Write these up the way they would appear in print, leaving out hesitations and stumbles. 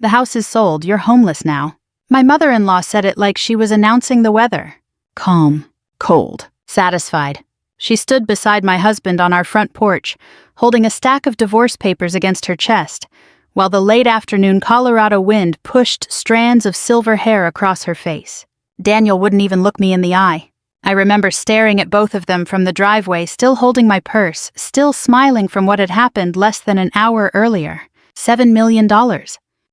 The house is sold, you're homeless now." My mother-in-law said it like she was announcing the weather. Calm, cold, satisfied. She stood beside my husband on our front porch, holding a stack of divorce papers against her chest, while the late afternoon Colorado wind pushed strands of silver hair across her face. Daniel wouldn't even look me in the eye. I remember staring at both of them from the driveway, still holding my purse, still smiling from what had happened less than an hour earlier. $7 million.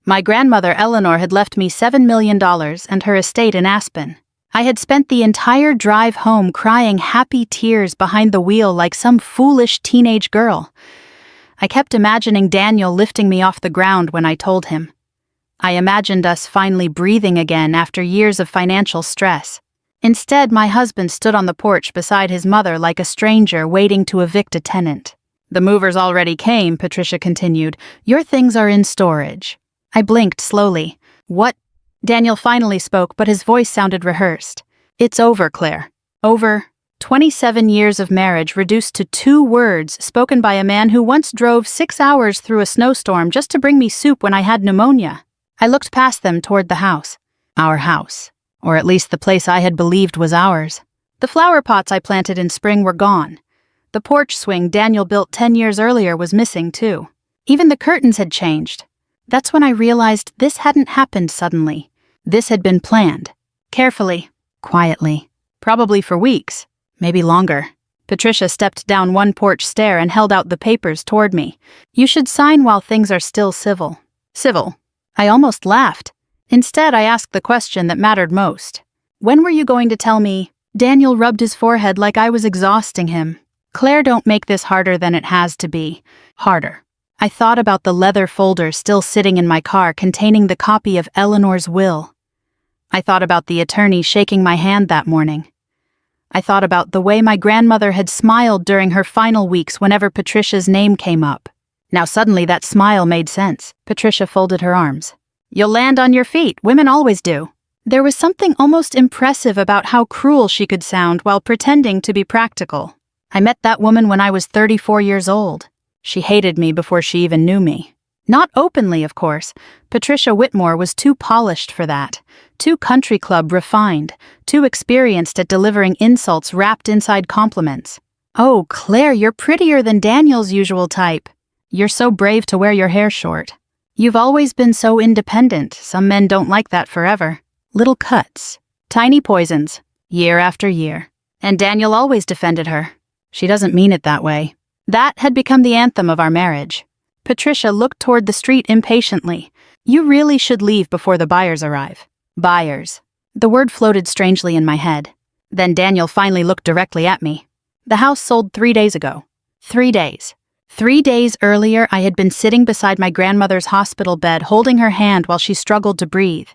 My grandmother Eleanor had left me $7 million and her estate in Aspen. I had spent the entire drive home crying happy tears behind the wheel like some foolish teenage girl. I kept imagining Daniel lifting me off the ground when I told him. I imagined us finally breathing again after years of financial stress. Instead, my husband stood on the porch beside his mother like a stranger waiting to evict a tenant. "The movers already came," Patricia continued. "Your things are in storage." I blinked slowly. "What?" Daniel finally spoke, but his voice sounded rehearsed. "It's over, Claire. Over. 27 years of marriage reduced to 2 words spoken by a man who once drove 6 hours through a snowstorm just to bring me soup when I had pneumonia." I looked past them toward the house. Our house. Or at least the place I had believed was ours. The flower pots I planted in spring were gone. The porch swing Daniel built 10 years earlier was missing, too. Even the curtains had changed. That's when I realized this hadn't happened suddenly. This had been planned. Carefully. Quietly. Probably for weeks. Maybe longer. Patricia stepped down one porch stair and held out the papers toward me. "You should sign while things are still civil." Civil. I almost laughed. Instead, I asked the question that mattered most. "When were you going to tell me?" Daniel rubbed his forehead like I was exhausting him. "Claire, don't make this harder than it has to be." Harder. I thought about the leather folder still sitting in my car containing the copy of Eleanor's will. I thought about the attorney shaking my hand that morning. I thought about the way my grandmother had smiled during her final weeks whenever Patricia's name came up. Now suddenly that smile made sense. Patricia folded her arms. "You'll land on your feet, women always do." There was something almost impressive about how cruel she could sound while pretending to be practical. I met that woman when I was 34 years old. She hated me before she even knew me. Not openly, of course. Patricia Whitmore was too polished for that. Too country club refined. Too experienced at delivering insults wrapped inside compliments. "Oh, Claire, you're prettier than Daniel's usual type. You're so brave to wear your hair short. You've always been so independent. Some men don't like that forever." Little cuts. Tiny poisons. Year after year. And Daniel always defended her. "She doesn't mean it that way." That had become the anthem of our marriage. Patricia looked toward the street impatiently. "You really should leave before the buyers arrive." Buyers. The word floated strangely in my head. Then Daniel finally looked directly at me. "The house sold 3 days ago." 3 days. 3 days earlier, I had been sitting beside my grandmother's hospital bed holding her hand while she struggled to breathe.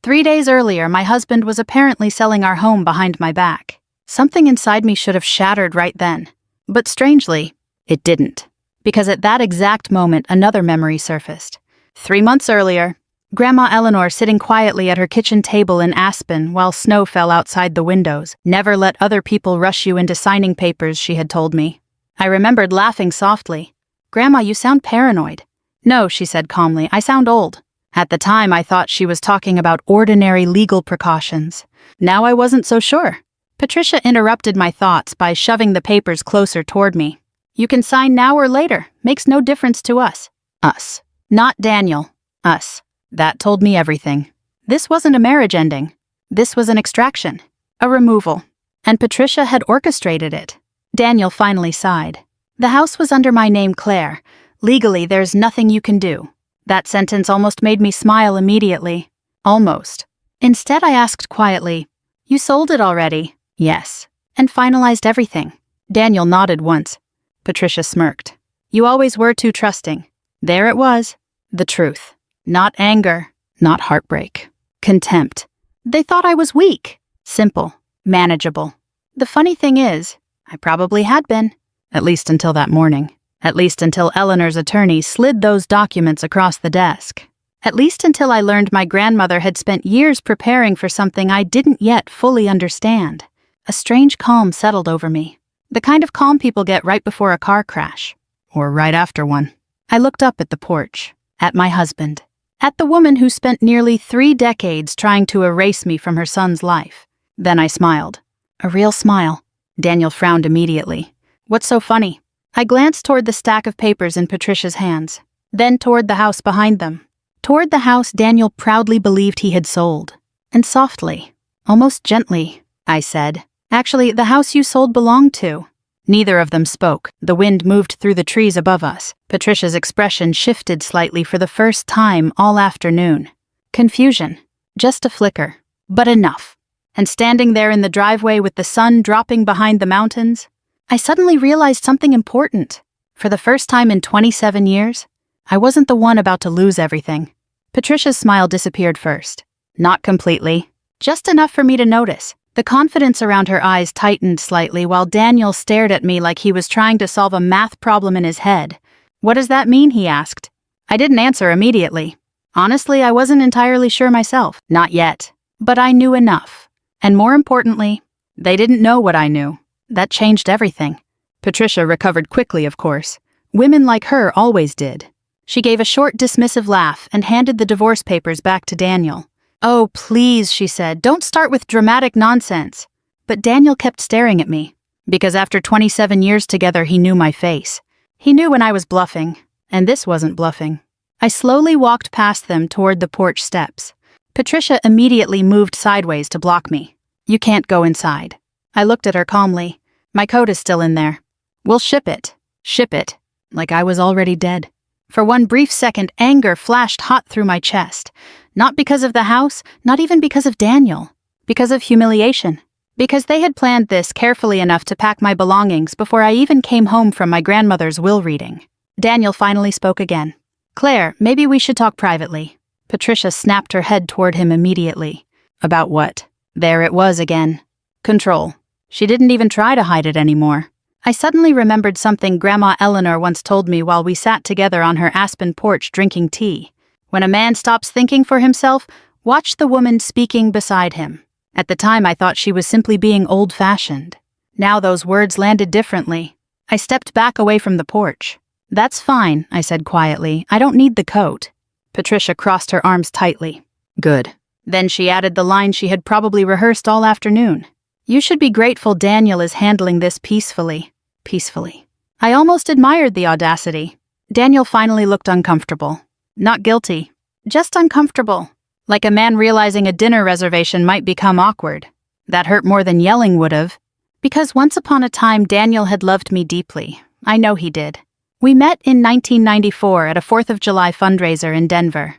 3 days earlier, my husband was apparently selling our home behind my back. Something inside me should have shattered right then. But strangely, it didn't. Because at that exact moment, another memory surfaced. 3 months earlier, Grandma Eleanor sitting quietly at her kitchen table in Aspen while snow fell outside the windows. "Never let other people rush you into signing papers," she had told me. I remembered laughing softly. "Grandma, you sound paranoid." "No," she said calmly, "I sound old." At the time, I thought she was talking about ordinary legal precautions. Now I wasn't so sure. Patricia interrupted my thoughts by shoving the papers closer toward me. "You can sign now or later. Makes no difference to us." Us. Not Daniel. Us. That told me everything. This wasn't a marriage ending. This was an extraction. A removal. And Patricia had orchestrated it. Daniel finally sighed. "The house was under my name, Claire. Legally, there's nothing you can do." That sentence almost made me smile immediately. Almost. Instead, I asked quietly, "You sold it already?" "Yes." "And finalized everything?" Daniel nodded once. Patricia smirked. "You always were too trusting." There it was. The truth. Not anger. Not heartbreak. Contempt. They thought I was weak. Simple. Manageable. The funny thing is, I probably had been. At least until that morning. At least until Eleanor's attorney slid those documents across the desk. At least until I learned my grandmother had spent years preparing for something I didn't yet fully understand. A strange calm settled over me. The kind of calm people get right before a car crash. Or right after one. I looked up at the porch. At my husband. At the woman who spent nearly 3 decades trying to erase me from her son's life. Then I smiled. A real smile. Daniel frowned immediately. What's so funny? I glanced toward the stack of papers in Patricia's hands, then toward the house behind them. Toward the house Daniel proudly believed he had sold. And softly, almost gently, I said, "Actually, the house you sold belonged to." Neither of them spoke. The wind moved through the trees above us. Patricia's expression shifted slightly for the first time all afternoon. Confusion. Just a flicker. But enough. And standing there in the driveway with the sun dropping behind the mountains, I suddenly realized something important. For the first time in 27 years, I wasn't the one about to lose everything. Patricia's smile disappeared first. Not completely. Just enough for me to notice. The confidence around her eyes tightened slightly while Daniel stared at me like he was trying to solve a math problem in his head. "What does that mean?" he asked. I didn't answer immediately. Honestly, I wasn't entirely sure myself. Not yet. But I knew enough. And more importantly, they didn't know what I knew. That changed everything. Patricia recovered quickly, of course. Women like her always did. She gave a short, dismissive laugh and handed the divorce papers back to Daniel. "Oh, please," she said, "don't start with dramatic nonsense." But Daniel kept staring at me, because after 27 years together he knew my face. He knew when I was bluffing, and this wasn't bluffing. I slowly walked past them toward the porch steps. Patricia immediately moved sideways to block me. "You can't go inside." I looked at her calmly. "My coat is still in there. We'll ship it." Ship it. Like I was already dead. For one brief second, anger flashed hot through my chest. Not because of the house, not even because of Daniel. Because of humiliation. Because they had planned this carefully enough to pack my belongings before I even came home from my grandmother's will reading. Daniel finally spoke again. "Claire, maybe we should talk privately." Patricia snapped her head toward him immediately. About what? There it was again. Control. She didn't even try to hide it anymore. I suddenly remembered something Grandma Eleanor once told me while we sat together on her aspen porch drinking tea. When a man stops thinking for himself, watch the woman speaking beside him. At the time I thought she was simply being old-fashioned. Now those words landed differently. I stepped back away from the porch. "That's fine," I said quietly. "I don't need the coat." Patricia crossed her arms tightly. "Good." Then she added the line she had probably rehearsed all afternoon. "You should be grateful Daniel is handling this peacefully." Peacefully. I almost admired the audacity. Daniel finally looked uncomfortable. Not guilty. Just uncomfortable. Like a man realizing a dinner reservation might become awkward. That hurt more than yelling would have. Because once upon a time Daniel had loved me deeply. I know he did. We met in 1994 at a 4th of July fundraiser in Denver.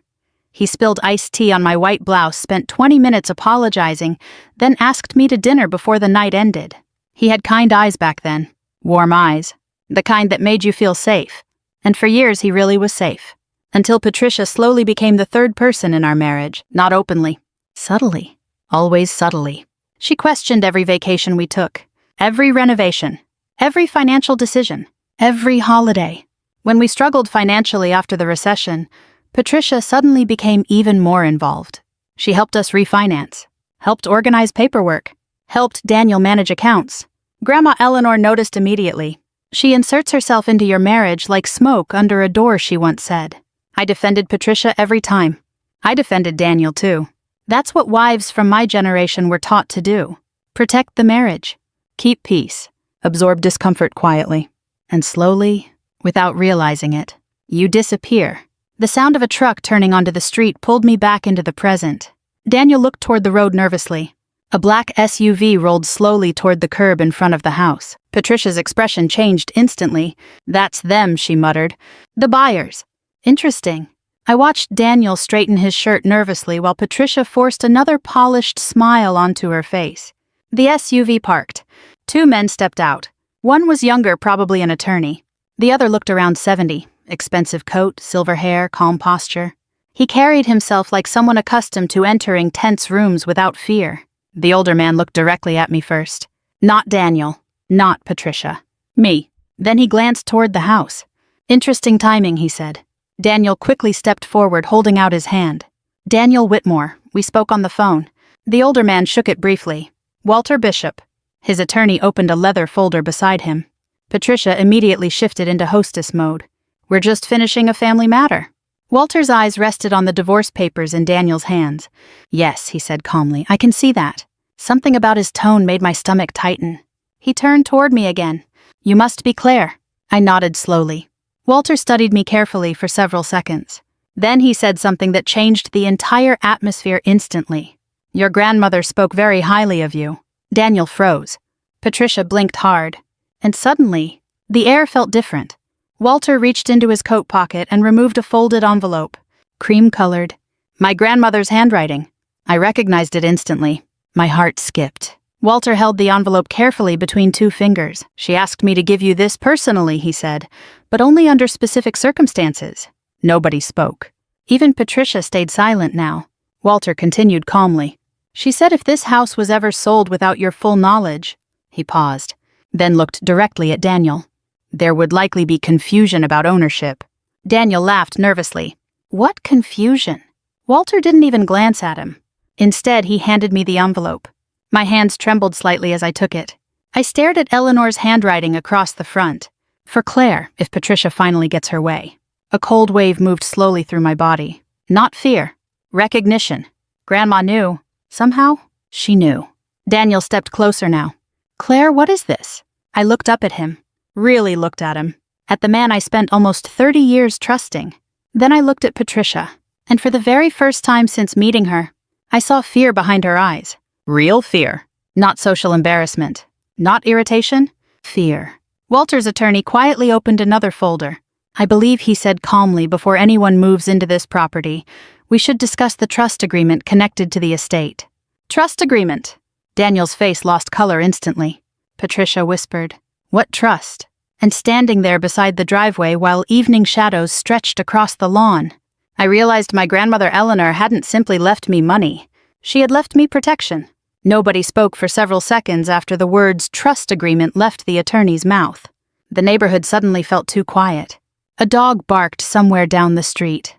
He spilled iced tea on my white blouse, spent 20 minutes apologizing, then asked me to dinner before the night ended. He had kind eyes back then. Warm eyes. The kind that made you feel safe. And for years he really was safe. Until Patricia slowly became the third person in our marriage, not openly. Subtly. Always subtly. She questioned every vacation we took. Every renovation. Every financial decision. Every holiday. When we struggled financially after the recession, Patricia suddenly became even more involved. She helped us refinance. Helped organize paperwork. Helped Daniel manage accounts. Grandma Eleanor noticed immediately. "She inserts herself into your marriage like smoke under a door," she once said. I defended Patricia every time. I defended Daniel too. That's what wives from my generation were taught to do. Protect the marriage. Keep peace. Absorb discomfort quietly. And slowly, without realizing it, you disappear. The sound of a truck turning onto the street pulled me back into the present. Daniel looked toward the road nervously. A black SUV rolled slowly toward the curb in front of the house. Patricia's expression changed instantly. "That's them," she muttered. "The buyers." Interesting. I watched Daniel straighten his shirt nervously while Patricia forced another polished smile onto her face. The SUV parked. 2 men stepped out. One was younger, probably an attorney. The other looked around 70. Expensive coat, silver hair, calm posture. He carried himself like someone accustomed to entering tense rooms without fear. The older man looked directly at me first. Not Daniel. Not Patricia. Me. Then he glanced toward the house. "Interesting timing," he said. Daniel quickly stepped forward, holding out his hand. "Daniel Whitmore. We spoke on the phone." The older man shook it briefly. "Walter Bishop." His attorney opened a leather folder beside him. Patricia immediately shifted into hostess mode. "We're just finishing a family matter." Walter's eyes rested on the divorce papers in Daniel's hands. "Yes," he said calmly, "I can see that." Something about his tone made my stomach tighten. He turned toward me again. "You must be Claire." I nodded slowly. Walter studied me carefully for several seconds. Then he said something that changed the entire atmosphere instantly. "Your grandmother spoke very highly of you." Daniel froze. Patricia blinked hard. And suddenly, the air felt different. Walter reached into his coat pocket and removed a folded envelope. Cream-colored. My grandmother's handwriting. I recognized it instantly. My heart skipped. Walter held the envelope carefully between two fingers. "She asked me to give you this personally," he said, "but only under specific circumstances." Nobody spoke. Even Patricia stayed silent now. Walter continued calmly. "She said if this house was ever sold without your full knowledge—" He paused, then looked directly at Daniel. "There would likely be confusion about ownership." Daniel laughed nervously. "What confusion?" Walter didn't even glance at him. Instead, he handed me the envelope. My hands trembled slightly as I took it. I stared at Eleanor's handwriting across the front. "For Claire, if Patricia finally gets her way." A cold wave moved slowly through my body. Not fear. Recognition. Grandma knew. Somehow, she knew. Daniel stepped closer now. "Claire, what is this?" I looked up at him. Really looked at him. At the man I spent almost 30 years trusting. Then I looked at Patricia. And for the very first time since meeting her, I saw fear behind her eyes. Real fear. Not social embarrassment. Not irritation. Fear. Walter's attorney quietly opened another folder. "I believe," he said calmly, "before anyone moves into this property, we should discuss the trust agreement connected to the estate." "Trust agreement." Daniel's face lost color instantly. Patricia whispered, "What trust?" And standing there beside the driveway while evening shadows stretched across the lawn, I realized my grandmother Eleanor hadn't simply left me money. She had left me protection. Nobody spoke for several seconds after the words trust agreement left the attorney's mouth. The neighborhood suddenly felt too quiet. A dog barked somewhere down the street.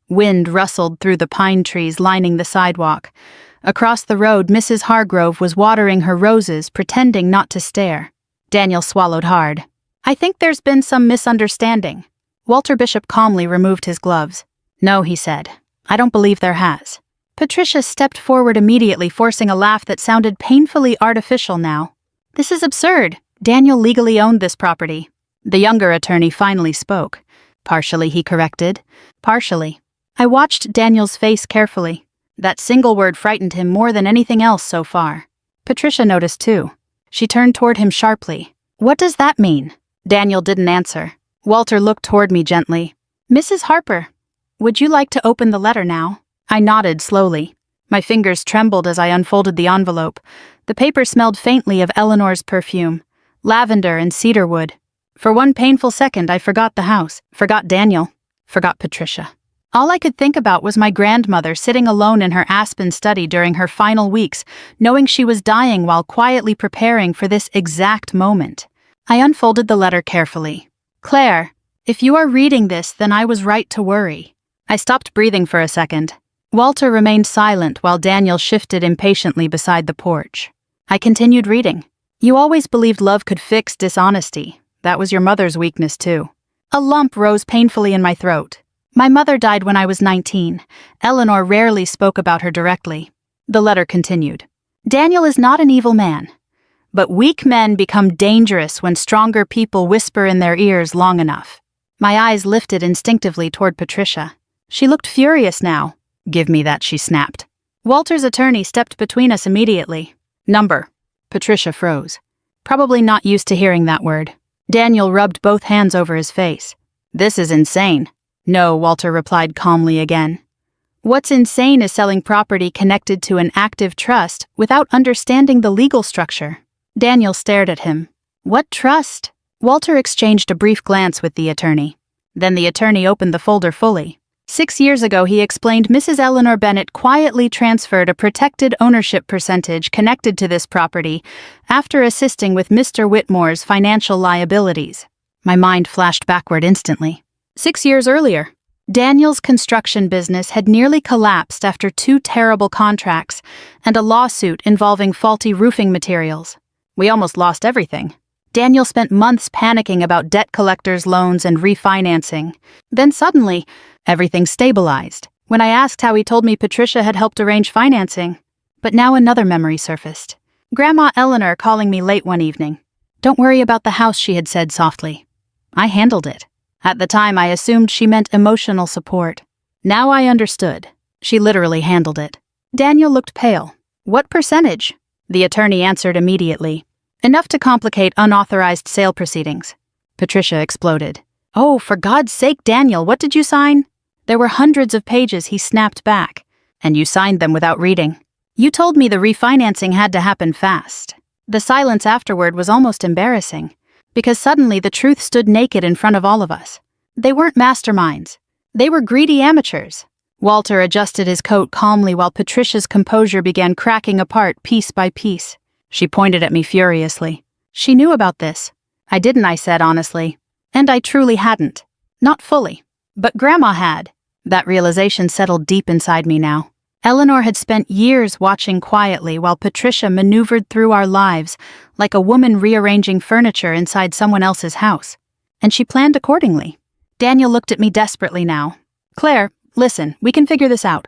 Wind rustled through the pine trees lining the sidewalk. Across the road, Mrs. Hargrove was watering her roses, pretending not to stare. Daniel swallowed hard. "I think there's been some misunderstanding." Walter Bishop calmly removed his gloves. "No," he said. "I don't believe there has." Patricia stepped forward immediately, forcing a laugh that sounded painfully artificial now. "This is absurd. Daniel legally owned this property." The younger attorney finally spoke. "Partially," he corrected. "Partially." I watched Daniel's face carefully. That single word frightened him more than anything else so far. Patricia noticed too. She turned toward him sharply. "What does that mean?" Daniel didn't answer. Walter looked toward me gently. "Mrs. Harper, would you like to open the letter now?" I nodded slowly. My fingers trembled as I unfolded the envelope. The paper smelled faintly of Eleanor's perfume, lavender and cedarwood. For one painful second, I forgot the house, forgot Daniel, forgot Patricia. All I could think about was my grandmother sitting alone in her Aspen study during her final weeks, knowing she was dying while quietly preparing for this exact moment. I unfolded the letter carefully. "Claire, if you are reading this, then I was right to worry." I stopped breathing for a second. Walter remained silent while Daniel shifted impatiently beside the porch. I continued reading. "You always believed love could fix dishonesty. That was your mother's weakness, too." A lump rose painfully in my throat. "My mother died when I was 19. Eleanor rarely spoke about her directly." The letter continued. "Daniel is not an evil man. But weak men become dangerous when stronger people whisper in their ears long enough." My eyes lifted instinctively toward Patricia. She looked furious now. "Give me that," she snapped. Walter's attorney stepped between us immediately. "Number." Patricia froze. Probably not used to hearing that word. Daniel rubbed both hands over his face. "This is insane." "No," Walter replied calmly again. "What's insane is selling property connected to an active trust without understanding the legal structure." Daniel stared at him. "What trust?" Walter exchanged a brief glance with the attorney. Then the attorney opened the folder fully. 6 years ago, he explained, Mrs. Eleanor Bennett quietly transferred a protected ownership percentage connected to this property after assisting with Mr. Whitmore's financial liabilities. My mind flashed backward instantly. 6 years earlier, Daniel's construction business had nearly collapsed after 2 terrible contracts and a lawsuit involving faulty roofing materials. We almost lost everything. Daniel spent months panicking about debt collectors' loans and refinancing. Then suddenly, Everything stabilized. When I asked how, he told me Patricia had helped arrange financing. But now another memory surfaced. Grandma Eleanor calling me late one evening. "Don't worry about the house," she had said softly. I handled it. At the time, I assumed she meant emotional support. Now I understood. She literally handled it. Daniel looked pale. "What percentage?" The attorney answered immediately. "Enough to complicate unauthorized sale proceedings." Patricia exploded. "Oh, for God's sake, Daniel, what did you sign?" There were hundreds of pages, he snapped back. "And you signed them without reading. You told me the refinancing had to happen fast." The silence afterward was almost embarrassing, because suddenly the truth stood naked in front of all of us. They weren't masterminds. They were greedy amateurs. Walter adjusted his coat calmly while Patricia's composure began cracking apart piece by piece. She pointed at me furiously. She knew about this. I didn't, I said honestly. And I truly hadn't. Not fully. But Grandma had. That realization settled deep inside me now. Eleanor had spent years watching quietly while Patricia maneuvered through our lives like a woman rearranging furniture inside someone else's house. And she planned accordingly. Daniel looked at me desperately now. "Claire, listen, we can figure this out.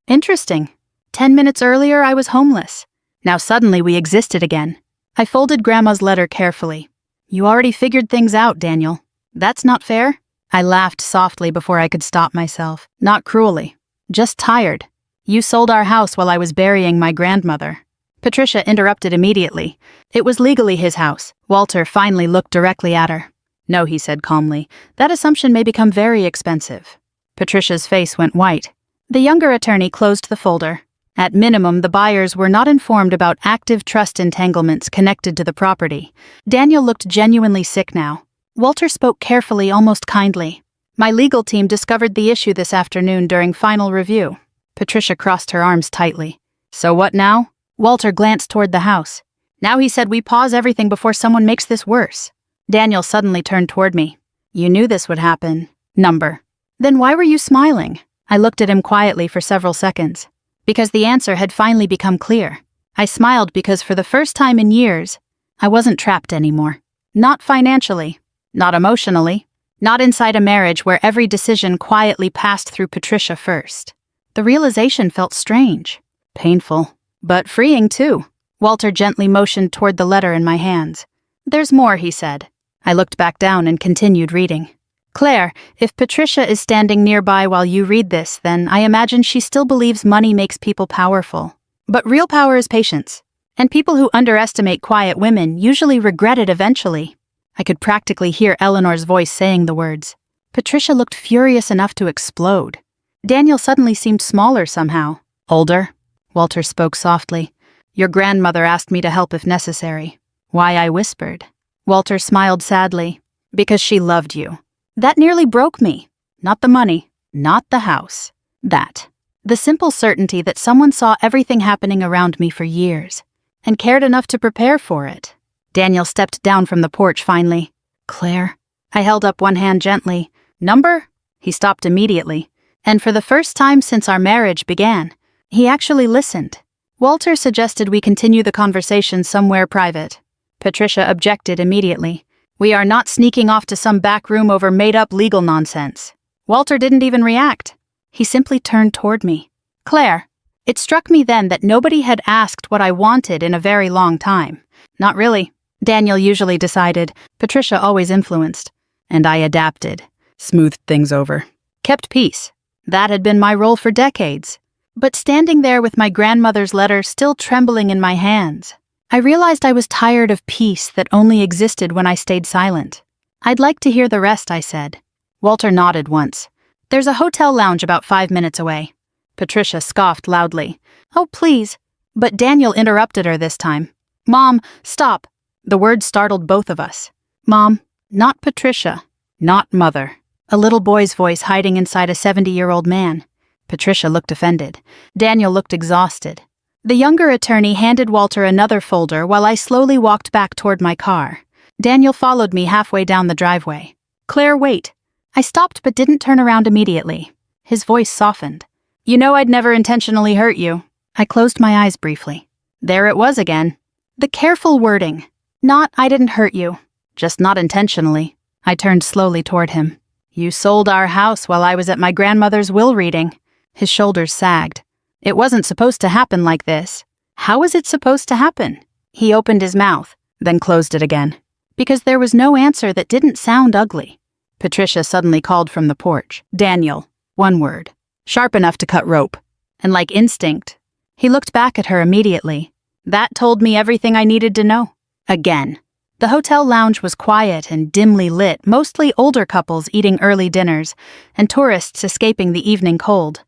Interesting. 10 minutes earlier, I was homeless. Now suddenly we existed again." I folded Grandma's letter carefully. "You already figured things out, Daniel. That's not fair." I laughed softly before I could stop myself. Not cruelly. Just tired. "You sold our house while I was burying my grandmother." Patricia interrupted immediately. "It was legally his house." Walter finally looked directly at her. "No," he said calmly. "That assumption may become very expensive." Patricia's face went white. The younger attorney closed the folder. At minimum, the buyers were not informed about active trust entanglements connected to the property. Daniel looked genuinely sick now. Walter spoke carefully, almost kindly. "My legal team discovered the issue this afternoon during final review." Patricia crossed her arms tightly. "So what now?" Walter glanced toward the house. "Now," he said, "we pause everything before someone makes this worse." Daniel suddenly turned toward me. "You knew this would happen." Number. "Then why were you smiling?" I looked at him quietly for several seconds. Because the answer had finally become clear. I smiled because for the first time in years, I wasn't trapped anymore. Not financially. Not emotionally. Not inside a marriage where every decision quietly passed through Patricia first. The realization felt strange. Painful. But freeing too. Walter gently motioned toward the letter in my hands. "There's more," he said. I looked back down and continued reading. "Claire, if Patricia is standing nearby while you read this, then I imagine she still believes money makes people powerful. But real power is patience. And people who underestimate quiet women usually regret it eventually." I could practically hear Eleanor's voice saying the words. Patricia looked furious enough to explode. Daniel suddenly seemed smaller somehow. "Older?" Walter spoke softly. "Your grandmother asked me to help if necessary." Why, I whispered. Walter smiled sadly. "Because she loved you." That nearly broke me. Not the money, not the house. That. The simple certainty that someone saw everything happening around me for years, and cared enough to prepare for it. Daniel stepped down from the porch finally. "Claire." I held up one hand gently. "Number?" He stopped immediately. And for the first time since our marriage began, he actually listened. Walter suggested we continue the conversation somewhere private. Patricia objected immediately. "We are not sneaking off to some back room over made-up legal nonsense." Walter didn't even react. He simply turned toward me. "Claire." It struck me then that nobody had asked what I wanted in a very long time. Not really. Daniel usually decided. Patricia always influenced. And I adapted. Smoothed things over. Kept peace. That had been my role for decades. But standing there with my grandmother's letter still trembling in my hands, I realized I was tired of peace that only existed when I stayed silent. "I'd like to hear the rest," I said. Walter nodded once. "There's a hotel lounge about 5 minutes away." Patricia scoffed loudly. "Oh, please." But Daniel interrupted her this time. "Mom, stop." The word startled both of us. Mom, not Patricia. Not mother. A little boy's voice hiding inside a 70-year-old man. Patricia looked offended. Daniel looked exhausted. The younger attorney handed Walter another folder while I slowly walked back toward my car. Daniel followed me halfway down the driveway. "Claire, wait." I stopped but didn't turn around immediately. His voice softened. "You know I'd never intentionally hurt you." I closed my eyes briefly. There it was again. The careful wording. Not, "I didn't hurt you." Just not intentionally. I turned slowly toward him. You sold our house while I was at my grandmother's will reading. His shoulders sagged. It wasn't supposed to happen like this. How was it supposed to happen? He opened his mouth, then closed it again. Because there was no answer that didn't sound ugly. Patricia suddenly called from the porch. Daniel. One word. Sharp enough to cut rope. And like instinct, he looked back at her immediately. That told me everything I needed to know. Again. The hotel lounge was quiet and dimly lit, mostly older couples eating early dinners, and tourists escaping the evening cold.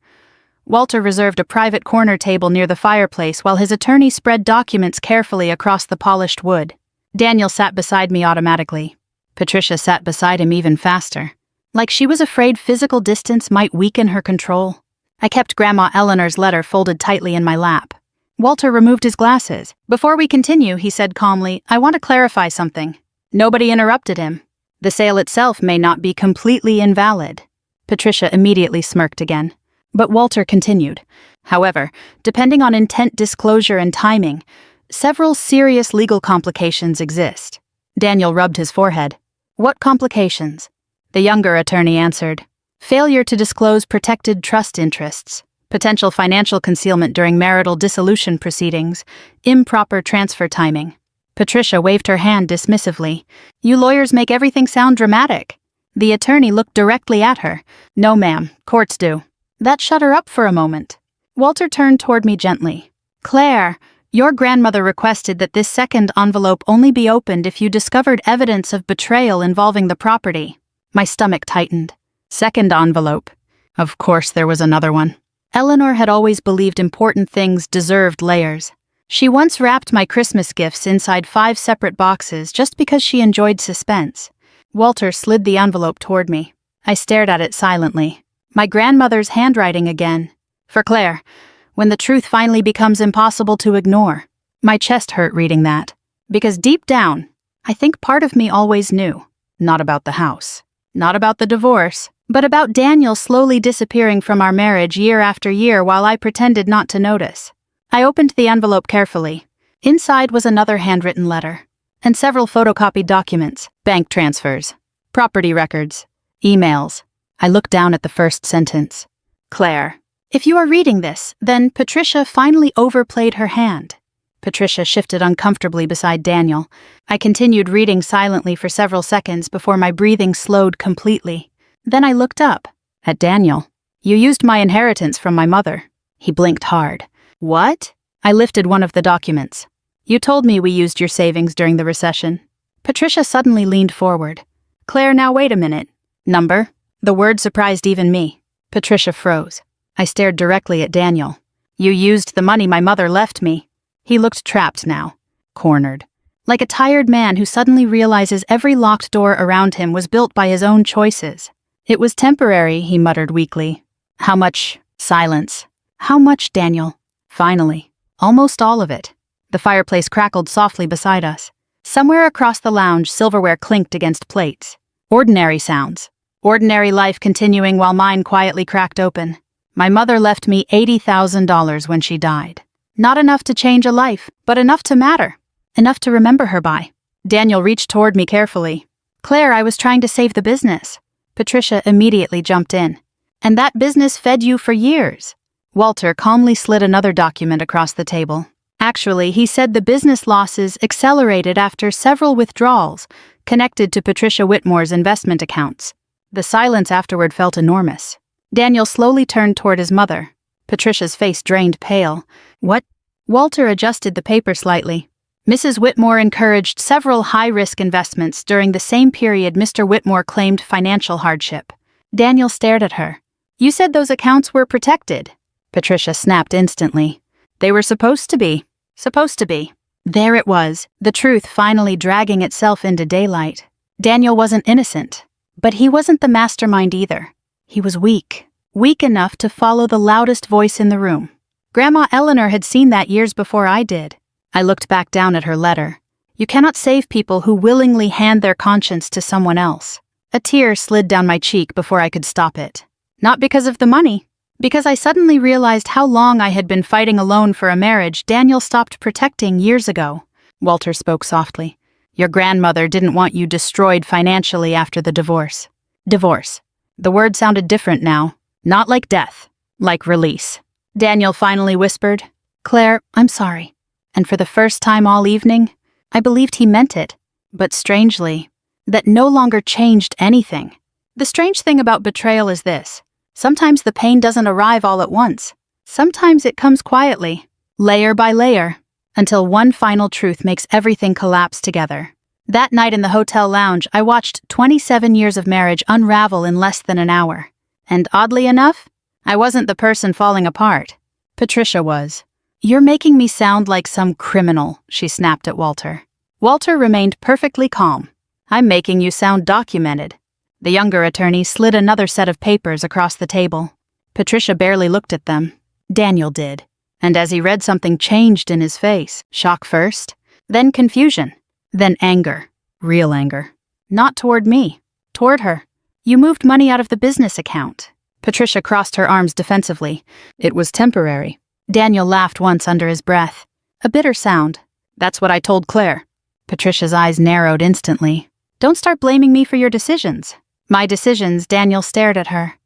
Walter reserved a private corner table near the fireplace while his attorney spread documents carefully across the polished wood. Daniel sat beside me automatically. Patricia sat beside him even faster. Like she was afraid physical distance might weaken her control. I kept Grandma Eleanor's letter folded tightly in my lap. Walter removed his glasses. Before we continue, he said calmly, I want to clarify something. Nobody interrupted him. The sale itself may not be completely invalid. Patricia immediately smirked again. But Walter continued. However, depending on intent, disclosure, and timing, several serious legal complications exist. Daniel rubbed his forehead. What complications? The younger attorney answered. Failure to disclose protected trust interests, potential financial concealment during marital dissolution proceedings, improper transfer timing. Patricia waved her hand dismissively. You lawyers make everything sound dramatic. The attorney looked directly at her. No, ma'am, courts do. That shut her up for a moment. Walter turned toward me gently. Claire, your grandmother requested that this second envelope only be opened if you discovered evidence of betrayal involving the property. My stomach tightened. Second envelope. Of course there was another one. Eleanor had always believed important things deserved layers. She once wrapped my Christmas gifts inside 5 separate boxes just because she enjoyed suspense. Walter slid the envelope toward me. I stared at it silently. My grandmother's handwriting again. For Claire, when the truth finally becomes impossible to ignore. My chest hurt reading that. Because deep down, I think part of me always knew. Not about the house. Not about the divorce. But about Daniel slowly disappearing from our marriage year after year while I pretended not to notice. I opened the envelope carefully. Inside was another handwritten letter. And several photocopied documents, bank transfers, property records, emails. I looked down at the first sentence. Claire, if you are reading this, then Patricia finally overplayed her hand. Patricia shifted uncomfortably beside Daniel. I continued reading silently for several seconds before my breathing slowed completely. Then I looked up, at Daniel. You used my inheritance from my mother. He blinked hard. What? I lifted one of the documents. You told me we used your savings during the recession. Patricia suddenly leaned forward. Claire, now wait a minute. Number? The word surprised even me. Patricia froze. I stared directly at Daniel. You used the money my mother left me. He looked trapped now. Cornered. Like a tired man who suddenly realizes every locked door around him was built by his own choices. It was temporary, he muttered weakly. How much? Silence. How much, Daniel? Finally. Almost all of it. The fireplace crackled softly beside us. Somewhere across the lounge, silverware clinked against plates. Ordinary sounds. Ordinary life continuing while mine quietly cracked open. My mother left me $80,000 when she died. Not enough to change a life, but enough to matter. Enough to remember her by. Daniel reached toward me carefully. Claire, I was trying to save the business. Patricia immediately jumped in. And that business fed you for years. Walter calmly slid another document across the table. Actually, he said the business losses accelerated after several withdrawals connected to Patricia Whitmore's investment accounts. The silence afterward felt enormous. Daniel slowly turned toward his mother. Patricia's face drained pale. What? Walter adjusted the paper slightly. Mrs. Whitmore encouraged several high-risk investments during the same period Mr. Whitmore claimed financial hardship. Daniel stared at her. You said those accounts were protected. Patricia snapped instantly. They were supposed to be. Supposed to be. There it was, the truth finally dragging itself into daylight. Daniel wasn't innocent. But he wasn't the mastermind either. He was weak. Weak enough to follow the loudest voice in the room. Grandma Eleanor had seen that years before I did. I looked back down at her letter. You cannot save people who willingly hand their conscience to someone else. A tear slid down my cheek before I could stop it. Not because of the money. Because I suddenly realized how long I had been fighting alone for a marriage Daniel stopped protecting years ago. Walter spoke softly. Your grandmother didn't want you destroyed financially after the divorce. Divorce. The word sounded different now. Not like death, like release. Daniel finally whispered, "Claire, I'm sorry." And for the first time all evening, I believed he meant it. But strangely, that no longer changed anything. The strange thing about betrayal is this. Sometimes the pain doesn't arrive all at once. Sometimes it comes quietly, layer by layer, until one final truth makes everything collapse together. That night in the hotel lounge, I watched 27 years of marriage unravel in less than an hour. And oddly enough, I wasn't the person falling apart. Patricia was. "You're making me sound like some criminal," she snapped at Walter. Walter remained perfectly calm. "I'm making you sound documented." The younger attorney slid another set of papers across the table. Patricia barely looked at them. Daniel did. And as he read, something changed in his face. Shock first, then confusion, then anger. Real anger. Not toward me, toward her. "You moved money out of the business account." Patricia crossed her arms defensively. "It was temporary." Daniel laughed once under his breath. A bitter sound. "That's what I told Claire." Patricia's eyes narrowed instantly. "Don't start blaming me for your decisions." "My decisions," Daniel stared at her.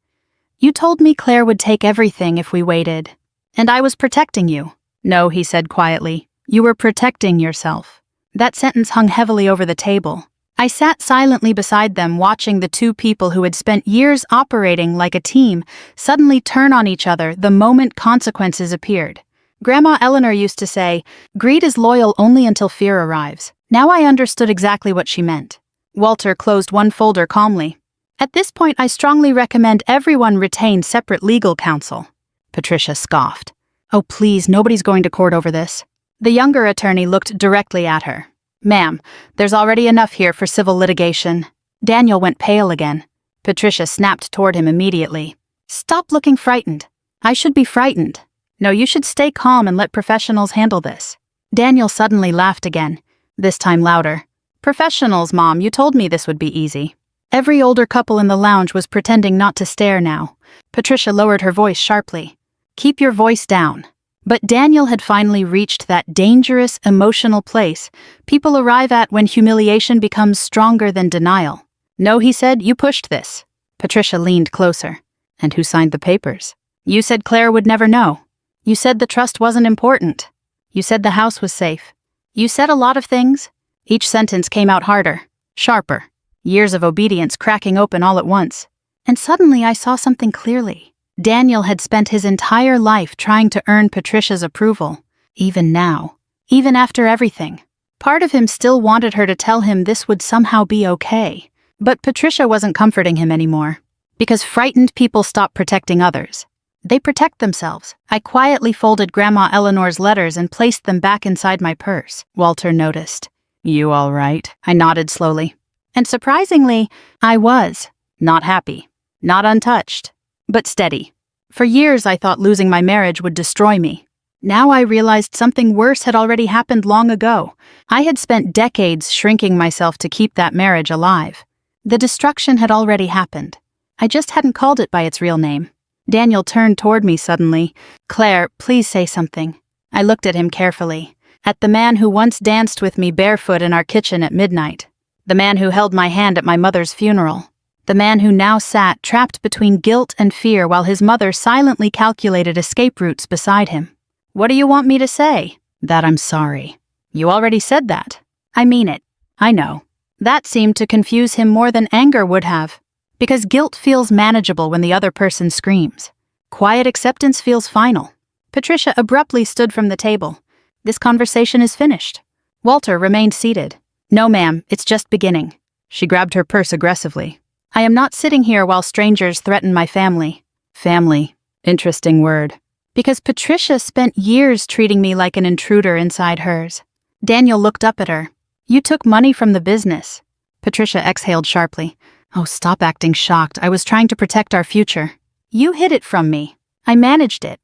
"You told me Claire would take everything if we waited. And I was protecting you." "No," he said quietly. "You were protecting yourself." That sentence hung heavily over the table. I sat silently beside them, watching the two people who had spent years operating like a team suddenly turn on each other the moment consequences appeared. Grandma Eleanor used to say, "Greed is loyal only until fear arrives." Now I understood exactly what she meant. Walter closed one folder calmly. "At this point, I strongly recommend everyone retain separate legal counsel." Patricia scoffed. "Oh, please, nobody's going to court over this." The younger attorney looked directly at her. "Ma'am, there's already enough here for civil litigation." Daniel went pale again. Patricia snapped toward him immediately. "Stop looking frightened." "I should be frightened." "No, you should stay calm and let professionals handle this." Daniel suddenly laughed again, this time louder. "Professionals, Mom, you told me this would be easy." Every older couple in the lounge was pretending not to stare now. Patricia lowered her voice sharply. "Keep your voice down." But Daniel had finally reached that dangerous, emotional place people arrive at when humiliation becomes stronger than denial. "No," he said, "you pushed this." Patricia leaned closer. "And who signed the papers?" "You said Claire would never know. You said the trust wasn't important. You said the house was safe. You said a lot of things." Each sentence came out harder, sharper, years of obedience cracking open all at once. And suddenly I saw something clearly. Daniel had spent his entire life trying to earn Patricia's approval. Even now, even after everything, part of him still wanted her to tell him this would somehow be okay. But Patricia wasn't comforting him anymore. Because frightened people stop protecting others. They protect themselves. I quietly folded Grandma Eleanor's letters and placed them back inside my purse. Walter noticed. "You all right?" I nodded slowly. And surprisingly, I was. Not happy. Not untouched. But steady. For years I thought losing my marriage would destroy me. Now I realized something worse had already happened long ago. I had spent decades shrinking myself to keep that marriage alive. The destruction had already happened. I just hadn't called it by its real name. Daniel turned toward me suddenly. "Claire, please say something." I looked at him carefully. At the man who once danced with me barefoot in our kitchen at midnight. The man who held my hand at my mother's funeral. The man who now sat trapped between guilt and fear while his mother silently calculated escape routes beside him. "What do you want me to say?" "That I'm sorry." "You already said that." "I mean it." "I know." That seemed to confuse him more than anger would have. Because guilt feels manageable when the other person screams. Quiet acceptance feels final. Patricia abruptly stood from the table. "This conversation is finished." Walter remained seated. "No, ma'am, it's just beginning." She grabbed her purse aggressively. "I am not sitting here while strangers threaten my family." Family. Interesting word. Because Patricia spent years treating me like an intruder inside hers. Daniel looked up at her. "You took money from the business." Patricia exhaled sharply. "Oh, stop acting shocked. I was trying to protect our future." "You hid it from me. I managed it."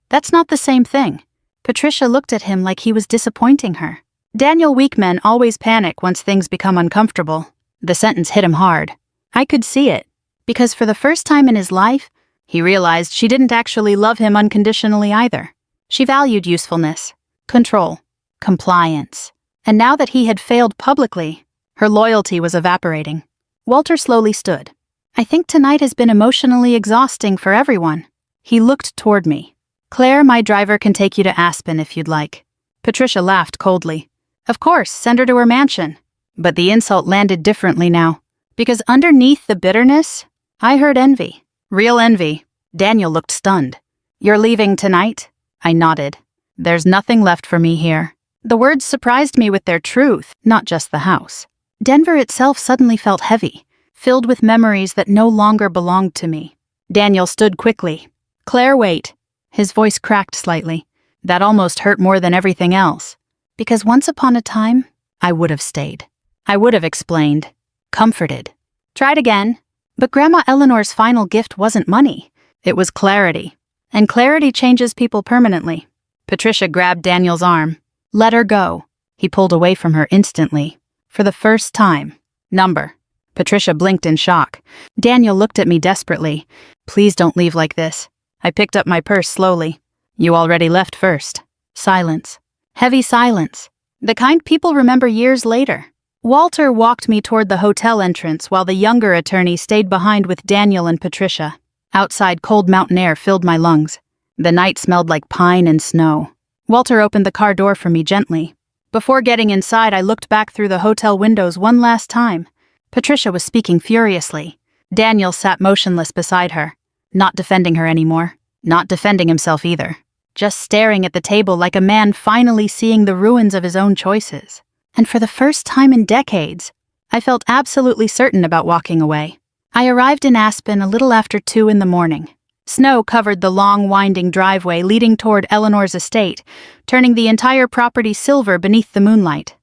"That's not the same thing." Patricia looked at him like he was disappointing her. Daniel, weak men always panic once things become uncomfortable. The sentence hit him hard. I could see it. Because for the first time in his life, he realized she didn't actually love him unconditionally either. She valued usefulness, control, compliance. And now that he had failed publicly, her loyalty was evaporating. Walter slowly stood. I think tonight has been emotionally exhausting for everyone. He looked toward me. Claire, my driver, can take you to Aspen if you'd like. Patricia laughed coldly. Of course, send her to her mansion. But the insult landed differently now, because underneath the bitterness, I heard envy. Real envy. Daniel looked stunned. You're leaving tonight? I nodded. There's nothing left for me here. The words surprised me with their truth, not just the house. Denver itself suddenly felt heavy, filled with memories that no longer belonged to me. Daniel stood quickly. Claire, wait. His voice cracked slightly. That almost hurt more than everything else. Because once upon a time, I would have stayed. I would have explained, comforted, tried again. But Grandma Eleanor's final gift wasn't money. It was clarity. And clarity changes people permanently. Patricia grabbed Daniel's arm. Let her go. He pulled away from her instantly. For the first time. Number. Patricia blinked in shock. Daniel looked at me desperately. Please don't leave like this. I picked up my purse slowly. You already left first. Silence. Heavy silence. The kind people remember years later. Walter walked me toward the hotel entrance while the younger attorney stayed behind with Daniel and Patricia. Outside, cold mountain air filled my lungs. The night smelled like pine and snow. Walter opened the car door for me gently. Before getting inside, I looked back through the hotel windows one last time. Patricia was speaking furiously. Daniel sat motionless beside her, not defending her anymore, not defending himself either, just staring at the table like a man finally seeing the ruins of his own choices. And for the first time in decades, I felt absolutely certain about walking away. I arrived in Aspen a little after 2 in the morning. Snow covered the long, winding driveway leading toward Eleanor's estate, turning the entire property silver beneath the moonlight.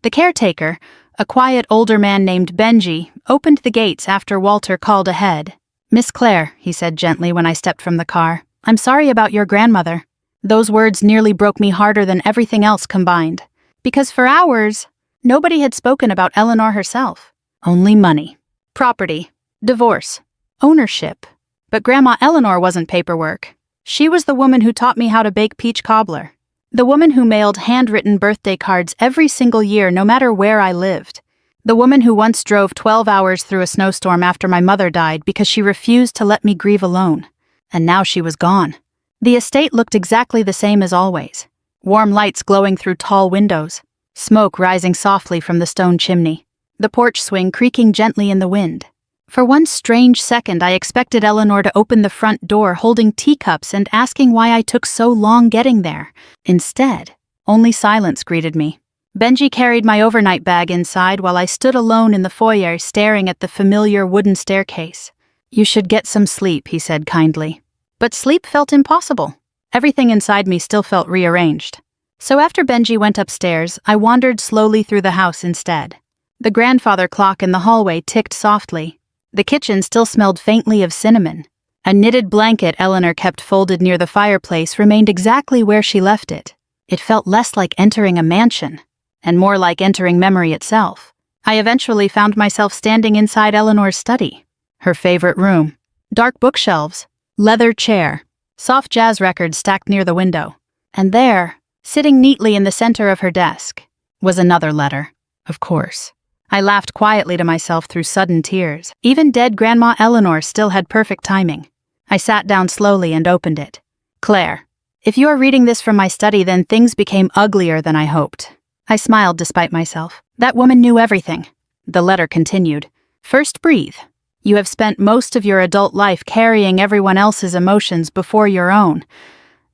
The caretaker, a quiet older man named Benji, opened the gates after Walter called ahead. Miss Claire, he said gently when I stepped from the car, I'm sorry about your grandmother. Those words nearly broke me harder than everything else combined. Because for hours, nobody had spoken about Eleanor herself. Only money, property, divorce, ownership. But Grandma Eleanor wasn't paperwork. She was the woman who taught me how to bake peach cobbler. The woman who mailed handwritten birthday cards every single year no matter where I lived. The woman who once drove 12 hours through a snowstorm after my mother died because she refused to let me grieve alone. And now she was gone. The estate looked exactly the same as always. Warm lights glowing through tall windows, smoke rising softly from the stone chimney, the porch swing creaking gently in the wind. For one strange second, I expected Eleanor to open the front door holding teacups and asking why I took so long getting there. Instead, only silence greeted me. Benji carried my overnight bag inside while I stood alone in the foyer staring at the familiar wooden staircase. You should get some sleep, he said kindly. But sleep felt impossible. Everything inside me still felt rearranged. So after Benji went upstairs, I wandered slowly through the house instead. The grandfather clock in the hallway ticked softly. The kitchen still smelled faintly of cinnamon. A knitted blanket Eleanor kept folded near the fireplace remained exactly where she left it. It felt less like entering a mansion, and more like entering memory itself. I eventually found myself standing inside Eleanor's study. Her favorite room. Dark bookshelves, leather chair, soft jazz records stacked near the window. And there, sitting neatly in the center of her desk, was another letter, of course. I laughed quietly to myself through sudden tears. Even dead Grandma Eleanor still had perfect timing. I sat down slowly and opened it. Claire, if you are reading this from my study, then things became uglier than I hoped. I smiled despite myself. That woman knew everything. The letter continued. First, breathe. You have spent most of your adult life carrying everyone else's emotions before your own.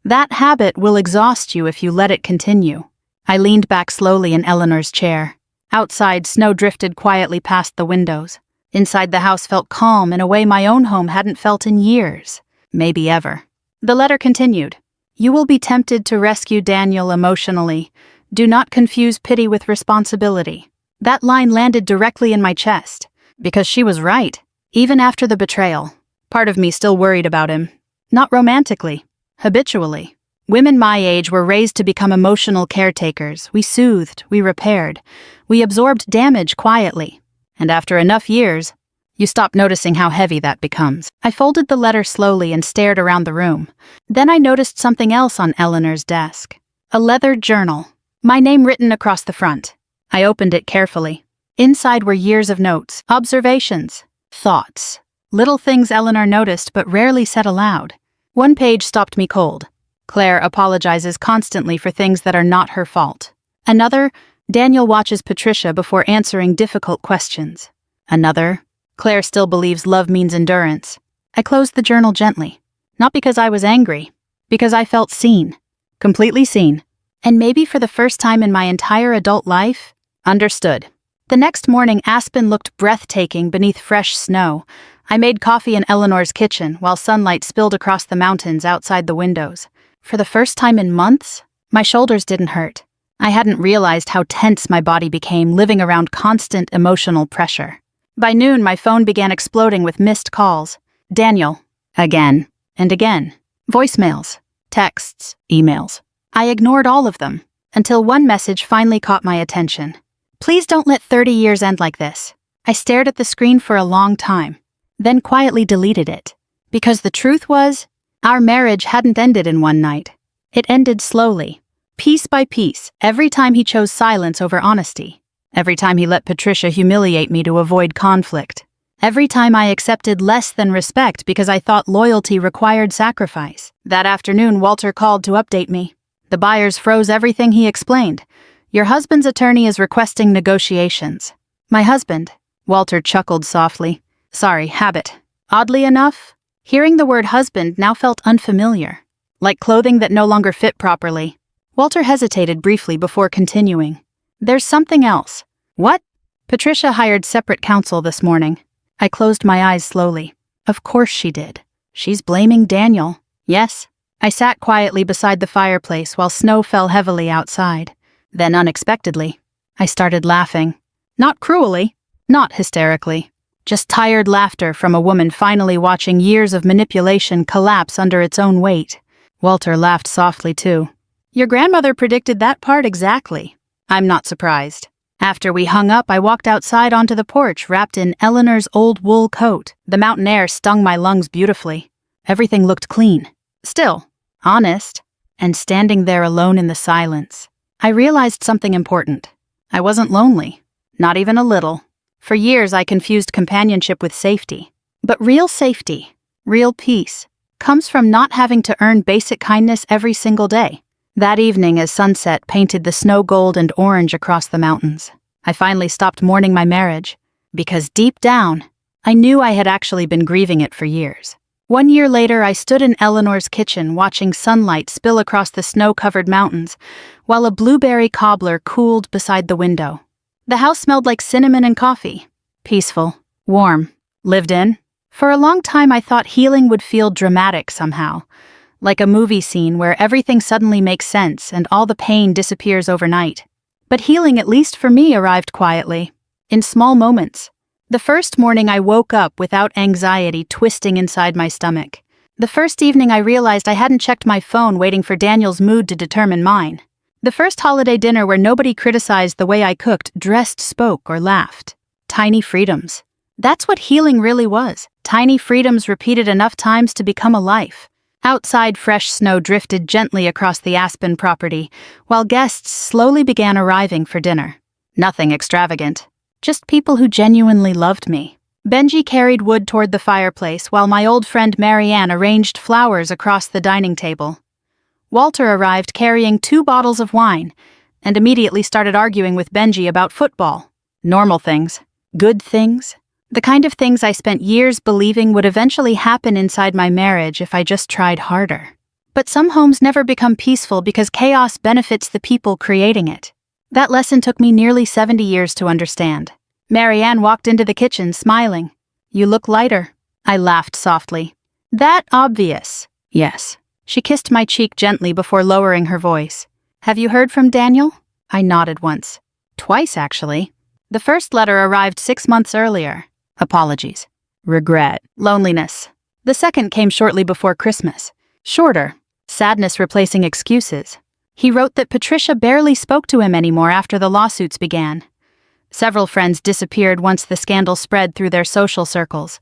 That habit will exhaust you if you let it continue. I leaned back slowly in Eleanor's chair. Outside, snow drifted quietly past the windows. Inside, the house felt calm in a way my own home hadn't felt in years, maybe ever. The letter continued. You will be tempted to rescue Daniel emotionally. Do not confuse pity with responsibility. That line landed directly in my chest, because she was right. Even after the betrayal, part of me still worried about him. Not romantically, habitually. Women my age were raised to become emotional caretakers. We soothed, we repaired, we absorbed damage quietly. And after enough years, you stop noticing how heavy that becomes. I folded the letter slowly and stared around the room. Then I noticed something else on Eleanor's desk. A leather journal, my name written across the front. I opened it carefully. Inside were years of notes, observations, thoughts. Little things Eleanor noticed but rarely said aloud. One page stopped me cold. Claire apologizes constantly for things that are not her fault. Another, Daniel watches Patricia before answering difficult questions. Another, Claire still believes love means endurance. I closed the journal gently. Not because I was angry, because I felt seen. Completely seen. And maybe for the first time in my entire adult life, understood. The next morning, Aspen looked breathtaking beneath fresh snow. I made coffee in Eleanor's kitchen while sunlight spilled across the mountains outside the windows. For the first time in months, my shoulders didn't hurt. I hadn't realized how tense my body became living around constant emotional pressure. By noon, my phone began exploding with missed calls. Daniel. Again. And again. Voicemails. Texts. Emails. I ignored all of them, until one message finally caught my attention. Please don't let 30 years end like this. I stared at the screen for a long time, then quietly deleted it. Because the truth was, our marriage hadn't ended in one night. It ended slowly, piece by piece, every time he chose silence over honesty. Every time he let Patricia humiliate me to avoid conflict. Every time I accepted less than respect because I thought loyalty required sacrifice. That afternoon, Walter called to update me. The buyers froze everything he explained. Your husband's attorney is requesting negotiations. My husband, Walter chuckled softly. Sorry, habit. Oddly enough, hearing the word husband now felt unfamiliar, like clothing that no longer fit properly. Walter hesitated briefly before continuing. There's something else. What? Patricia hired separate counsel this morning. I closed my eyes slowly. Of course she did. She's blaming Daniel. Yes. I sat quietly beside the fireplace while snow fell heavily outside. Then unexpectedly, I started laughing. Not cruelly, not hysterically. Just tired laughter from a woman finally watching years of manipulation collapse under its own weight. Walter laughed softly too. Your grandmother predicted that part exactly. I'm not surprised. After we hung up, I walked outside onto the porch wrapped in Eleanor's old wool coat. The mountain air stung my lungs beautifully. Everything looked clean. Still, honest. And standing there alone in the silence, I realized something important. I wasn't lonely. Not even a little. For years, I confused companionship with safety. But real safety, real peace, comes from not having to earn basic kindness every single day. That evening, as sunset painted the snow gold and orange across the mountains, I finally stopped mourning my marriage, because deep down, I knew I had actually been grieving it for years. 1 year later, I stood in Eleanor's kitchen watching sunlight spill across the snow-covered mountains, while a blueberry cobbler cooled beside the window. The house smelled like cinnamon and coffee. Peaceful, warm, lived in. For a long time, I thought healing would feel dramatic somehow, like a movie scene where everything suddenly makes sense and all the pain disappears overnight. But healing, at least for me, arrived quietly, in small moments. The first morning I woke up without anxiety twisting inside my stomach. The first evening I realized I hadn't checked my phone waiting for Daniel's mood to determine mine. The first holiday dinner where nobody criticized the way I cooked, dressed, spoke, or laughed. Tiny freedoms. That's what healing really was. Tiny freedoms repeated enough times to become a life. Outside, fresh snow drifted gently across the Aspen property, while guests slowly began arriving for dinner. Nothing extravagant. Just people who genuinely loved me. Benji carried wood toward the fireplace while my old friend Marianne arranged flowers across the dining table. Walter arrived carrying 2 bottles of wine and immediately started arguing with Benji about football. Normal things. Good things. The kind of things I spent years believing would eventually happen inside my marriage if I just tried harder. But some homes never become peaceful because chaos benefits the people creating it. That lesson took me nearly 70 years to understand. Marianne walked into the kitchen, smiling. You look lighter. I laughed softly. That obvious? Yes. She kissed my cheek gently before lowering her voice. Have you heard from Daniel? I nodded once. Twice, actually. The first letter arrived 6 months earlier. Apologies. Regret. Loneliness. The second came shortly before Christmas. Shorter. Sadness replacing excuses. He wrote that Patricia barely spoke to him anymore after the lawsuits began. Several friends disappeared once the scandal spread through their social circles.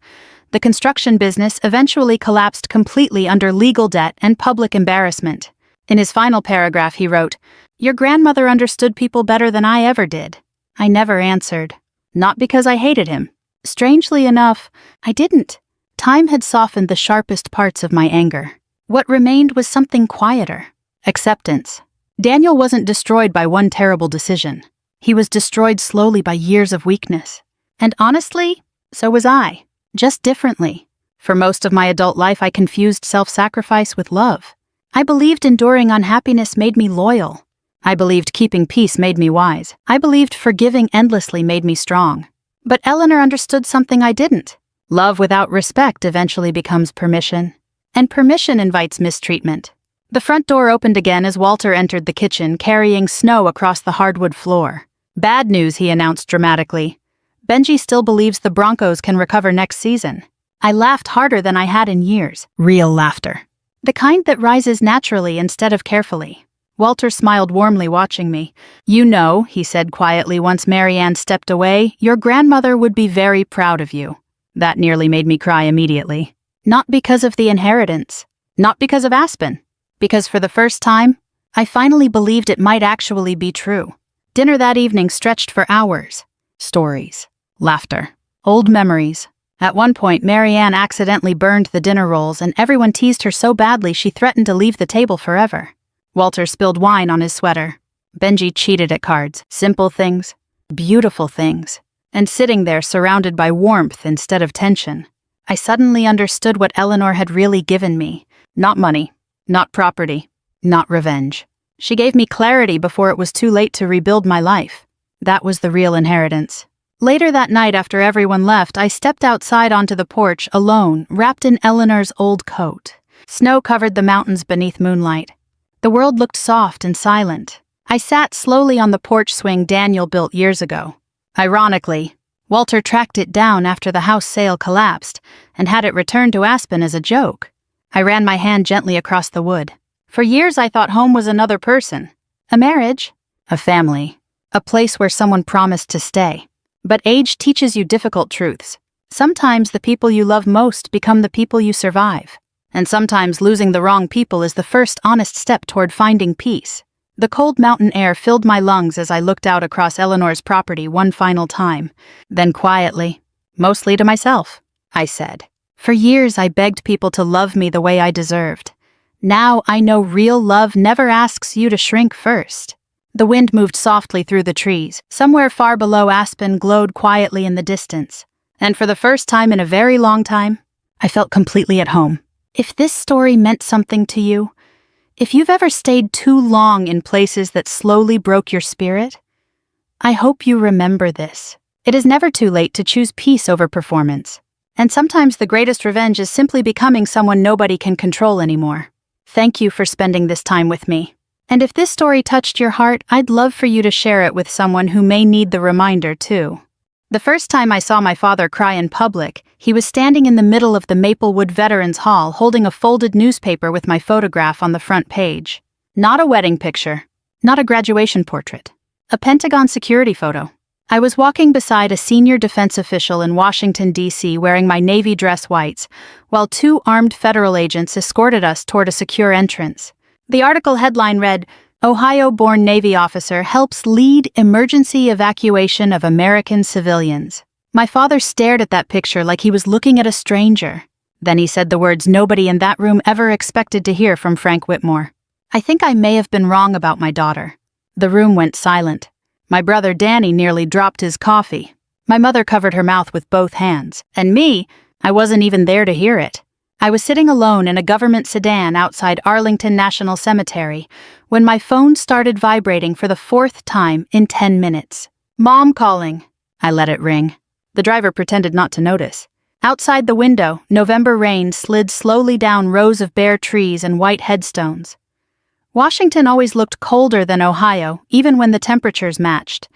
The construction business eventually collapsed completely under legal debt and public embarrassment. In his final paragraph, he wrote, Your grandmother understood people better than I ever did. I never answered. Not because I hated him. Strangely enough, I didn't. Time had softened the sharpest parts of my anger. What remained was something quieter. Acceptance. Daniel wasn't destroyed by one terrible decision. He was destroyed slowly by years of weakness. And honestly, so was I. Just differently. For most of my adult life, I confused self-sacrifice with love. I believed enduring unhappiness made me loyal. I believed keeping peace made me wise. I believed forgiving endlessly made me strong. But Eleanor understood something I didn't. Love without respect eventually becomes permission. And permission invites mistreatment. The front door opened again as Walter entered the kitchen, carrying snow across the hardwood floor. Bad news, he announced dramatically. Benji still believes the Broncos can recover next season. I laughed harder than I had in years. Real laughter. The kind that rises naturally instead of carefully. Walter smiled warmly, watching me. You know, he said quietly once Marianne stepped away, your grandmother would be very proud of you. That nearly made me cry immediately. Not because of the inheritance. Not because of Aspen. Because for the first time, I finally believed it might actually be true. Dinner that evening stretched for hours. Stories. Laughter. Old memories. At one point, Marianne accidentally burned the dinner rolls and everyone teased her so badly she threatened to leave the table forever. Walter spilled wine on his sweater. Benji cheated at cards. Simple things. Beautiful things. And sitting there surrounded by warmth instead of tension. I suddenly understood what Eleanor had really given me. Not money. Not property. Not revenge. She gave me clarity before it was too late to rebuild my life. That was the real inheritance. Later that night, after everyone left, I stepped outside onto the porch, alone, wrapped in Eleanor's old coat. Snow covered the mountains beneath moonlight. The world looked soft and silent. I sat slowly on the porch swing Daniel built years ago. Ironically, Walter tracked it down after the house sale collapsed and had it returned to Aspen as a joke. I ran my hand gently across the wood. For years I thought home was another person. A marriage. A family. A place where someone promised to stay. But age teaches you difficult truths. Sometimes the people you love most become the people you survive. And sometimes losing the wrong people is the first honest step toward finding peace. The cold mountain air filled my lungs as I looked out across Eleanor's property one final time. Then quietly, mostly to myself, I said, for years I begged people to love me the way I deserved. Now I know real love never asks you to shrink first. The wind moved softly through the trees. Somewhere far below Aspen glowed quietly in the distance. And for the first time in a very long time, I felt completely at home. If this story meant something to you, if you've ever stayed too long in places that slowly broke your spirit, I hope you remember this. It is never too late to choose peace over performance. And sometimes the greatest revenge is simply becoming someone nobody can control anymore. Thank you for spending this time with me. And if this story touched your heart, I'd love for you to share it with someone who may need the reminder too. The first time I saw my father cry in public, he was standing in the middle of the Maplewood Veterans Hall holding a folded newspaper with my photograph on the front page. Not a wedding picture, not a graduation portrait, a Pentagon security photo. I was walking beside a senior defense official in Washington, D.C. wearing my Navy dress whites, while 2 armed federal agents escorted us toward a secure entrance. The article headline read, Ohio-born Navy officer helps lead emergency evacuation of American civilians. My father stared at that picture like he was looking at a stranger. Then he said the words nobody in that room ever expected to hear from Frank Whitmore. I think I may have been wrong about my daughter. The room went silent. My brother Danny nearly dropped his coffee. My mother covered her mouth with both hands. And me, I wasn't even there to hear it. I was sitting alone in a government sedan outside Arlington National Cemetery when my phone started vibrating for the 4th time in 10 minutes. Mom calling. I let it ring. The driver pretended not to notice. Outside the window, November rain slid slowly down rows of bare trees and white headstones. Washington always looked colder than Ohio, even when the temperatures matched.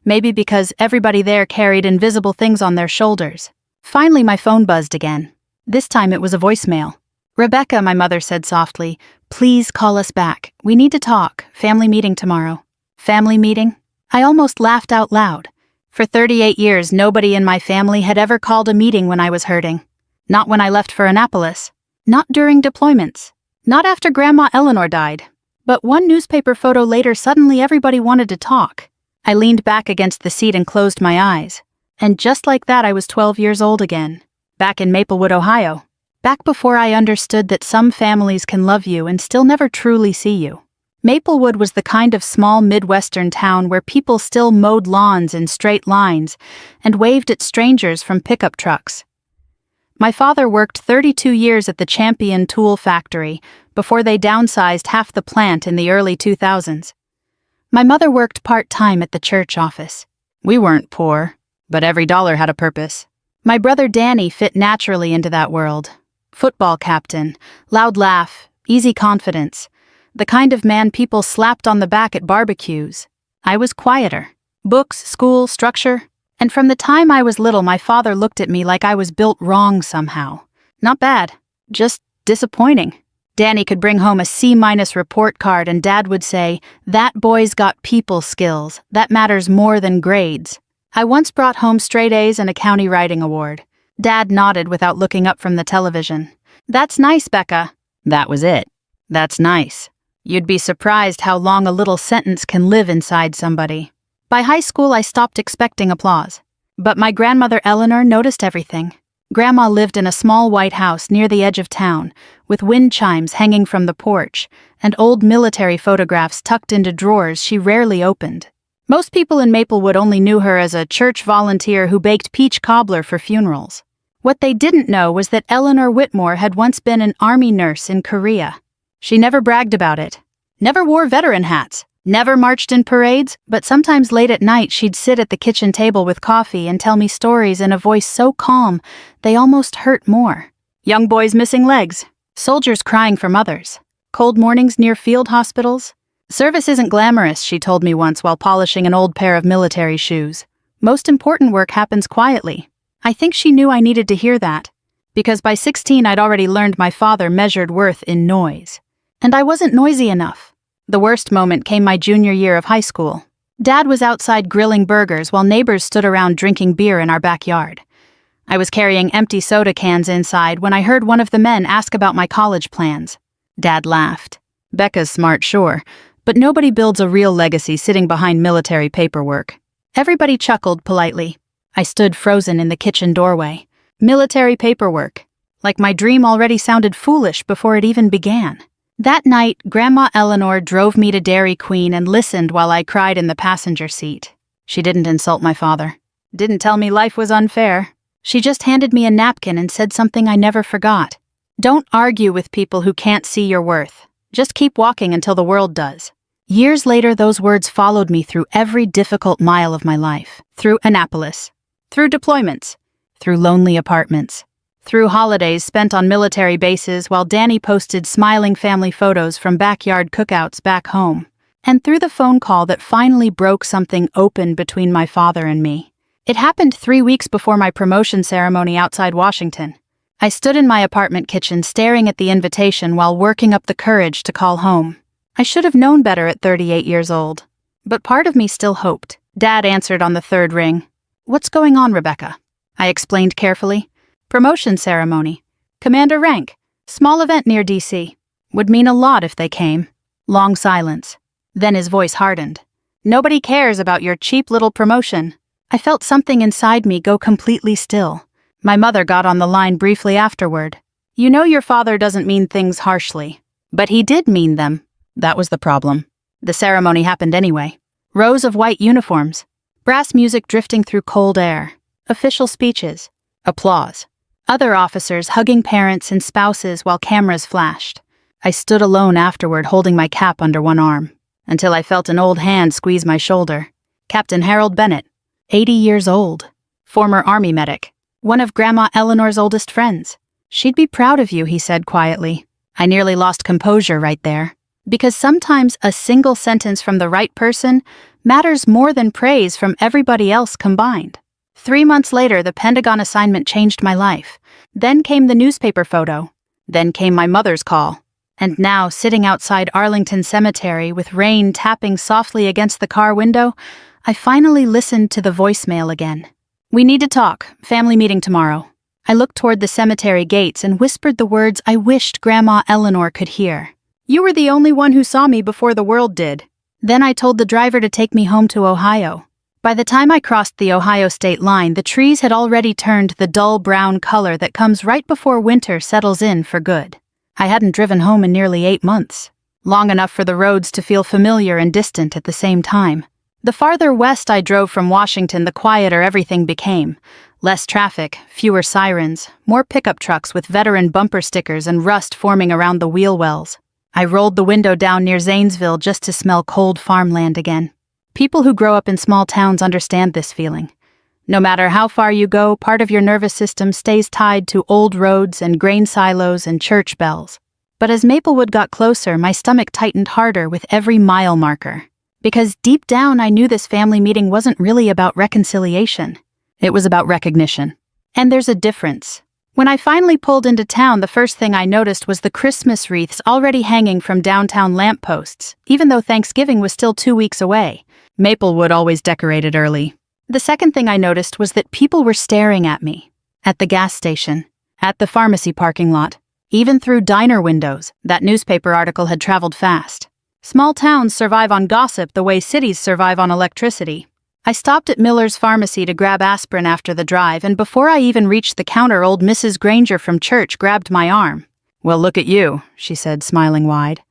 Maybe because everybody there carried invisible things on their shoulders. Finally, my phone buzzed again. This time it was a voicemail. Rebecca, my mother said softly, please call us back. We need to talk. Family meeting tomorrow. Family meeting? I almost laughed out loud. For 38 years, nobody in my family had ever called a meeting when I was hurting. Not when I left for Annapolis. Not during deployments. Not after Grandma Eleanor died. But one newspaper photo later, suddenly everybody wanted to talk. I leaned back against the seat and closed my eyes. And just like that, I was 12 years old again. back in Maplewood, Ohio. Back before I understood that some families can love you and still never truly see you. Maplewood was the kind of small Midwestern town where people still mowed lawns in straight lines and waved at strangers from pickup trucks. My father worked 32 years at the Champion Tool Factory before they downsized half the plant in the early 2000s. My mother worked part-time at the church office. We weren't poor, but every dollar had a purpose. My brother Danny fit naturally into that world. Football captain, loud laugh, easy confidence. The kind of man people slapped on the back at barbecues. I was quieter. Books, school, structure. And from the time I was little, my father looked at me like I was built wrong somehow. Not bad, just disappointing. Danny could bring home a C- report card and Dad would say, "That boy's got people skills. That matters more than grades." I once brought home straight A's and a county writing award. Dad nodded without looking up from the television. "That's nice, Becca." That was it. "That's nice." You'd be surprised how long a little sentence can live inside somebody. By high school, I stopped expecting applause. But my grandmother Eleanor noticed everything. Grandma lived in a small white house near the edge of town, with wind chimes hanging from the porch, and old military photographs tucked into drawers she rarely opened. Most people in Maplewood only knew her as a church volunteer who baked peach cobbler for funerals. What they didn't know was that Eleanor Whitmore had once been an army nurse in Korea. She never bragged about it, never wore veteran hats, never marched in parades, but sometimes late at night she'd sit at the kitchen table with coffee and tell me stories in a voice so calm they almost hurt more. Young boys missing legs, soldiers crying for mothers, cold mornings near field hospitals. Service isn't glamorous, she told me once while polishing an old pair of military shoes. Most important work happens quietly. I think she knew I needed to hear that, because by 16 I'd already learned my father measured worth in noise. And I wasn't noisy enough. The worst moment came my junior year of high school. Dad was outside grilling burgers while neighbors stood around drinking beer in our backyard. I was carrying empty soda cans inside when I heard one of the men ask about my college plans. Dad laughed. "Becca's smart, sure, but nobody builds a real legacy sitting behind military paperwork." Everybody chuckled politely. I stood frozen in the kitchen doorway. Military paperwork. Like my dream already sounded foolish before it even began. That night, Grandma Eleanor drove me to Dairy Queen and listened while I cried in the passenger seat. She didn't insult my father. Didn't tell me life was unfair. She just handed me a napkin and said something I never forgot. "Don't argue with people who can't see your worth. Just keep walking until the world does." Years later, those words followed me through every difficult mile of my life. Through Annapolis. Through deployments. Through lonely apartments. Through holidays spent on military bases while Danny posted smiling family photos from backyard cookouts back home. And through the phone call that finally broke something open between my father and me. It happened 3 weeks before my promotion ceremony outside Washington. I stood in my apartment kitchen staring at the invitation while working up the courage to call home. I should have known better at 38 years old. But part of me still hoped. Dad answered on the third ring. "What's going on, Rebecca?" I explained carefully. "Promotion ceremony. Commander rank. Small event near D.C. Would mean a lot if they came." Long silence. Then his voice hardened. "Nobody cares about your cheap little promotion." I felt something inside me go completely still. My mother got on the line briefly afterward. "You know your father doesn't mean things harshly. But he did mean them." That was the problem. The ceremony happened anyway. Rows of white uniforms. Brass music drifting through cold air. Official speeches. Applause. Other officers hugging parents and spouses while cameras flashed. I stood alone afterward holding my cap under one arm, until I felt an old hand squeeze my shoulder. Captain Harold Bennett, 80 years old, former Army medic, one of Grandma Eleanor's oldest friends. "She'd be proud of you," he said quietly. I nearly lost composure right there. Because sometimes a single sentence from the right person matters more than praise from everybody else combined. 3 months later, the Pentagon assignment changed my life. Then came the newspaper photo. Then came my mother's call. And now, sitting outside Arlington Cemetery with rain tapping softly against the car window, I finally listened to the voicemail again. "We need to talk. Family meeting tomorrow." I looked toward the cemetery gates and whispered the words I wished Grandma Eleanor could hear. "You were the only one who saw me before the world did." Then I told the driver to take me home to Ohio. By the time I crossed the Ohio state line, the trees had already turned the dull brown color that comes right before winter settles in for good. I hadn't driven home in nearly 8 months, long enough for the roads to feel familiar and distant at the same time. The farther west I drove from Washington, the quieter everything became. Less traffic, fewer sirens, more pickup trucks with veteran bumper stickers and rust forming around the wheel wells. I rolled the window down near Zanesville just to smell cold farmland again. People who grow up in small towns understand this feeling. No matter how far you go, part of your nervous system stays tied to old roads and grain silos and church bells. But as Maplewood got closer, my stomach tightened harder with every mile marker. Because deep down I knew this family meeting wasn't really about reconciliation. It was about recognition. And there's a difference. When I finally pulled into town, the first thing I noticed was the Christmas wreaths already hanging from downtown lampposts, even though Thanksgiving was still 2 weeks away. Maplewood always decorated early. The second thing I noticed was that people were staring at me. At the gas station, at the pharmacy parking lot, even through diner windows. That newspaper article had traveled fast. Small towns survive on gossip the way cities survive on electricity. I stopped at Miller's Pharmacy to grab aspirin after the drive, and before I even reached the counter, old Mrs. Granger from church grabbed my arm. "Well, look at you," she said, smiling wide.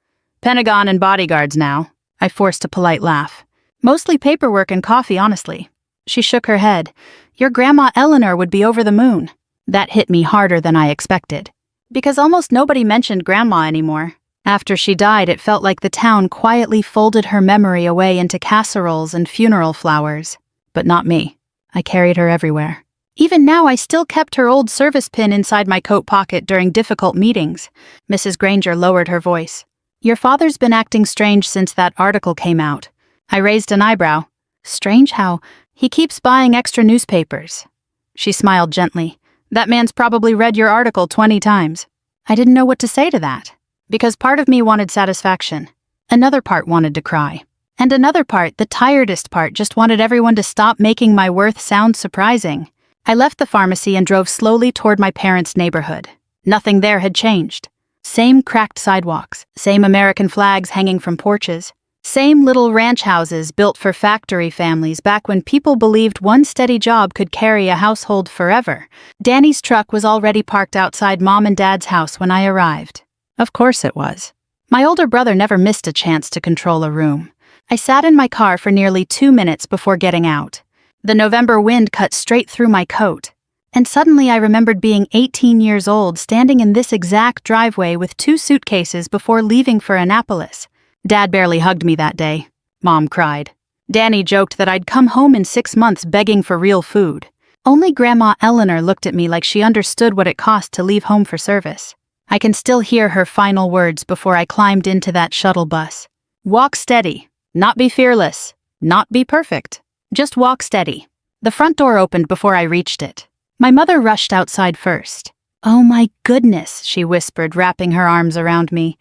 "Pentagon and bodyguards now." I forced a polite laugh. "Mostly paperwork and coffee, honestly." She shook her head. "Your Grandma Eleanor would be over the moon." That hit me harder than I expected. Because almost nobody mentioned Grandma anymore. After she died, it felt like the town quietly folded her memory away into casseroles and funeral flowers. But not me. I carried her everywhere. Even now, I still kept her old service pin inside my coat pocket during difficult meetings. Mrs. Granger lowered her voice. "Your father's been acting strange since that article came out." I raised an eyebrow. "Strange how? He keeps buying extra newspapers." She smiled gently. "That man's probably read your article 20 times. I didn't know what to say to that. Because part of me wanted satisfaction. Another part wanted to cry. And another part, the tiredest part, just wanted everyone to stop making my worth sound surprising. I left the pharmacy and drove slowly toward my parents' neighborhood. Nothing there had changed. Same cracked sidewalks, same American flags hanging from porches, same little ranch houses built for factory families back when people believed one steady job could carry a household forever. Danny's truck was already parked outside Mom and Dad's house when I arrived. Of course it was. My older brother never missed a chance to control a room. I sat in my car for nearly 2 minutes before getting out. The November wind cut straight through my coat. And suddenly I remembered being 18 years old, standing in this exact driveway with 2 suitcases before leaving for Annapolis. Dad barely hugged me that day. Mom cried. Danny joked that I'd come home in 6 months begging for real food. Only Grandma Eleanor looked at me like she understood what it cost to leave home for service. I can still hear her final words before I climbed into that shuttle bus. "Walk steady. Not be fearless. Not be perfect. Just walk steady." The front door opened before I reached it. My mother rushed outside first. "Oh my goodness," she whispered, wrapping her arms around me.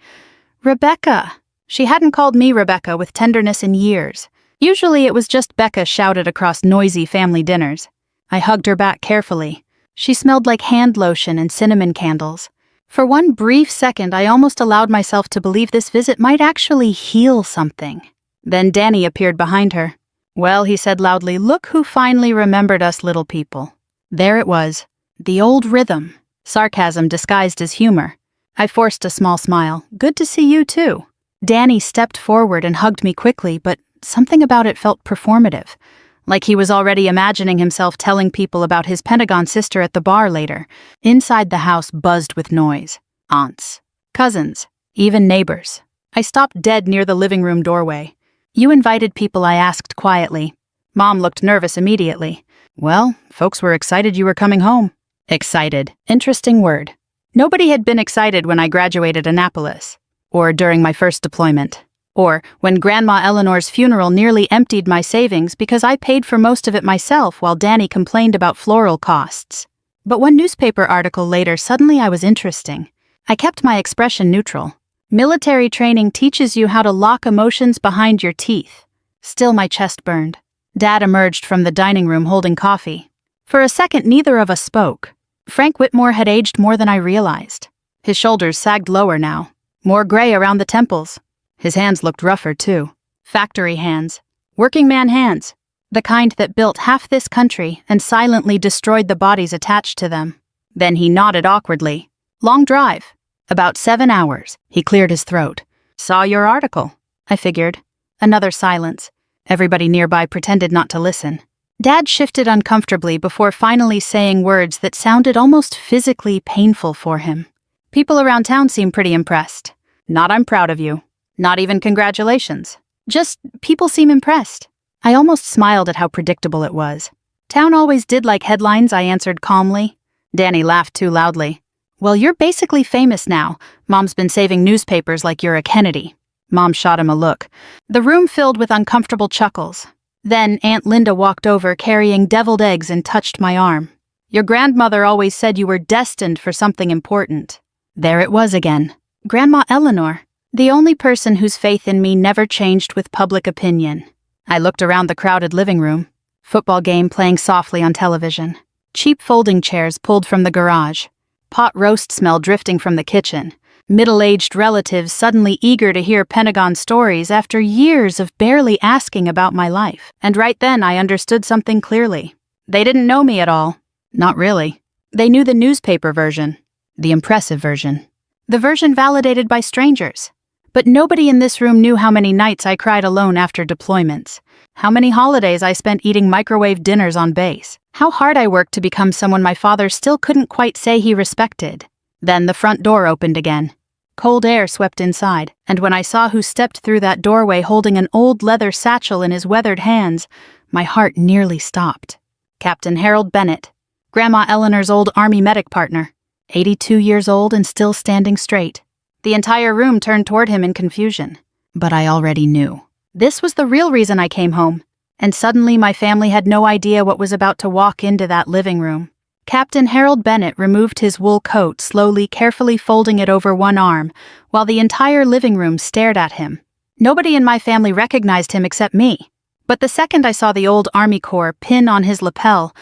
"Rebecca." She hadn't called me Rebecca with tenderness in years. Usually it was just Becca shouted across noisy family dinners. I hugged her back carefully. She smelled like hand lotion and cinnamon candles. For one brief second, I almost allowed myself to believe this visit might actually heal something. Then Danny appeared behind her. "Well," he said loudly, "look who finally remembered us little people." There it was. The old rhythm. Sarcasm disguised as humor. I forced a small smile. "Good to see you, too." Danny stepped forward and hugged me quickly, but something about it felt performative. Like he was already imagining himself telling people about his Pentagon sister at the bar later. Inside the house buzzed with noise. Aunts, cousins, even neighbors. I stopped dead near the living room doorway. "You invited people?" I asked quietly. Mom looked nervous immediately. "Well, folks were excited you were coming home." Excited. Interesting word. Nobody had been excited when I graduated Annapolis. Or during my first deployment. Or when Grandma Eleanor's funeral nearly emptied my savings because I paid for most of it myself while Danny complained about floral costs. But one newspaper article later, suddenly I was interesting. I kept my expression neutral. "Military training teaches you how to lock emotions behind your teeth." Still, my chest burned. Dad emerged from the dining room holding coffee. For a second, neither of us spoke. Frank Whitmore had aged more than I realized. His shoulders sagged lower now. More gray around the temples. His hands looked rougher, too. Factory hands. Working man hands. The kind that built half this country and silently destroyed the bodies attached to them. Then he nodded awkwardly. Long drive. About 7 hours. He cleared his throat. Saw your article, I figured. Another silence. Everybody nearby pretended not to listen. Dad shifted uncomfortably before finally saying words that sounded almost physically painful for him. People around town seemed pretty impressed. Not I'm proud of you. Not even congratulations. Just people seem impressed. I almost smiled at how predictable it was. Town always did like headlines, I answered calmly. Danny laughed too loudly. Well, you're basically famous now. Mom's been saving newspapers like you're a Kennedy. Mom shot him a look. The room filled with uncomfortable chuckles. Then Aunt Linda walked over carrying deviled eggs and touched my arm. Your grandmother always said you were destined for something important. There it was again. Grandma Eleanor, the only person whose faith in me never changed with public opinion. I looked around the crowded living room. Football game playing softly on television. Cheap folding chairs pulled from the garage. Pot roast smell drifting from the kitchen. Middle-aged relatives suddenly eager to hear Pentagon stories after years of barely asking about my life. And right then I understood something clearly. They didn't know me at all. Not really. They knew the newspaper version. The impressive version. The version validated by strangers. But nobody in this room knew how many nights I cried alone after deployments. How many holidays I spent eating microwave dinners on base. How hard I worked to become someone my father still couldn't quite say he respected. Then the front door opened again. Cold air swept inside, and when I saw who stepped through that doorway holding an old leather satchel in his weathered hands, my heart nearly stopped. Captain Harold Bennett, Grandma Eleanor's old Army medic partner, 82 years old and still standing straight. The entire room turned toward him in confusion. But I already knew. This was the real reason I came home, and suddenly my family had no idea what was about to walk into that living room. Captain Harold Bennett removed his wool coat, slowly, carefully folding it over one arm, while the entire living room stared at him. Nobody in my family recognized him except me. But the second I saw the old Army Corps pin on his lapel,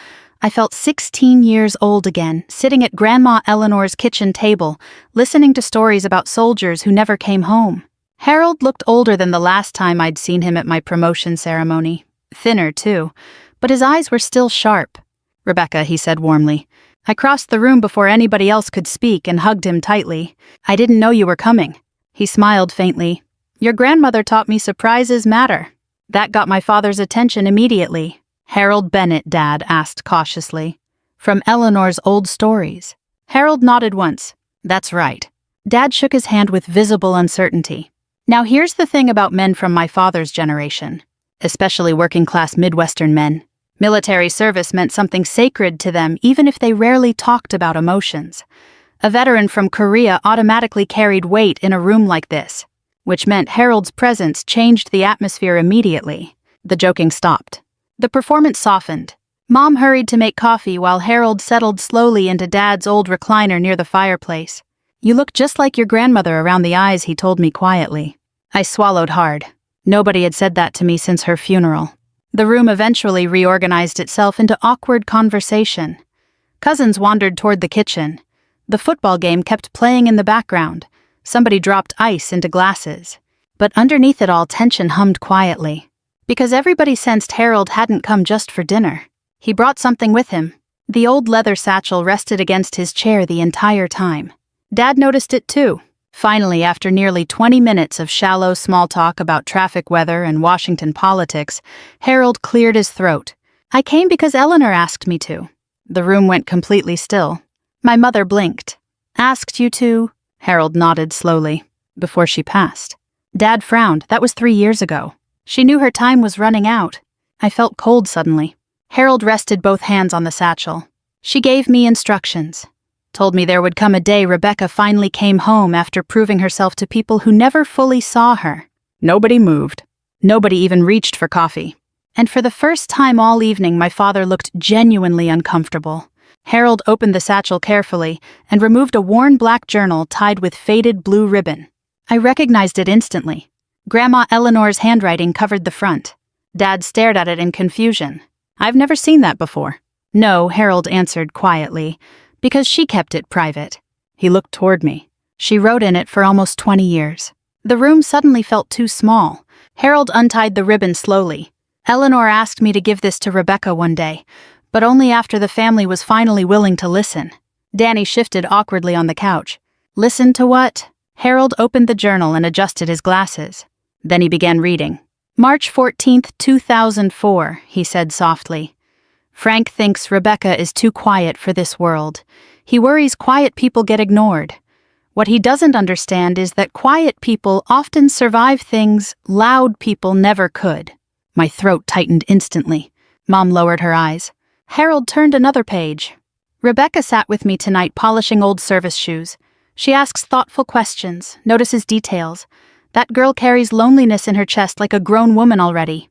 I felt 16 years old again, sitting at Grandma Eleanor's kitchen table, listening to stories about soldiers who never came home. Harold looked older than the last time I'd seen him at my promotion ceremony. Thinner, too, but his eyes were still sharp. Rebecca, he said warmly. I crossed the room before anybody else could speak and hugged him tightly. I didn't know you were coming. He smiled faintly. Your grandmother taught me surprises matter. That got my father's attention immediately. Harold Bennett, Dad asked cautiously. From Eleanor's old stories. Harold nodded once. That's right. Dad shook his hand with visible uncertainty. Now here's the thing about men from my father's generation, especially working-class Midwestern men. Military service meant something sacred to them even if they rarely talked about emotions. A veteran from Korea automatically carried weight in a room like this, which meant Harold's presence changed the atmosphere immediately. The joking stopped. The performance softened. Mom hurried to make coffee while Harold settled slowly into Dad's old recliner near the fireplace. You look just like your grandmother around the eyes, he told me quietly. I swallowed hard. Nobody had said that to me since her funeral. The room eventually reorganized itself into awkward conversation. Cousins wandered toward the kitchen. The football game kept playing in the background. Somebody dropped ice into glasses. But underneath it all, tension hummed quietly. Because everybody sensed Harold hadn't come just for dinner. He brought something with him. The old leather satchel rested against his chair the entire time. Dad noticed it too. Finally, after nearly 20 minutes of shallow small talk about traffic weather and Washington politics, Harold cleared his throat. I came because Eleanor asked me to. The room went completely still. My mother blinked. Asked you to? Harold nodded slowly, before she passed. Dad frowned. That was 3 years ago. She knew her time was running out. I felt cold suddenly. Harold rested both hands on the satchel. She gave me instructions. Told me there would come a day Rebecca finally came home after proving herself to people who never fully saw her. Nobody moved. Nobody even reached for coffee. And for the first time all evening, my father looked genuinely uncomfortable. Harold opened the satchel carefully and removed a worn black journal tied with faded blue ribbon. I recognized it instantly. Grandma Eleanor's handwriting covered the front. Dad stared at it in confusion. I've never seen that before. No, Harold answered quietly. Because she kept it private. He looked toward me. She wrote in it for almost 20 years. The room suddenly felt too small. Harold untied the ribbon slowly. Eleanor asked me to give this to Rebecca one day, but only after the family was finally willing to listen. Danny shifted awkwardly on the couch. Listen to what? Harold opened the journal and adjusted his glasses. Then he began reading. March 14th, 2004, he said softly. Frank thinks Rebecca is too quiet for this world. He worries quiet people get ignored. What he doesn't understand is that quiet people often survive things loud people never could. My throat tightened instantly. Mom lowered her eyes. Harold turned another page. Rebecca sat with me tonight polishing old service shoes. She asks thoughtful questions, notices details. That girl carries loneliness in her chest like a grown woman already.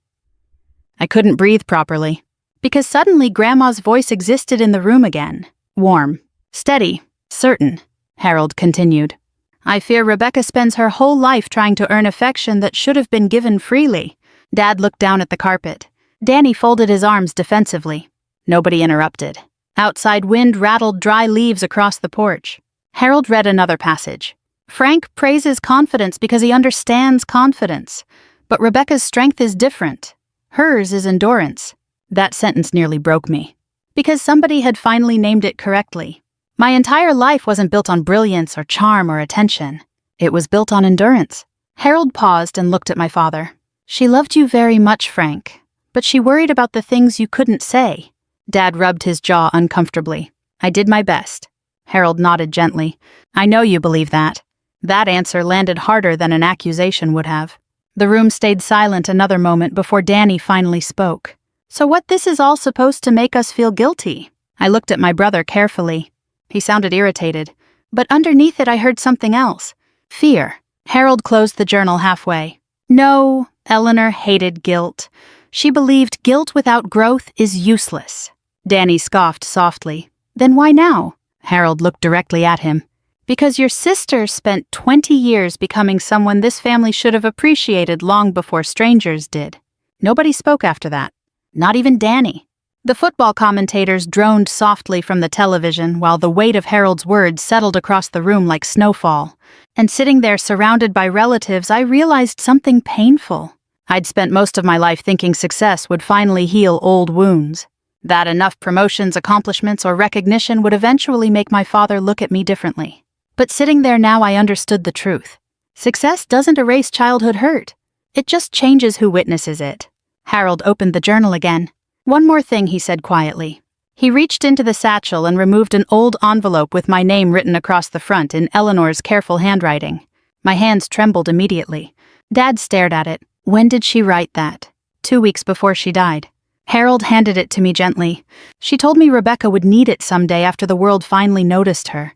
I couldn't breathe properly, because suddenly Grandma's voice existed in the room again. Warm, steady, certain, Harold continued. I fear Rebecca spends her whole life trying to earn affection that should have been given freely. Dad looked down at the carpet. Danny folded his arms defensively. Nobody interrupted. Outside wind rattled dry leaves across the porch. Harold read another passage. Frank praises confidence because he understands confidence. But Rebecca's strength is different. Hers is endurance. That sentence nearly broke me. Because somebody had finally named it correctly. My entire life wasn't built on brilliance or charm or attention. It was built on endurance. Harold paused and looked at my father. She loved you very much, Frank. But she worried about the things you couldn't say. Dad rubbed his jaw uncomfortably. I did my best. Harold nodded gently. I know you believe that. That answer landed harder than an accusation would have. The room stayed silent another moment before Danny finally spoke. So what this is all supposed to make us feel guilty? I looked at my brother carefully. He sounded irritated. But underneath it I heard something else. Fear. Harold closed the journal halfway. No, Eleanor hated guilt. She believed guilt without growth is useless. Danny scoffed softly. Then why now? Harold looked directly at him. Because your sister spent 20 years becoming someone this family should have appreciated long before strangers did. Nobody spoke after that. Not even Danny. The football commentators droned softly from the television while the weight of Harold's words settled across the room like snowfall. And sitting there surrounded by relatives, I realized something painful. I'd spent most of my life thinking success would finally heal old wounds. That enough promotions, accomplishments, or recognition would eventually make my father look at me differently. But sitting there now, I understood the truth. Success doesn't erase childhood hurt. It just changes who witnesses it. Harold opened the journal again. One more thing, he said quietly. He reached into the satchel and removed an old envelope with my name written across the front in Eleanor's careful handwriting. My hands trembled immediately. Dad stared at it. When did she write that? 2 weeks before she died. Harold handed it to me gently. She told me Rebecca would need it someday after the world finally noticed her.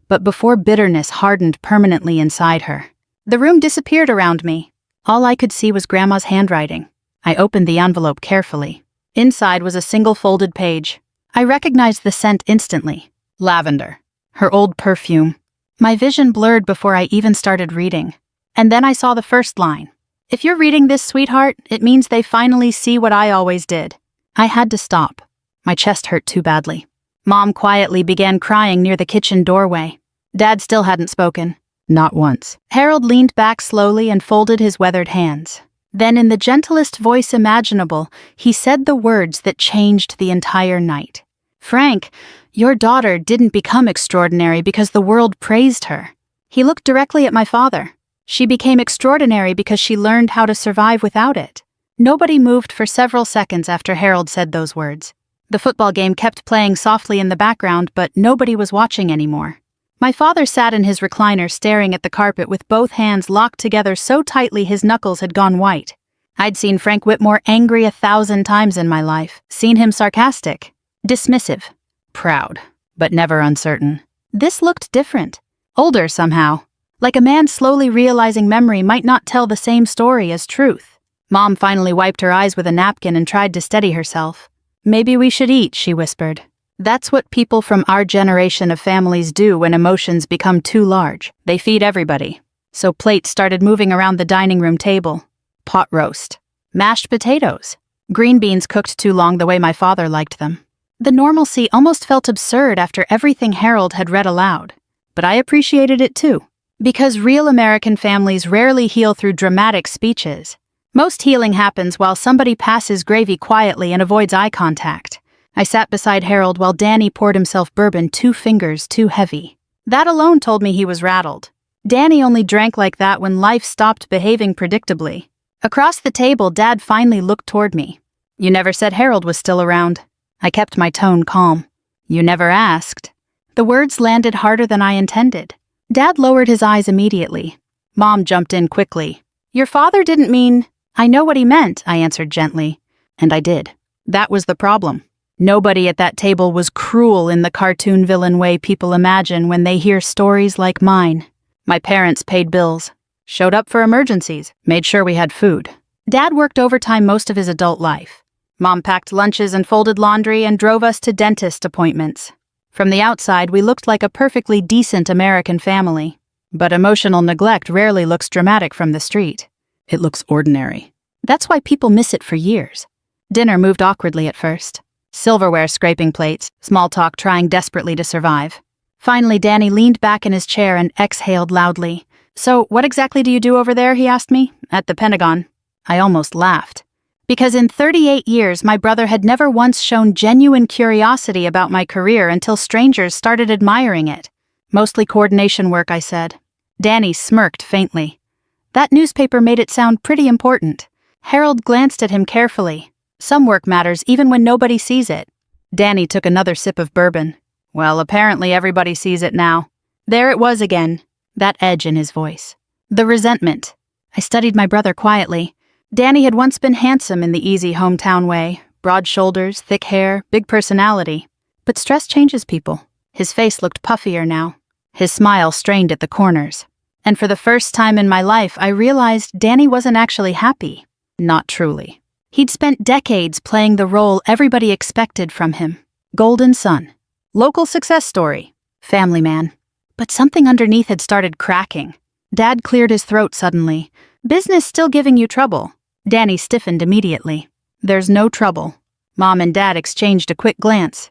But before bitterness hardened permanently inside her. The room disappeared around me. All I could see was Grandma's handwriting. I opened the envelope carefully. Inside was a single folded page. I recognized the scent instantly. Lavender. Her old perfume. My vision blurred before I even started reading. And then I saw the first line. If you're reading this, sweetheart, it means they finally see what I always did. I had to stop. My chest hurt too badly. Mom quietly began crying near the kitchen doorway. Dad still hadn't spoken. Not once. Harold leaned back slowly and folded his weathered hands. Then, in the gentlest voice imaginable, he said the words that changed the entire night. Frank, your daughter didn't become extraordinary because the world praised her. He looked directly at my father. She became extraordinary because she learned how to survive without it. Nobody moved for several seconds after Harold said those words. The football game kept playing softly in the background, but nobody was watching anymore. My father sat in his recliner staring at the carpet with both hands locked together so tightly his knuckles had gone white. I'd seen Frank Whitmore angry 1,000 times in my life, seen him sarcastic, dismissive, proud, but never uncertain. This looked different, older somehow, like a man slowly realizing memory might not tell the same story as truth. Mom finally wiped her eyes with a napkin and tried to steady herself. Maybe we should eat, she whispered. That's what people from our generation of families do when emotions become too large. They feed everybody. So plates started moving around the dining room table. Pot roast. Mashed potatoes. Green beans cooked too long the way my father liked them. The normalcy almost felt absurd after everything Harold had read aloud. But I appreciated it too. Because real American families rarely heal through dramatic speeches. Most healing happens while somebody passes gravy quietly and avoids eye contact. I sat beside Harold while Danny poured himself bourbon 2 fingers too heavy. That alone told me he was rattled. Danny only drank like that when life stopped behaving predictably. Across the table, Dad finally looked toward me. "You never said Harold was still around." I kept my tone calm. "You never asked." The words landed harder than I intended. Dad lowered his eyes immediately. Mom jumped in quickly. "Your father didn't mean—" "I know what he meant," I answered gently. And I did. That was the problem. Nobody at that table was cruel in the cartoon villain way people imagine when they hear stories like mine. My parents paid bills, showed up for emergencies, made sure we had food. Dad worked overtime most of his adult life. Mom packed lunches and folded laundry and drove us to dentist appointments. From the outside, we looked like a perfectly decent American family. But emotional neglect rarely looks dramatic from the street. It looks ordinary. That's why people miss it for years. Dinner moved awkwardly at first. Silverware scraping plates, small talk trying desperately to survive. Finally, Danny leaned back in his chair and exhaled loudly. "So, what exactly do you do over there?" he asked me. "At the Pentagon." I almost laughed. Because in 38 years, my brother had never once shown genuine curiosity about my career until strangers started admiring it. "Mostly coordination work," I said. Danny smirked faintly. That newspaper made it sound pretty important. Harold glanced at him carefully. Some work matters even when nobody sees it. Danny took another sip of bourbon. "Well, apparently everybody sees it now." There it was again, that edge in his voice. The resentment. I studied my brother quietly. Danny had once been handsome in the easy hometown way. Broad shoulders, thick hair, big personality. But stress changes people. His face looked puffier now. His smile strained at the corners. And for the first time in my life, I realized Danny wasn't actually happy. Not truly. He'd spent decades playing the role everybody expected from him. Golden son. Local success story. Family man. But something underneath had started cracking. Dad cleared his throat suddenly. "Business still giving you trouble?" Danny stiffened immediately. "There's no trouble." Mom and Dad exchanged a quick glance.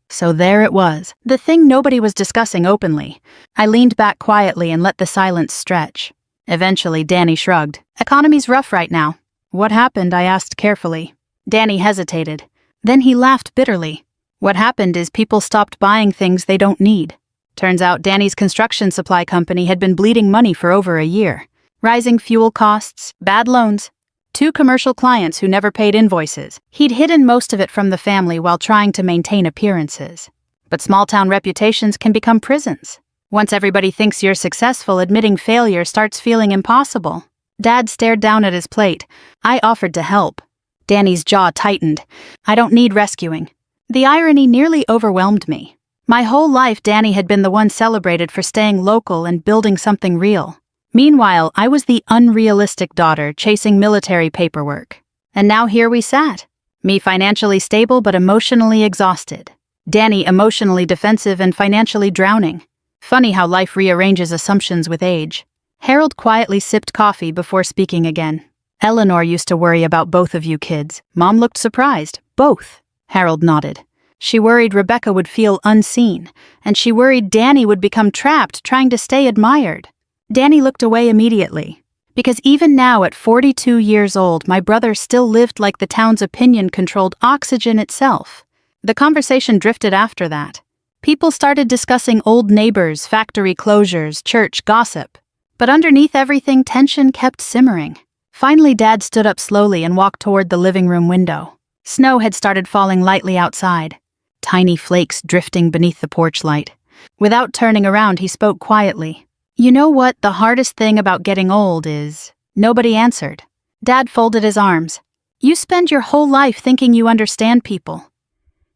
So there it was. The thing nobody was discussing openly. I leaned back quietly and let the silence stretch. Eventually, Danny shrugged. "Economy's rough right now." "What happened?" I asked carefully. Danny hesitated. Then he laughed bitterly. "What happened is people stopped buying things they don't need." Turns out Danny's construction supply company had been bleeding money for over a year. Rising fuel costs, bad loans, 2 commercial clients who never paid invoices. He'd hidden most of it from the family while trying to maintain appearances. But small-town reputations can become prisons. Once everybody thinks you're successful, admitting failure starts feeling impossible. Dad stared down at his plate. I offered to help. Danny's jaw tightened. "I don't need rescuing." The irony nearly overwhelmed me. My whole life, Danny had been the one celebrated for staying local and building something real. Meanwhile, I was the unrealistic daughter chasing military paperwork. And now here we sat. Me financially stable but emotionally exhausted. Danny emotionally defensive and financially drowning. Funny how life rearranges assumptions with age. Harold quietly sipped coffee before speaking again. "Eleanor used to worry about both of you kids." Mom looked surprised. "Both?" Harold nodded. "She worried Rebecca would feel unseen, and she worried Danny would become trapped trying to stay admired." Danny looked away immediately. Because even now at 42 years old, my brother still lived like the town's opinion controlled oxygen itself. The conversation drifted after that. People started discussing old neighbors, factory closures, church gossip. But underneath everything, tension kept simmering. Finally, Dad stood up slowly and walked toward the living room window. Snow had started falling lightly outside, tiny flakes drifting beneath the porch light. Without turning around, he spoke quietly. "You know what the hardest thing about getting old is?" Nobody answered. Dad folded his arms. "You spend your whole life thinking you understand people."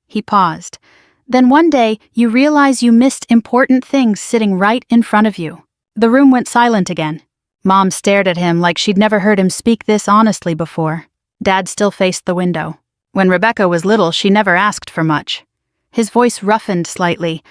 He paused. "Then one day, you realize you missed important things sitting right in front of you." The room went silent again. Mom stared at him like she'd never heard him speak this honestly before. Dad still faced the window. When Rebecca was little, she never asked for much. His voice roughened slightly.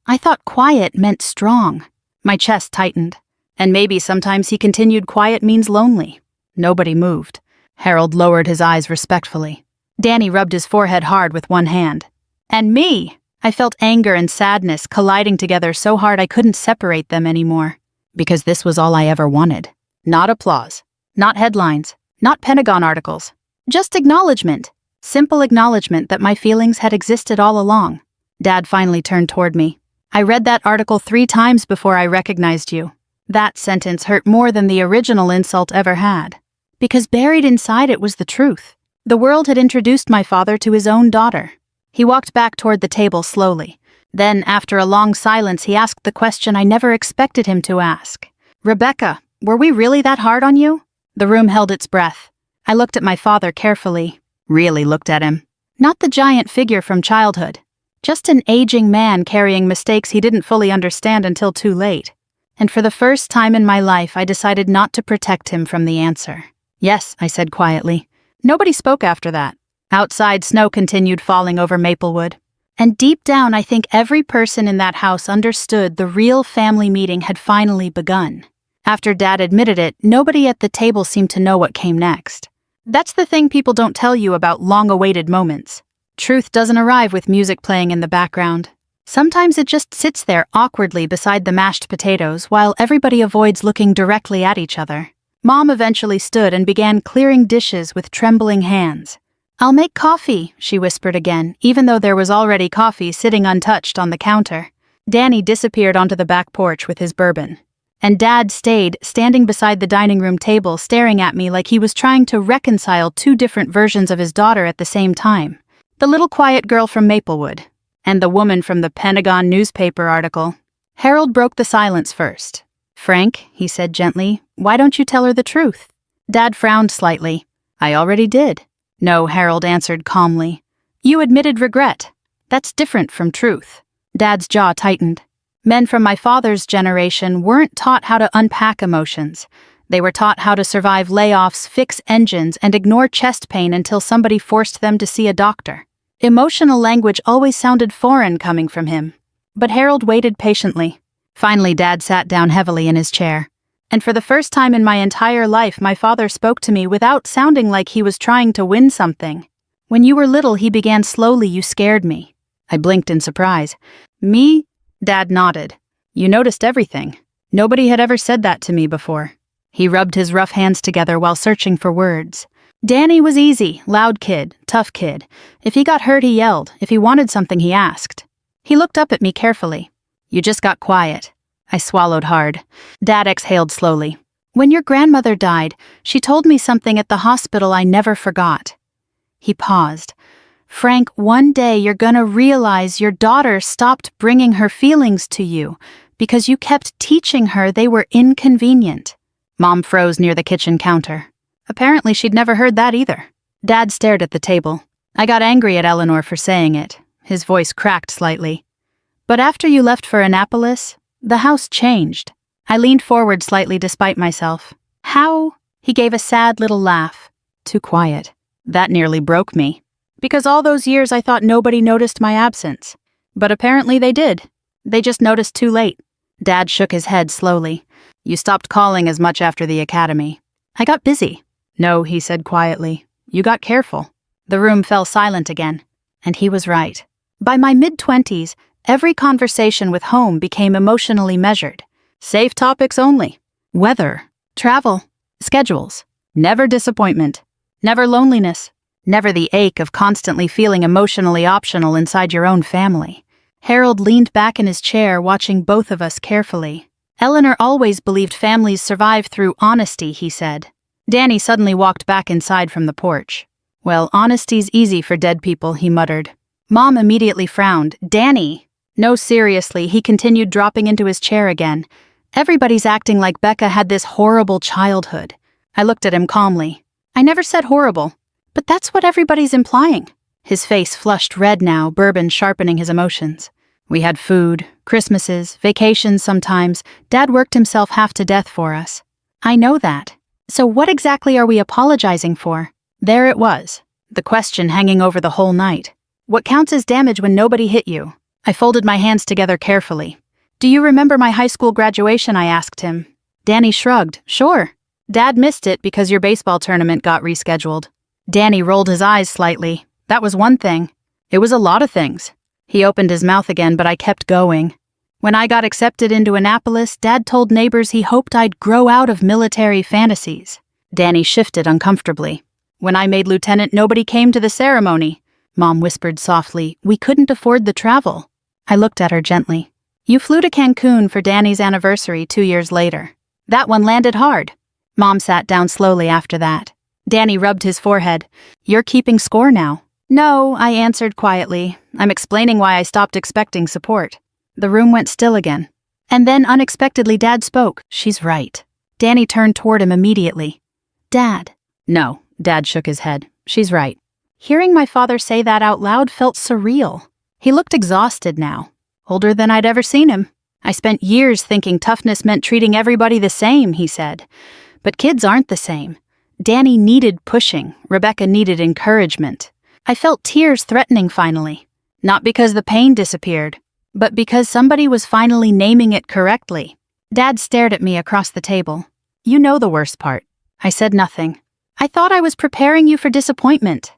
I thought quiet meant strong. My chest tightened. And maybe sometimes he continued quiet means lonely. Nobody moved. Harold lowered his eyes respectfully. Danny rubbed his forehead hard with one hand. "And me!" I felt anger and sadness colliding together so hard I couldn't separate them anymore. Because this was all I ever wanted. Not applause. Not headlines. Not Pentagon articles. Just acknowledgement. Simple acknowledgement that my feelings had existed all along. Dad finally turned toward me. I read that article 3 times before I recognized you. That sentence hurt more than the original insult ever had. Because buried inside it was the truth. The world had introduced my father to his own daughter. He walked back toward the table slowly. Then, after a long silence, he asked the question I never expected him to ask. Rebecca, were we really that hard on you? The room held its breath. I looked at my father carefully. Really looked at him. Not the giant figure from childhood. Just an aging man carrying mistakes he didn't fully understand until too late. And for the first time in my life, I decided not to protect him from the answer. Yes, I said quietly. Nobody spoke after that. Outside, snow continued falling over Maplewood. And deep down, I think every person in that house understood the real family meeting had finally begun. After Dad admitted it, nobody at the table seemed to know what came next. That's the thing people don't tell you about long-awaited moments. Truth doesn't arrive with music playing in the background. Sometimes it just sits there awkwardly beside the mashed potatoes while everybody avoids looking directly at each other. Mom eventually stood and began clearing dishes with trembling hands. "I'll make coffee," she whispered again, even though there was already coffee sitting untouched on the counter. Danny disappeared onto the back porch with his bourbon. And Dad stayed, standing beside the dining room table, staring at me like he was trying to reconcile 2 different versions of his daughter at the same time. The little quiet girl from Maplewood, and the woman from the Pentagon newspaper article. Harold broke the silence first. "Frank," he said gently, "why don't you tell her the truth?" Dad frowned slightly. "I already did." "No," Harold answered calmly. "You admitted regret. That's different from truth." Dad's jaw tightened. Men from my father's generation weren't taught how to unpack emotions. They were taught how to survive layoffs, fix engines, and ignore chest pain until somebody forced them to see a doctor. Emotional language always sounded foreign coming from him. But Harold waited patiently. Finally, Dad sat down heavily in his chair. And for the first time in my entire life, my father spoke to me without sounding like he was trying to win something. "When you were little," he began slowly, "you scared me." I blinked in surprise. "Me?" Dad nodded. "You noticed everything. Nobody had ever said that to me before." He rubbed his rough hands together while searching for words. "Danny was easy, loud kid, tough kid. If he got hurt, he yelled. If he wanted something, he asked." He looked up at me carefully. "You just got quiet." I swallowed hard. Dad exhaled slowly. "When your grandmother died, she told me something at the hospital I never forgot." He paused. "Frank, one day you're gonna realize your daughter stopped bringing her feelings to you because you kept teaching her they were inconvenient." Mom froze near the kitchen counter. Apparently she'd never heard that either. Dad stared at the table. I got angry at Eleanor for saying it. His voice cracked slightly. "But after you left for Annapolis, the house changed." I leaned forward slightly despite myself. "How?" He gave a sad little laugh. Too quiet. That nearly broke me. Because all those years I thought nobody noticed my absence. But apparently they did. They just noticed too late. Dad shook his head slowly. "You stopped calling as much after the academy." "I got busy." "No," he said quietly. "You got careful." The room fell silent again. And he was right. By my mid-20s, every conversation with home became emotionally measured. Safe topics only. Weather, travel, schedules. Never disappointment. Never loneliness. Never the ache of constantly feeling emotionally optional inside your own family. Harold leaned back in his chair, watching both of us carefully. "Eleanor always believed families survive through honesty," he said. Danny suddenly walked back inside from the porch. "Well, honesty's easy for dead people," he muttered. Mom immediately frowned. "Danny!" "No, seriously," he continued, dropping into his chair again. "Everybody's acting like Becca had this horrible childhood." I looked at him calmly. "I never said horrible. But that's what everybody's implying." His face flushed red now, bourbon sharpening his emotions. "We had food, Christmases, vacations sometimes. Dad worked himself half to death for us." "I know that. So what exactly are we apologizing for?" There it was, the question hanging over the whole night. What counts as damage when nobody hit you? I folded my hands together carefully. "Do you remember my high school graduation?" I asked him. Danny shrugged. "Sure. Dad missed it because your baseball tournament got rescheduled." Danny rolled his eyes slightly. "That was one thing." "It was a lot of things." He opened his mouth again, but I kept going. "When I got accepted into Annapolis, Dad told neighbors he hoped I'd grow out of military fantasies." Danny shifted uncomfortably. When I made lieutenant, nobody came to the ceremony. Mom whispered softly, we couldn't afford the travel. I looked at her gently. You flew to Cancun for Danny's anniversary 2 years later. That one landed hard. Mom sat down slowly after that. Danny rubbed his forehead. You're keeping score now. No, I answered quietly. I'm explaining why I stopped expecting support. The room went still again. And then unexpectedly Dad spoke. She's right. Danny turned toward him immediately. Dad. No, Dad shook his head. She's right. Hearing my father say that out loud felt surreal. He looked exhausted now. Older than I'd ever seen him. I spent years thinking toughness meant treating everybody the same, he said. But kids aren't the same. Danny needed pushing. Rebecca needed encouragement. I felt tears threatening finally. Not because the pain disappeared, but because somebody was finally naming it correctly. Dad stared at me across the table. You know the worst part. I said nothing. I thought I was preparing you for disappointment.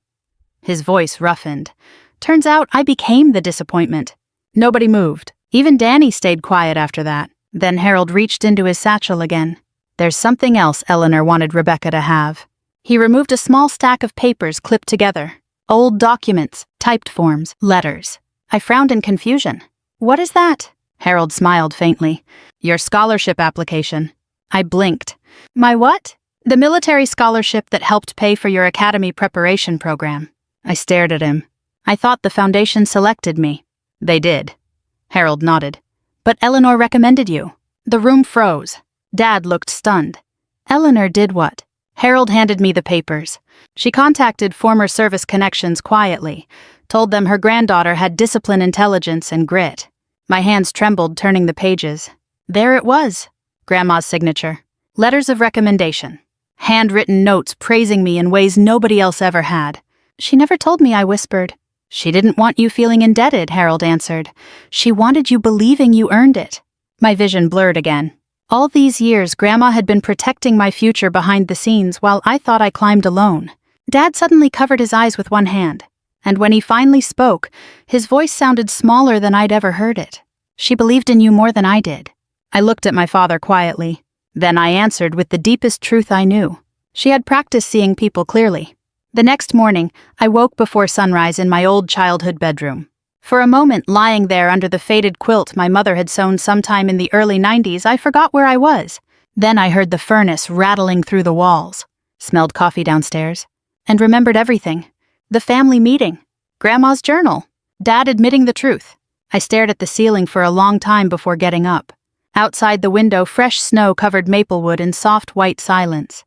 His voice roughened. Turns out I became the disappointment. Nobody moved. Even Danny stayed quiet after that. Then Harold reached into his satchel again. There's something else Eleanor wanted Rebecca to have. He removed a small stack of papers clipped together. Old documents, typed forms, letters. I frowned in confusion. What is that? Harold smiled faintly. Your scholarship application. I blinked. My what? The military scholarship that helped pay for your academy preparation program. I stared at him. I thought the foundation selected me. They did. Harold nodded. But Eleanor recommended you. The room froze. Dad looked stunned. Eleanor did what? Harold handed me the papers. She contacted former service connections quietly, told them her granddaughter had discipline, intelligence, and grit. My hands trembled turning the pages. There it was. Grandma's signature. Letters of recommendation. Handwritten notes praising me in ways nobody else ever had. She never told me, I whispered. She didn't want you feeling indebted, Harold answered. She wanted you believing you earned it. My vision blurred again. All these years, Grandma had been protecting my future behind the scenes while I thought I climbed alone. Dad suddenly covered his eyes with one hand. And when he finally spoke, his voice sounded smaller than I'd ever heard it. She believed in you more than I did. I looked at my father quietly. Then I answered with the deepest truth I knew. She had practiced seeing people clearly. The next morning, I woke before sunrise in my old childhood bedroom. For a moment, lying there under the faded quilt my mother had sewn sometime in the early 90s, I forgot where I was. Then I heard the furnace rattling through the walls, smelled coffee downstairs, and remembered everything. The family meeting, Grandma's journal, Dad admitting the truth. I stared at the ceiling for a long time before getting up. Outside the window, fresh snow covered Maplewood in soft white silence.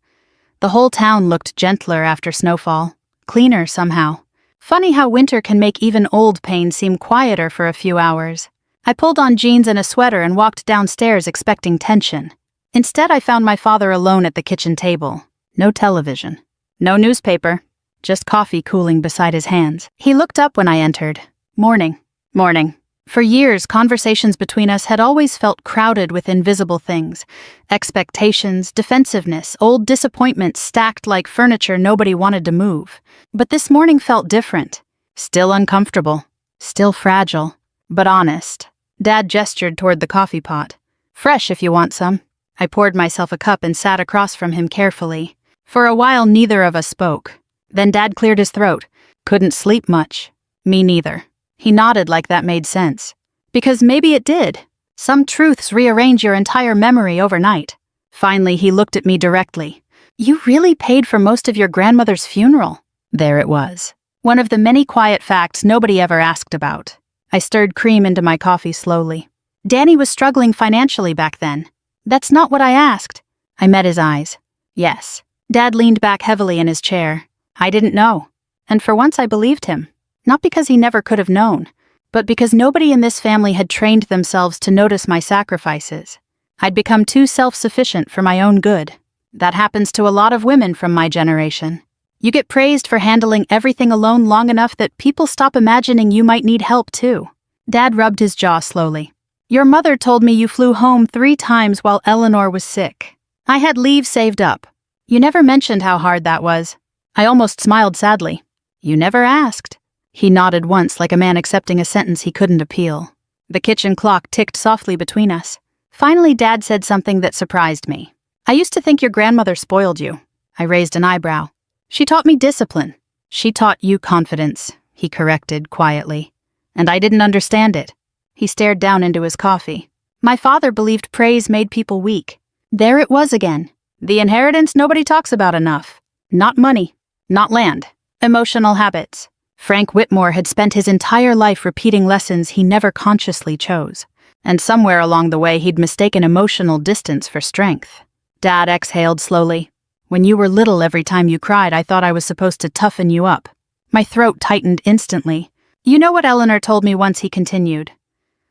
The whole town looked gentler after snowfall, cleaner somehow. Funny how winter can make even old pain seem quieter for a few hours. I pulled on jeans and a sweater and walked downstairs expecting tension. Instead, I found my father alone at the kitchen table. No television. No newspaper. Just coffee cooling beside his hands. He looked up when I entered. Morning. Morning. For years, conversations between us had always felt crowded with invisible things. Expectations, defensiveness, old disappointments stacked like furniture nobody wanted to move. But this morning felt different. Still uncomfortable. Still fragile. But honest. Dad gestured toward the coffee pot. Fresh if you want some. I poured myself a cup and sat across from him carefully. For a while, neither of us spoke. Then Dad cleared his throat. Couldn't sleep much. Me neither. He nodded like that made sense. Because maybe it did. Some truths rearrange your entire memory overnight. Finally, he looked at me directly. You really paid for most of your grandmother's funeral. There it was. One of the many quiet facts nobody ever asked about. I stirred cream into my coffee slowly. Danny was struggling financially back then. That's not what I asked. I met his eyes. Yes. Dad leaned back heavily in his chair. I didn't know. And for once I believed him. Not because he never could have known, but because nobody in this family had trained themselves to notice my sacrifices. I'd become too self-sufficient for my own good. That happens to a lot of women from my generation. You get praised for handling everything alone long enough that people stop imagining you might need help too. Dad rubbed his jaw slowly. Your mother told me you flew home 3 times while Eleanor was sick. I had leave saved up. You never mentioned how hard that was. I almost smiled sadly. You never asked. He nodded once like a man accepting a sentence he couldn't appeal. The kitchen clock ticked softly between us. Finally, Dad said something that surprised me. I used to think your grandmother spoiled you. I raised an eyebrow. She taught me discipline. She taught you confidence, he corrected quietly. And I didn't understand it. He stared down into his coffee. My father believed praise made people weak. There it was again. The inheritance nobody talks about enough. Not money, not land, emotional habits. Frank Whitmore had spent his entire life repeating lessons he never consciously chose. And somewhere along the way he'd mistaken emotional distance for strength. Dad exhaled slowly. When you were little, every time you cried, I thought I was supposed to toughen you up. My throat tightened instantly. You know what Eleanor told me once, he continued.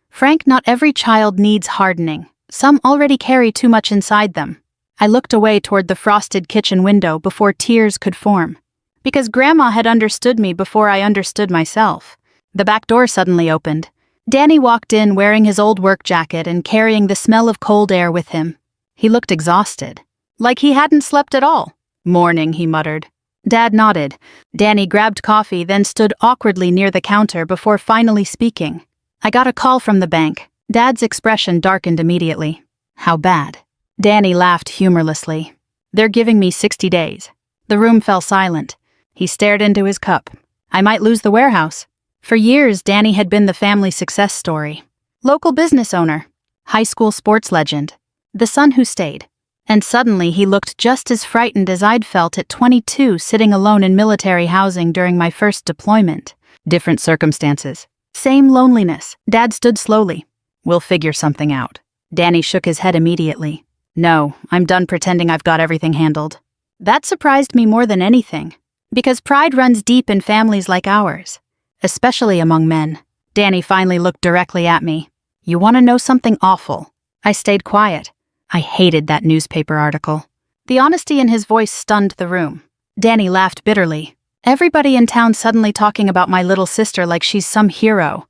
Frank, not every child needs hardening. Some already carry too much inside them. I looked away toward the frosted kitchen window before tears could form. Because Grandma had understood me before I understood myself. The back door suddenly opened. Danny walked in wearing his old work jacket and carrying the smell of cold air with him. He looked exhausted. Like he hadn't slept at all. Morning, he muttered. Dad nodded. Danny grabbed coffee, then stood awkwardly near the counter before finally speaking. I got a call from the bank. Dad's expression darkened immediately. How bad? Danny laughed humorlessly. They're giving me 60 days. The room fell silent. He stared into his cup. I might lose the warehouse. For years, Danny had been the family success story. Local business owner. High school sports legend. The son who stayed. And suddenly he looked just as frightened as I'd felt at 22 sitting alone in military housing during my first deployment. Different circumstances. Same loneliness. Dad stood slowly. We'll figure something out. Danny shook his head immediately. No, I'm done pretending I've got everything handled. That surprised me more than anything. Because pride runs deep in families like ours. Especially among men. Danny finally looked directly at me. You want to know something awful? I stayed quiet. I hated that newspaper article. The honesty in his voice stunned the room. Danny laughed bitterly. Everybody in town suddenly talking about my little sister like she's some hero.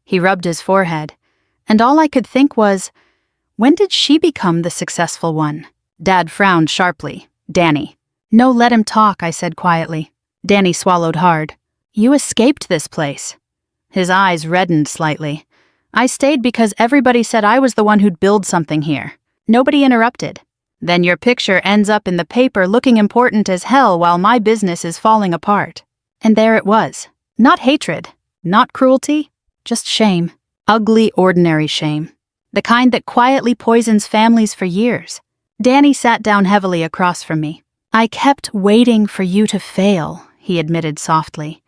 He rubbed his forehead. And all I could think was, when did she become the successful one? Dad frowned sharply. Danny. No, let him talk, I said quietly. Danny swallowed hard. You escaped this place. His eyes reddened slightly. I stayed because everybody said I was the one who'd build something here. Nobody interrupted. Then your picture ends up in the paper looking important as hell while my business is falling apart. And there it was. Not hatred. Not cruelty. Just shame. Ugly, ordinary shame. The kind that quietly poisons families for years. Danny sat down heavily across from me. I kept waiting for you to fail, he admitted softly.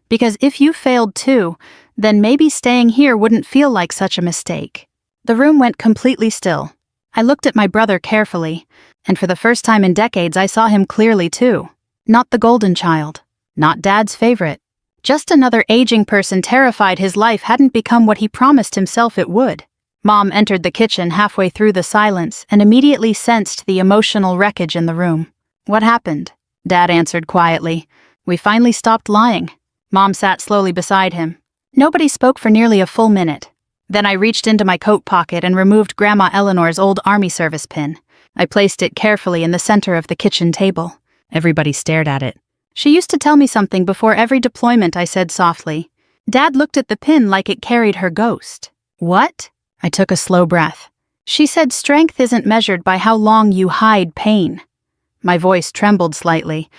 Because if you failed too, then maybe staying here wouldn't feel like such a mistake. The room went completely still. I looked at my brother carefully, and for the first time in decades I saw him clearly too. Not the golden child. Not Dad's favorite. Just another aging person terrified his life hadn't become what he promised himself it would. Mom entered the kitchen halfway through the silence and immediately sensed the emotional wreckage in the room. What happened? Dad answered quietly. We finally stopped lying. Mom sat slowly beside him. Nobody spoke for nearly a full minute. Then I reached into my coat pocket and removed Grandma Eleanor's old Army service pin. I placed it carefully in the center of the kitchen table. Everybody stared at it. She used to tell me something before every deployment, I said softly. Dad looked at the pin like it carried her ghost. What? I took a slow breath. She said strength isn't measured by how long you hide pain. My voice trembled slightly.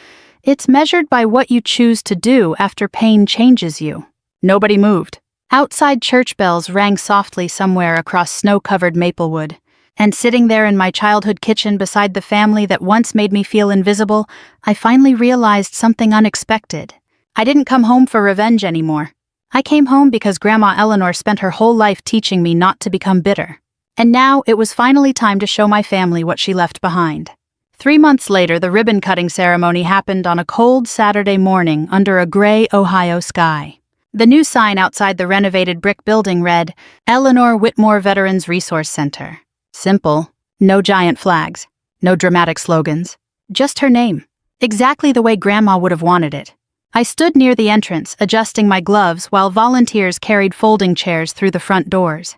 It's measured by what you choose to do after pain changes you. Nobody moved. Outside church bells rang softly somewhere across snow-covered Maplewood. And sitting there in my childhood kitchen beside the family that once made me feel invisible, I finally realized something unexpected. I didn't come home for revenge anymore. I came home because Grandma Eleanor spent her whole life teaching me not to become bitter. And now it was finally time to show my family what she left behind. 3 months later, the ribbon-cutting ceremony happened on a cold Saturday morning under a gray Ohio sky. The new sign outside the renovated brick building read, Eleanor Whitmore Veterans Resource Center. Simple. No giant flags. No dramatic slogans. Just her name. Exactly the way Grandma would have wanted it. I stood near the entrance, adjusting my gloves while volunteers carried folding chairs through the front doors.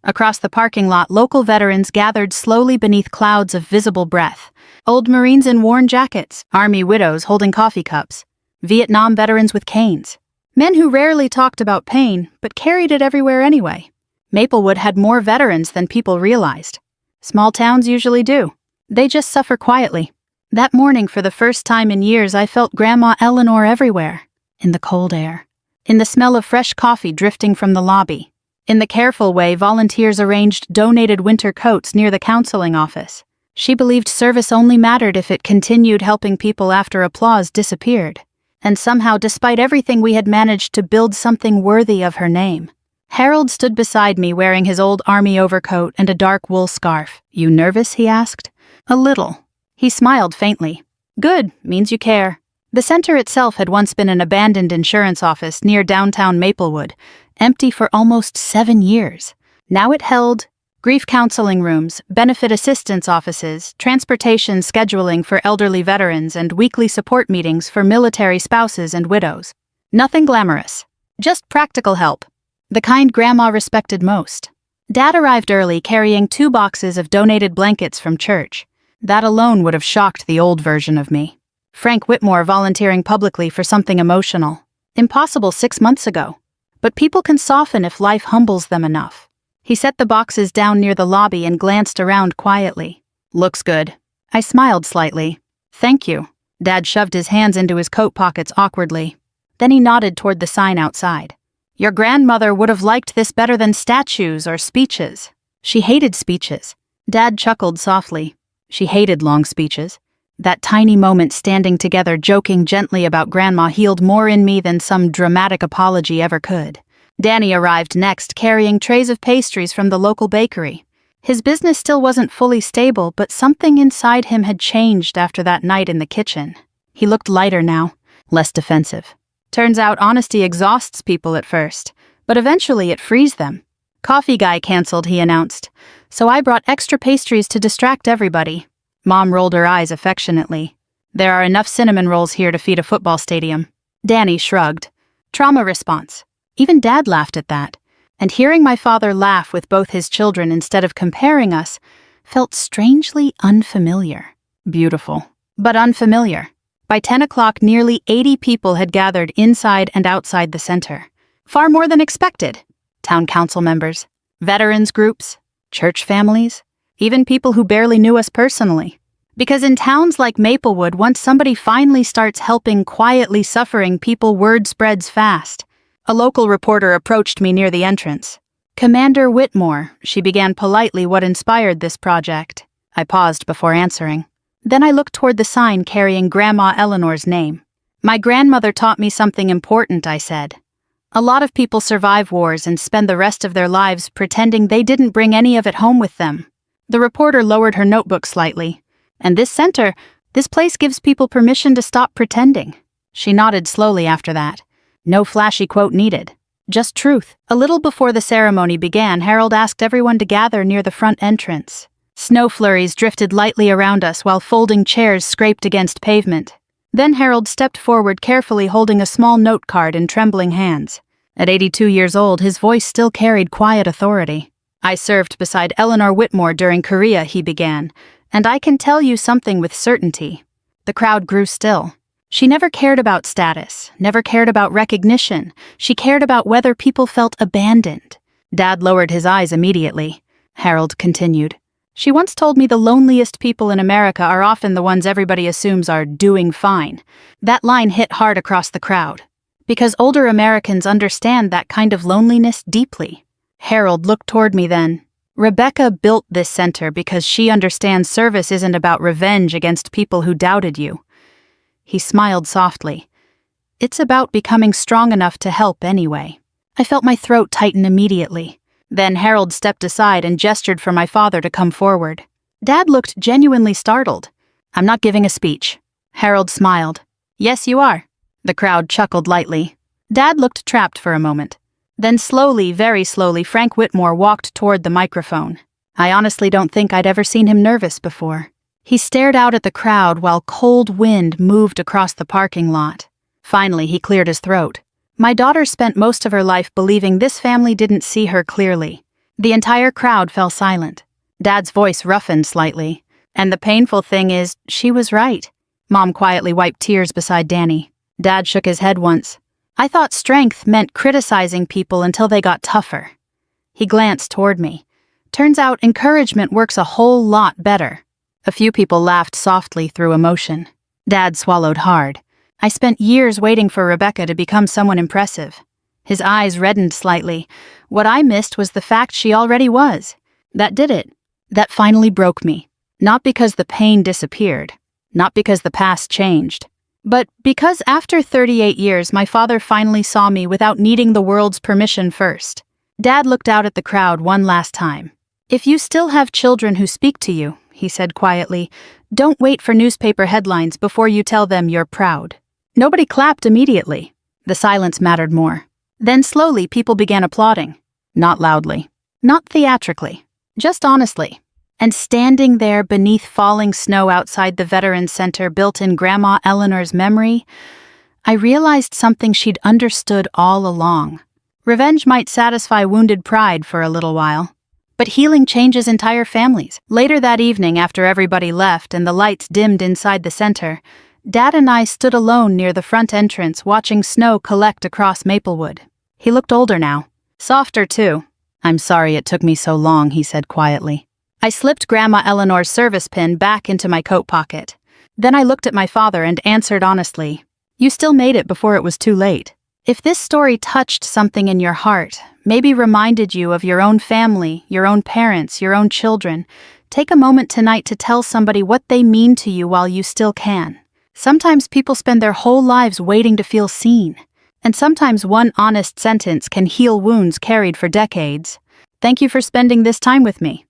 Across the parking lot, local veterans gathered slowly beneath clouds of visible breath. Old Marines in worn jackets, Army widows holding coffee cups, Vietnam veterans with canes. Men who rarely talked about pain, but carried it everywhere anyway. Maplewood had more veterans than people realized. Small towns usually do. They just suffer quietly. That morning, for the first time in years, I felt Grandma Eleanor everywhere. In the cold air. In the smell of fresh coffee drifting from the lobby. In the careful way volunteers arranged donated winter coats near the counseling office. She believed service only mattered if it continued helping people after applause disappeared. And somehow, despite everything, we had managed to build something worthy of her name. Harold stood beside me wearing his old army overcoat and a dark wool scarf. "You nervous?" he asked. "A little." He smiled faintly. "Good, means you care." The center itself had once been an abandoned insurance office near downtown Maplewood, empty for almost 7 years. Now it held grief counseling rooms, benefit assistance offices, transportation scheduling for elderly veterans, and weekly support meetings for military spouses and widows. Nothing glamorous. Just practical help. The kind Grandma respected most. Dad arrived early carrying 2 boxes of donated blankets from church. That alone would have shocked the old version of me. Frank Whitmore volunteering publicly for something emotional. Impossible 6 months ago. But people can soften if life humbles them enough. He set the boxes down near the lobby and glanced around quietly. "Looks good." I smiled slightly. "Thank you." Dad shoved his hands into his coat pockets awkwardly. Then he nodded toward the sign outside. "Your grandmother would have liked this better than statues or speeches." She hated speeches. Dad chuckled softly. She hated long speeches. That tiny moment standing together joking gently about Grandma healed more in me than some dramatic apology ever could. Danny arrived next, carrying trays of pastries from the local bakery. His business still wasn't fully stable, but something inside him had changed after that night in the kitchen. He looked lighter now, less defensive. Turns out honesty exhausts people at first, but eventually it frees them. "Coffee guy canceled," he announced, "so I brought extra pastries to distract everybody." Mom rolled her eyes affectionately. "There are enough cinnamon rolls here to feed a football stadium." Danny shrugged. Trauma response. Even Dad laughed at that. And hearing my father laugh with both his children instead of comparing us felt strangely unfamiliar. Beautiful, but unfamiliar. By 10 o'clock, nearly 80 people had gathered inside and outside the center. Far more than expected. Town council members, veterans groups, church families, even people who barely knew us personally. Because in towns like Maplewood, once somebody finally starts helping quietly suffering people, word spreads fast. A local reporter approached me near the entrance. "Commander Whitmore," she began politely, "what inspired this project?" I paused before answering. Then I looked toward the sign carrying Grandma Eleanor's name. "My grandmother taught me something important," I said. "A lot of people survive wars and spend the rest of their lives pretending they didn't bring any of it home with them." The reporter lowered her notebook slightly. "And this center, this place gives people permission to stop pretending." She nodded slowly after that. No flashy quote needed. Just truth. A little before the ceremony began, Harold asked everyone to gather near the front entrance. Snow flurries drifted lightly around us while folding chairs scraped against pavement. Then Harold stepped forward, carefully holding a small note card in trembling hands. At 82 years old, his voice still carried quiet authority. "I served beside Eleanor Whitmore during Korea," he began, "and I can tell you something with certainty." The crowd grew still. She never cared about status, never cared about recognition. She cared about whether people felt abandoned. Dad lowered his eyes immediately. Harold continued. "She once told me the loneliest people in America are often the ones everybody assumes are doing fine." That line hit hard across the crowd. Because older Americans understand that kind of loneliness deeply. Harold looked toward me then. "Rebecca built this center because she understands service isn't about revenge against people who doubted you." He smiled softly. "It's about becoming strong enough to help anyway." I felt my throat tighten immediately. Then Harold stepped aside and gestured for my father to come forward. Dad looked genuinely startled. "I'm not giving a speech." Harold smiled. "Yes, you are." The crowd chuckled lightly. Dad looked trapped for a moment. Then slowly, very slowly, Frank Whitmore walked toward the microphone. I honestly don't think I'd ever seen him nervous before. He stared out at the crowd while cold wind moved across the parking lot. Finally, he cleared his throat. "My daughter spent most of her life believing this family didn't see her clearly." The entire crowd fell silent. Dad's voice roughened slightly. "And the painful thing is, she was right." Mom quietly wiped tears beside Danny. Dad shook his head once. "I thought strength meant criticizing people until they got tougher." He glanced toward me. "Turns out encouragement works a whole lot better." A few people laughed softly through emotion. Dad swallowed hard. I spent years waiting for Rebecca to become someone impressive. His eyes reddened slightly. What I missed was the fact she already was. That did it. That finally broke me. Not because the pain disappeared. Not because the past changed. But because after 38 years my father finally saw me without needing the world's permission first. Dad looked out at the crowd one last time. "If you still have children who speak to you," he said quietly, "don't wait for newspaper headlines before you tell them you're proud." Nobody clapped immediately. The silence mattered more. Then slowly people began applauding. Not loudly. Not theatrically. Just honestly. And standing there beneath falling snow outside the Veterans Center built in Grandma Eleanor's memory, I realized something she'd understood all along. Revenge might satisfy wounded pride for a little while, but healing changes entire families. Later that evening, after everybody left and the lights dimmed inside the center, Dad and I stood alone near the front entrance watching snow collect across Maplewood. He looked older now. Softer, too. "I'm sorry it took me so long," he said quietly. I slipped Grandma Eleanor's service pin back into my coat pocket. Then I looked at my father and answered honestly, "You still made it before it was too late." If this story touched something in your heart, maybe reminded you of your own family, your own parents, your own children, take a moment tonight to tell somebody what they mean to you while you still can. Sometimes people spend their whole lives waiting to feel seen. And sometimes one honest sentence can heal wounds carried for decades. Thank you for spending this time with me.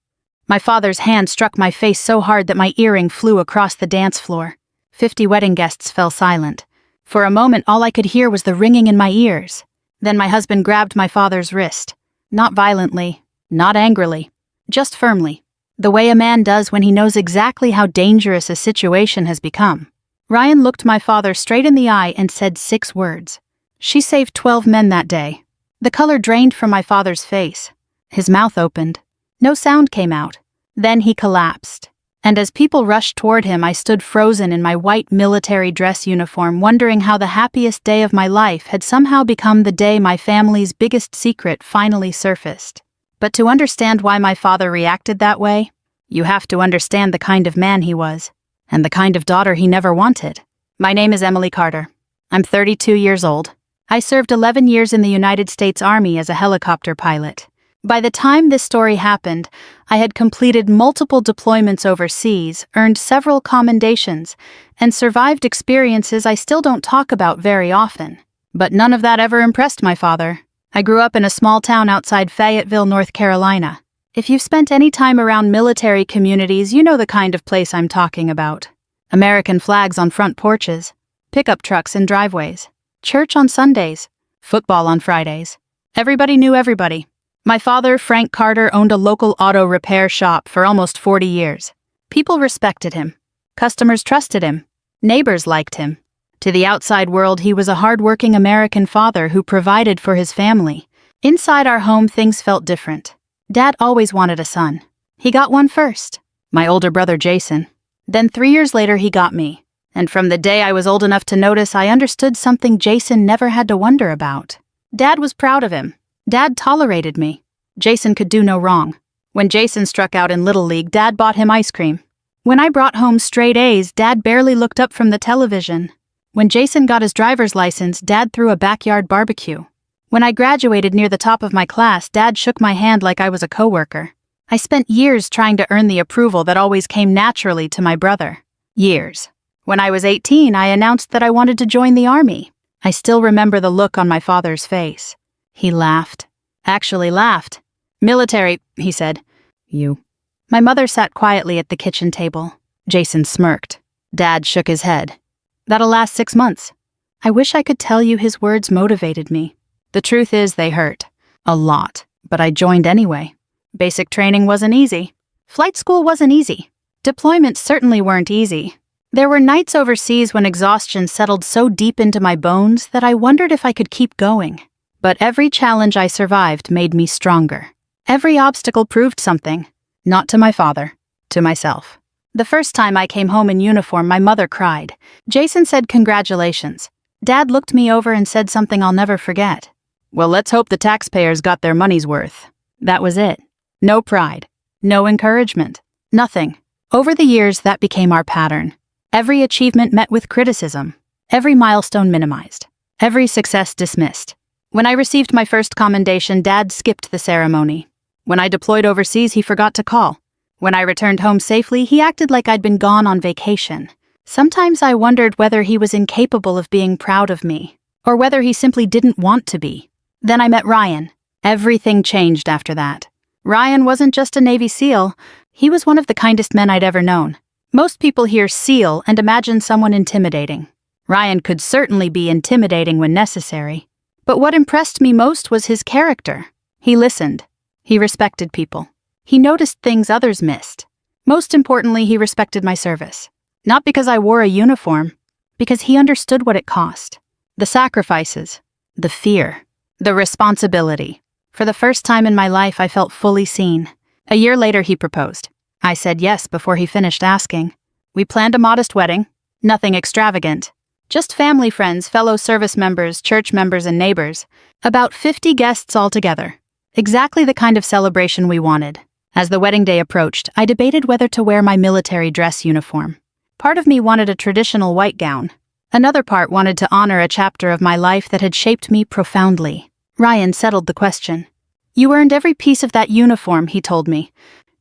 My father's hand struck my face so hard that my earring flew across the dance floor. 50 wedding guests fell silent. For a moment, all I could hear was the ringing in my ears. Then my husband grabbed my father's wrist. Not violently, not angrily, just firmly. The way a man does when he knows exactly how dangerous a situation has become. Ryan looked my father straight in the eye and said 6 words. "She saved 12 men that day." The color drained from my father's face. His mouth opened. No sound came out. Then he collapsed. And as people rushed toward him, I stood frozen in my white military dress uniform, wondering how the happiest day of my life had somehow become the day my family's biggest secret finally surfaced. But to understand why my father reacted that way, you have to understand the kind of man he was, and the kind of daughter he never wanted. My name is Emily Carter. I'm 32 years old. I served 11 years in the United States Army as a helicopter pilot. By the time this story happened, I had completed multiple deployments overseas, earned several commendations, and survived experiences I still don't talk about very often. But none of that ever impressed my father. I grew up in a small town outside Fayetteville, North Carolina. If you've spent any time around military communities, you know the kind of place I'm talking about. American flags on front porches, pickup trucks in driveways, church on Sundays, football on Fridays. Everybody knew everybody. My father, Frank Carter, owned a local auto repair shop for almost 40 years. People respected him. Customers trusted him. Neighbors liked him. To the outside world, he was a hard-working American father who provided for his family. Inside our home, things felt different. Dad always wanted a son. He got one first, my older brother Jason. Then 3 years later, he got me. And from the day I was old enough to notice, I understood something Jason never had to wonder about. Dad was proud of him. Dad tolerated me. Jason could do no wrong. When Jason struck out in Little League, Dad bought him ice cream. When I brought home straight A's, Dad barely looked up from the television. When Jason got his driver's license, Dad threw a backyard barbecue. When I graduated near the top of my class, Dad shook my hand like I was a coworker. I spent years trying to earn the approval that always came naturally to my brother. Years. When I was 18, I announced that I wanted to join the Army. I still remember the look on my father's face. He laughed. Actually laughed. "Military," he said. "You." My mother sat quietly at the kitchen table. Jason smirked. Dad shook his head. "That'll last 6 months." I wish I could tell you his words motivated me. The truth is they hurt. A lot. But I joined anyway. Basic training wasn't easy. Flight school wasn't easy. Deployments certainly weren't easy. There were nights overseas when exhaustion settled so deep into my bones that I wondered if I could keep going. But every challenge I survived made me stronger. Every obstacle proved something. Not to my father, to myself. The first time I came home in uniform, my mother cried. Jason said congratulations. Dad looked me over and said something I'll never forget. "Well, let's hope the taxpayers got their money's worth." That was it. No pride. No encouragement. Nothing. Over the years, that became our pattern. Every achievement met with criticism. Every milestone minimized. Every success dismissed. When I received my first commendation, Dad skipped the ceremony. When I deployed overseas, he forgot to call. When I returned home safely, he acted like I'd been gone on vacation. Sometimes I wondered whether he was incapable of being proud of me, or whether he simply didn't want to be. Then I met Ryan. Everything changed after that. Ryan wasn't just a Navy SEAL, he was one of the kindest men I'd ever known. Most people hear SEAL and imagine someone intimidating. Ryan could certainly be intimidating when necessary. But what impressed me most was his character. He listened. He respected people. He noticed things others missed. Most importantly, he respected my service. Not because I wore a uniform, because he understood what it cost. The sacrifices, the fear, the responsibility. For the first time in my life, I felt fully seen. A year later, he proposed. I said yes before he finished asking. We planned a modest wedding, nothing extravagant. Just family friends, fellow service members, church members, and neighbors. About 50 guests altogether. Exactly the kind of celebration we wanted. As the wedding day approached, I debated whether to wear my military dress uniform. Part of me wanted a traditional white gown. Another part wanted to honor a chapter of my life that had shaped me profoundly. Ryan settled the question. You earned every piece of that uniform, he told me.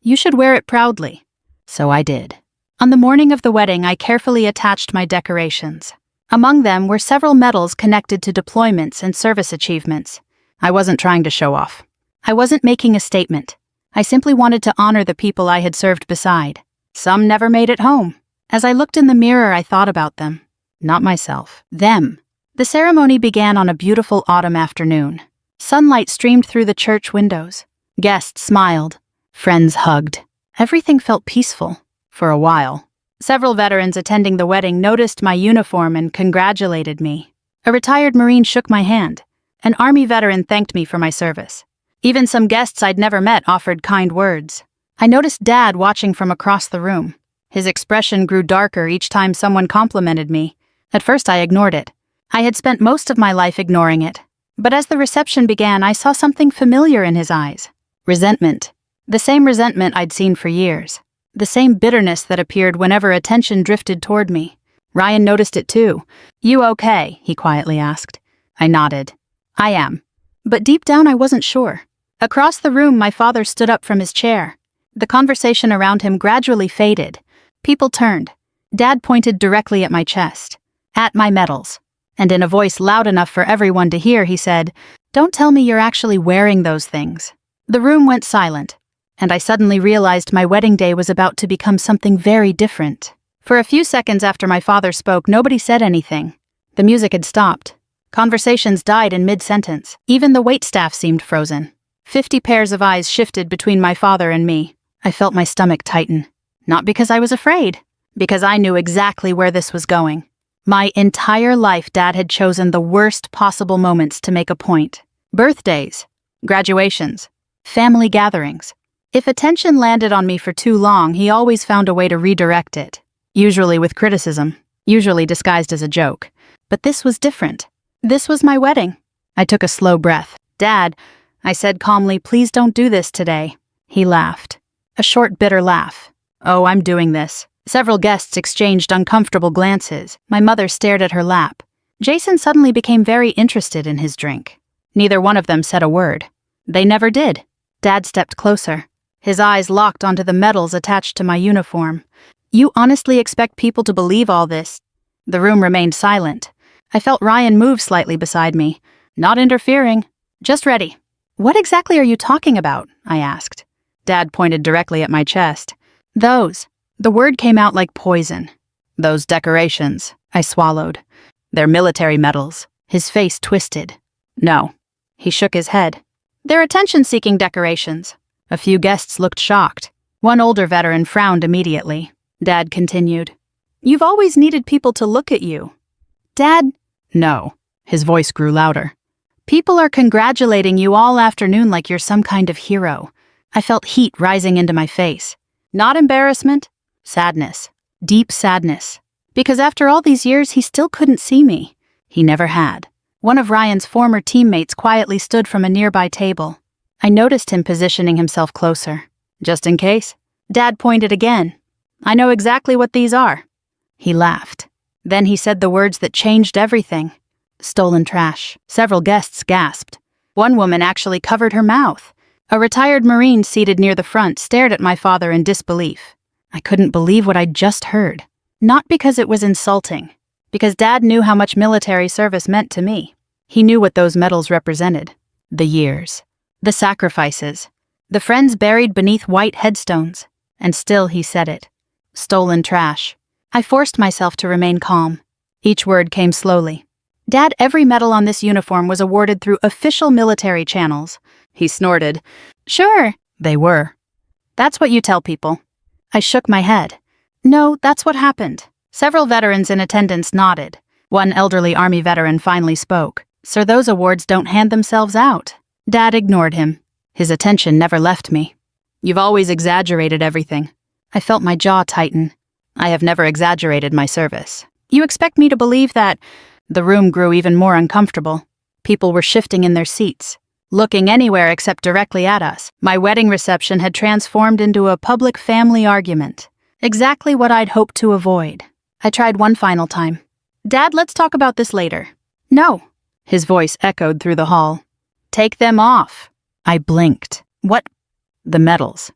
You should wear it proudly. So I did. On the morning of the wedding, I carefully attached my decorations. Among them were several medals connected to deployments and service achievements. I wasn't trying to show off. I wasn't making a statement. I simply wanted to honor the people I had served beside. Some never made it home. As I looked in the mirror, I thought about them. Not myself. Them. The ceremony began on a beautiful autumn afternoon. Sunlight streamed through the church windows. Guests smiled. Friends hugged. Everything felt peaceful. For a while. Several veterans attending the wedding noticed my uniform and congratulated me. A retired Marine shook my hand. An Army veteran thanked me for my service. Even some guests I'd never met offered kind words. I noticed Dad watching from across the room. His expression grew darker each time someone complimented me. At first I ignored it. I had spent most of my life ignoring it. But as the reception began, I saw something familiar in his eyes. Resentment. The same resentment I'd seen for years. The same bitterness that appeared whenever attention drifted toward me. Ryan noticed it too. You okay? He quietly asked. I nodded. I am. But deep down I wasn't sure. Across the room, my father stood up from his chair. The conversation around him gradually faded. People turned. Dad pointed directly at my chest. At my medals. And in a voice loud enough for everyone to hear, he said, Don't tell me you're actually wearing those things. The room went silent. And I suddenly realized my wedding day was about to become something very different. For a few seconds after my father spoke, nobody said anything. The music had stopped. Conversations died in mid-sentence. Even the waitstaff seemed frozen. 50 pairs of eyes shifted between my father and me. I felt my stomach tighten. Not because I was afraid, because I knew exactly where this was going. My entire life, Dad had chosen the worst possible moments to make a point. Birthdays, graduations, family gatherings. If attention landed on me for too long, he always found a way to redirect it. Usually with criticism, usually disguised as a joke. But this was different. This was my wedding. I took a slow breath. Dad, I said calmly, please don't do this today. He laughed. A short, bitter laugh. Oh, I'm doing this. Several guests exchanged uncomfortable glances. My mother stared at her lap. Jason suddenly became very interested in his drink. Neither one of them said a word. They never did. Dad stepped closer. His eyes locked onto the medals attached to my uniform. You honestly expect people to believe all this? The room remained silent. I felt Ryan move slightly beside me. Not interfering. Just ready. What exactly are you talking about? I asked. Dad pointed directly at my chest. Those. The word came out like poison. Those decorations. I swallowed. They're military medals. His face twisted. No. He shook his head. They're attention-seeking decorations. A few guests looked shocked. One older veteran frowned immediately. Dad continued. You've always needed people to look at you. Dad? No. His voice grew louder. People are congratulating you all afternoon like you're some kind of hero. I felt heat rising into my face. Not embarrassment. Sadness. Deep sadness. Because after all these years, he still couldn't see me. He never had. One of Ryan's former teammates quietly stood from a nearby table. I noticed him positioning himself closer. Just in case. Dad pointed again. I know exactly what these are." He laughed. Then he said the words that changed everything. "Stolen trash." Several guests gasped. One woman actually covered her mouth. A retired Marine seated near the front stared at my father in disbelief. I couldn't believe what I'd just heard. Not because it was insulting, because Dad knew how much military service meant to me. He knew what those medals represented. The years. The sacrifices. The friends buried beneath white headstones. And still he said it. Stolen trash. I forced myself to remain calm. Each word came slowly. "Dad, every medal on this uniform was awarded through official military channels." He snorted. "Sure." They were. "That's what you tell people." I shook my head. "No, that's what happened." Several veterans in attendance nodded. One elderly Army veteran finally spoke. "Sir, those awards don't hand themselves out." Dad ignored him. His attention never left me. "You've always exaggerated everything." I felt my jaw tighten. "I have never exaggerated my service." "You expect me to believe that—" The room grew even more uncomfortable. People were shifting in their seats, looking anywhere except directly at us. My wedding reception had transformed into a public family argument. Exactly what I'd hoped to avoid. I tried one final time. "Dad, let's talk about this later." "No." His voice echoed through the hall. "Take them off." I blinked. "What?" "The medals."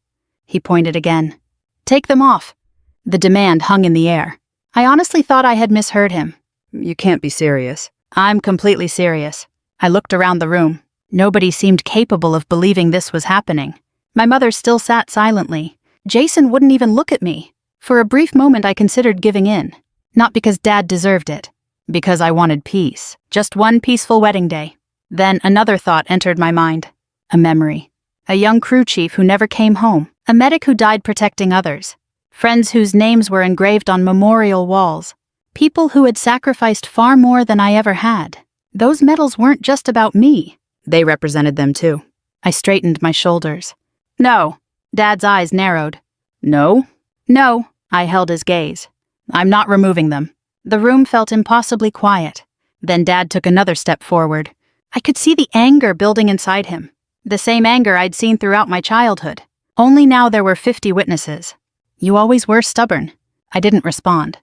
He pointed again. "Take them off." The demand hung in the air. I honestly thought I had misheard him. "You can't be serious." "I'm completely serious." I looked around the room. Nobody seemed capable of believing this was happening. My mother still sat silently. Jason wouldn't even look at me. For a brief moment I considered giving in. Not because Dad deserved it. Because I wanted peace. Just one peaceful wedding day. Then another thought entered my mind. A memory. A young crew chief who never came home. A medic who died protecting others. Friends whose names were engraved on memorial walls. People who had sacrificed far more than I ever had. Those medals weren't just about me. They represented them too. I straightened my shoulders. "No." Dad's eyes narrowed. "No?" "No." I held his gaze. "I'm not removing them." The room felt impossibly quiet. Then Dad took another step forward. I could see the anger building inside him. The same anger I'd seen throughout my childhood. Only now there were 50 witnesses. "You always were stubborn." I didn't respond.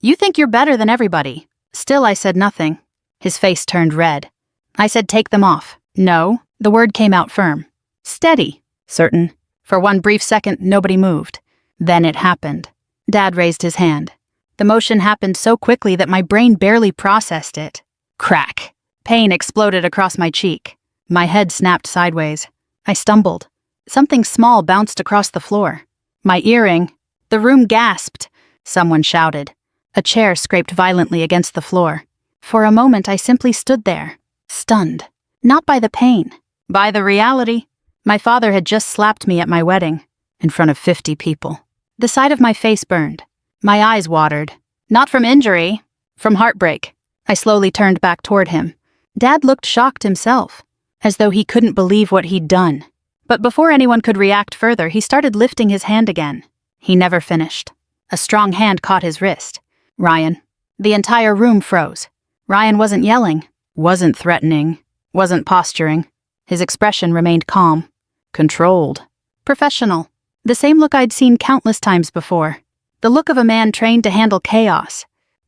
"You think you're better than everybody." Still I said nothing. His face turned red. I said, "Take them off." "No." The word came out firm. "Steady." "Certain." For one brief second, nobody moved. Then it happened. Dad raised his hand. The motion happened so quickly that my brain barely processed it. Crack. Pain exploded across my cheek. My head snapped sideways. I stumbled. Something small bounced across the floor. My earring. The room gasped. Someone shouted. A chair scraped violently against the floor. For a moment I simply stood there, stunned. Not by the pain, by the reality. My father had just slapped me at my wedding, in front of 50 people. The side of my face burned. My eyes watered. Not from injury, from heartbreak. I slowly turned back toward him. Dad looked shocked himself, as though he couldn't believe what he'd done. But before anyone could react further, he started lifting his hand again. He never finished. A strong hand caught his wrist. "Ryan." The entire room froze. Ryan wasn't yelling, wasn't threatening, wasn't posturing. His expression remained calm, controlled, professional. The same look I'd seen countless times before. The look of a man trained to handle chaos.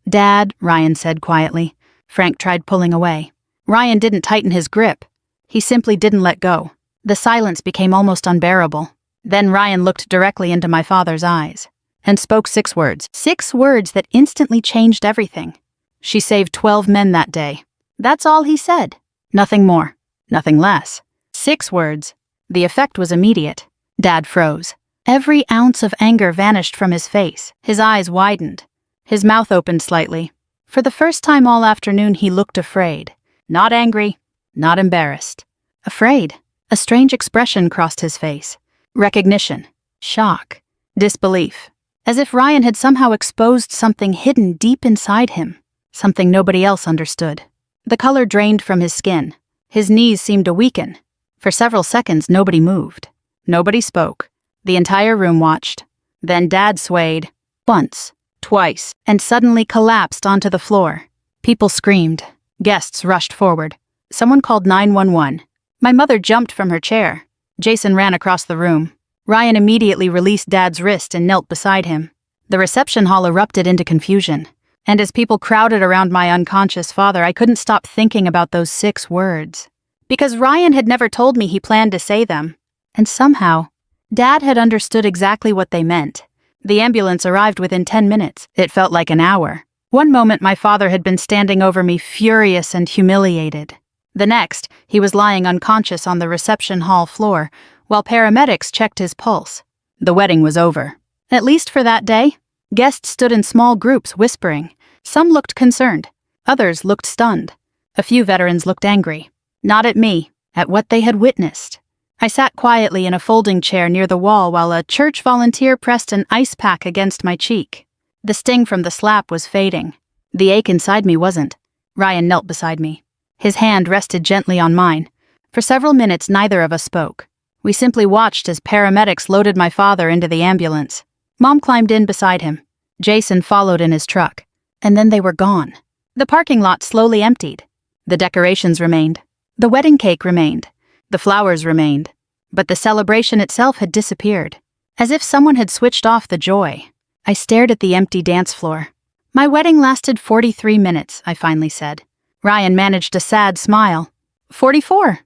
"Dad," Ryan said quietly. Frank tried pulling away. Ryan didn't tighten his grip. He simply didn't let go. The silence became almost unbearable. Then Ryan looked directly into my father's eyes and spoke 6 words. 6 words that instantly changed everything. "She saved 12 men that day." That's all he said. Nothing more. Nothing less. 6 words. The effect was immediate. Dad froze. Every ounce of anger vanished from his face. His eyes widened. His mouth opened slightly. For the first time all afternoon he looked afraid. Not angry. Not embarrassed. Afraid. A strange expression crossed his face. Recognition. Shock. Disbelief. As if Ryan had somehow exposed something hidden deep inside him. Something nobody else understood. The color drained from his skin. His knees seemed to weaken. For several seconds nobody moved. Nobody spoke. The entire room watched. Then Dad swayed. Once. Twice. And suddenly collapsed onto the floor. People screamed. Guests rushed forward. Someone called 911. My mother jumped from her chair. Jason ran across the room. Ryan immediately released Dad's wrist and knelt beside him. The reception hall erupted into confusion, and as people crowded around my unconscious father, I couldn't stop thinking about those 6 words. Because Ryan had never told me he planned to say them, and somehow, Dad had understood exactly what they meant. The ambulance arrived within 10 minutes. It felt like an hour. One moment my father had been standing over me, furious and humiliated. The next, he was lying unconscious on the reception hall floor, while paramedics checked his pulse. The wedding was over. At least for that day. Guests stood in small groups, whispering. Some looked concerned. Others looked stunned. A few veterans looked angry. Not at me, at what they had witnessed. I sat quietly in a folding chair near the wall while a church volunteer pressed an ice pack against my cheek. The sting from the slap was fading. The ache inside me wasn't. Ryan knelt beside me. His hand rested gently on mine. For several minutes, neither of us spoke. We simply watched as paramedics loaded my father into the ambulance. Mom climbed in beside him. Jason followed in his truck. And then they were gone. The parking lot slowly emptied. The decorations remained. The wedding cake remained. The flowers remained. But the celebration itself had disappeared. As if someone had switched off the joy. I stared at the empty dance floor. My wedding lasted 43 minutes, I finally said. Ryan managed a sad smile. 44.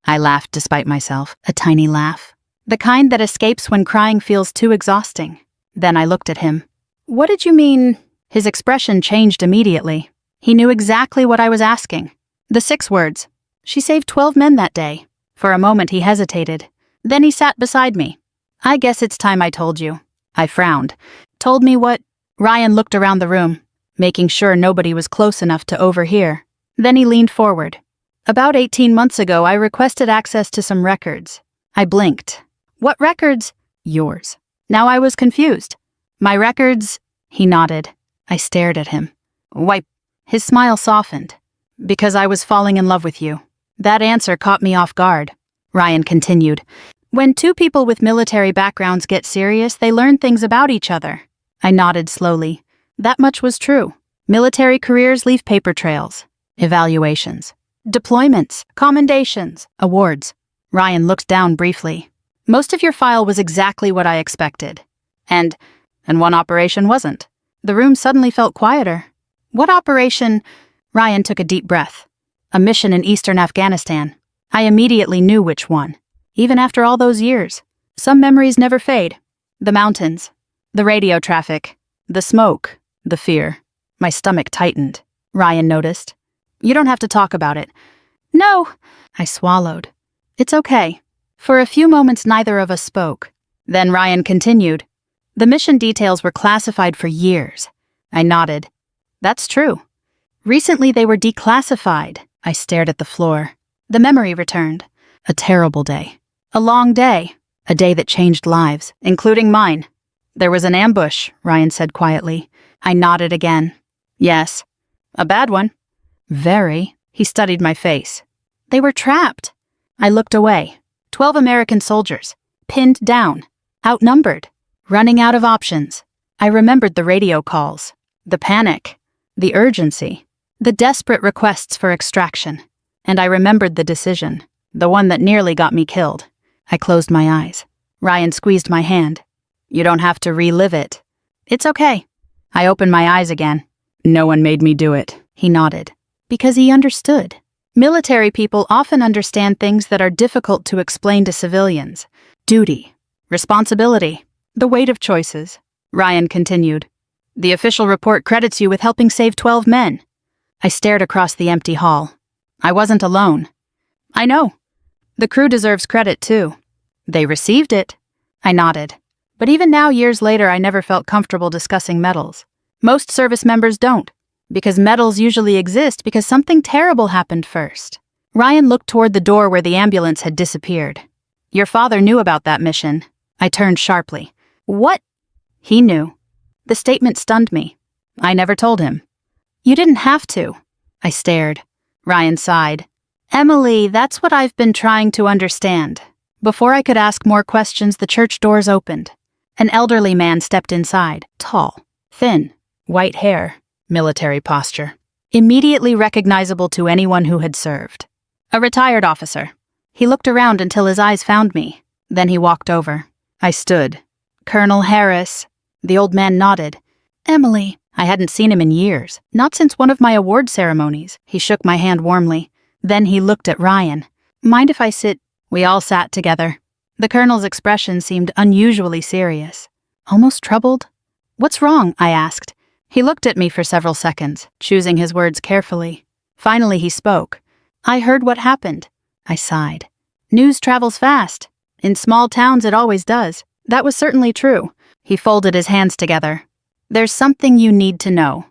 I laughed despite myself, a tiny laugh. The kind that escapes when crying feels too exhausting. Then I looked at him. What did you mean? His expression changed immediately. He knew exactly what I was asking. The 6 words. She saved 12 men that day. For a moment he hesitated. Then he sat beside me. I guess it's time I told you. I frowned. Told me what? Ryan looked around the room, making sure nobody was close enough to overhear. Then he leaned forward. About 18 months ago, I requested access to some records. I blinked. What records? Yours. Now I was confused. My records? He nodded. I stared at him. Why? His smile softened. Because I was falling in love with you. That answer caught me off guard. Ryan continued. When 2 people with military backgrounds get serious, they learn things about each other. I nodded slowly. That much was true. Military careers leave paper trails. Evaluations. Deployments. Commendations. Awards. Ryan looked down briefly. Most of your file was exactly what I expected. And one operation wasn't. The room suddenly felt quieter. What operation? Ryan took a deep breath. A mission in eastern Afghanistan. I immediately knew which one. Even after all those years. Some memories never fade. The mountains. The radio traffic. The smoke. The fear. My stomach tightened. Ryan noticed. You don't have to talk about it. No, I swallowed. It's okay. For a few moments, neither of us spoke. Then Ryan continued. The mission details were classified for years. I nodded. That's true. Recently, they were declassified. I stared at the floor. The memory returned. A terrible day. A long day. A day that changed lives, including mine. There was an ambush, Ryan said quietly. I nodded again. Yes. A bad one. Very. He studied my face. They were trapped. I looked away. 12 American soldiers. Pinned down. Outnumbered. Running out of options. I remembered the radio calls. The panic. The urgency. The desperate requests for extraction. And I remembered the decision. The one that nearly got me killed. I closed my eyes. Ryan squeezed my hand. You don't have to relive it. It's okay. I opened my eyes again. No one made me do it. He nodded. Because he understood. Military people often understand things that are difficult to explain to civilians. Duty. Responsibility. The weight of choices. Ryan continued. The official report credits you with helping save 12 men. I stared across the empty hall. I wasn't alone. I know. The crew deserves credit, too. They received it. I nodded. But even now, years later, I never felt comfortable discussing medals. Most service members don't, because medals usually exist because something terrible happened first. Ryan looked toward the door where the ambulance had disappeared. Your father knew about that mission. I turned sharply. What? He knew. The statement stunned me. I never told him. You didn't have to. I stared. Ryan sighed. Emily, that's what I've been trying to understand. Before I could ask more questions, the church doors opened. An elderly man stepped inside, tall, thin, white hair, military posture. Immediately recognizable to anyone who had served. A retired officer. He looked around until his eyes found me. Then he walked over. I stood. Colonel Harris. The old man nodded. Emily. I hadn't seen him in years, not since one of my award ceremonies. He shook my hand warmly. Then he looked at Ryan. Mind if I sit? We all sat together. The colonel's expression seemed unusually serious. Almost troubled. What's wrong? I asked. He looked at me for several seconds, choosing his words carefully. Finally he spoke. I heard what happened. I sighed. News travels fast. In small towns it always does. That was certainly true. He folded his hands together. There's something you need to know.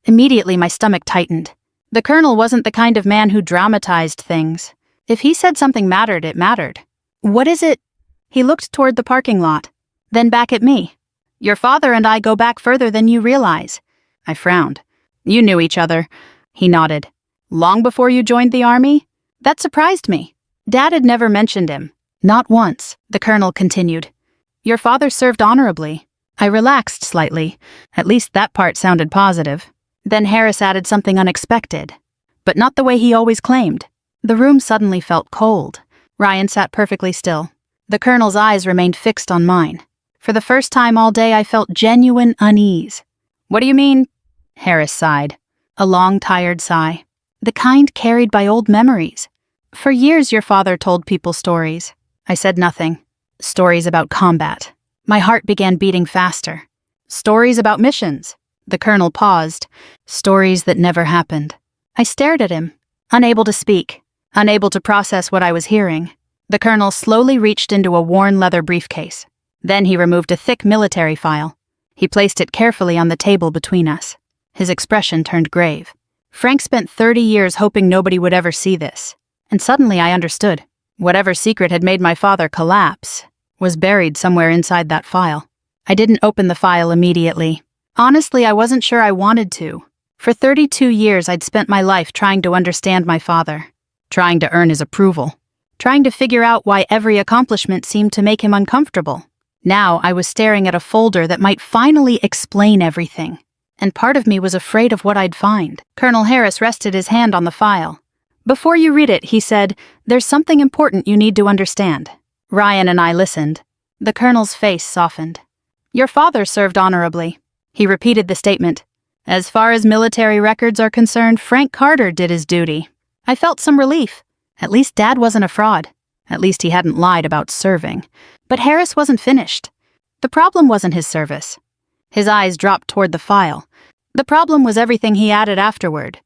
Immediately my stomach tightened. The colonel wasn't the kind of man who dramatized things. If he said something mattered, it mattered. What is it? He looked toward the parking lot, then back at me. Your father and I go back further than you realize. I frowned. You knew each other. He nodded. Long before you joined the army? That surprised me. Dad had never mentioned him. Not once, the colonel continued. Your father served honorably. I relaxed slightly. At least that part sounded positive. Then Harris added something unexpected, but not the way he always claimed. The room suddenly felt cold. Ryan sat perfectly still. The colonel's eyes remained fixed on mine. For the first time all day I felt genuine unease. What do you mean? Harris sighed. A long, tired sigh. The kind carried by old memories. For years your father told people stories. I said nothing. Stories about combat. My heart began beating faster. Stories about missions. The colonel paused. Stories that never happened. I stared at him, unable to speak, unable to process what I was hearing. The colonel slowly reached into a worn leather briefcase. Then he removed a thick military file. He placed it carefully on the table between us. His expression turned grave. Frank spent 30 years hoping nobody would ever see this. And suddenly I understood. Whatever secret had made my father collapse was buried somewhere inside that file. I didn't open the file immediately. Honestly, I wasn't sure I wanted to. For 32 years, I'd spent my life trying to understand my father, trying to earn his approval, trying to figure out why every accomplishment seemed to make him uncomfortable. Now I was staring at a folder that might finally explain everything, and part of me was afraid of what I'd find. Colonel Harris rested his hand on the file. Before you read it, he said, there's something important you need to understand. Ryan and I listened. The colonel's face softened. Your father served honorably. He repeated the statement. As far as military records are concerned, Frank Carter did his duty. I felt some relief. At least Dad wasn't a fraud. At least he hadn't lied about serving. But Harris wasn't finished. The problem wasn't his service. His eyes dropped toward the file. The problem was everything he added afterward.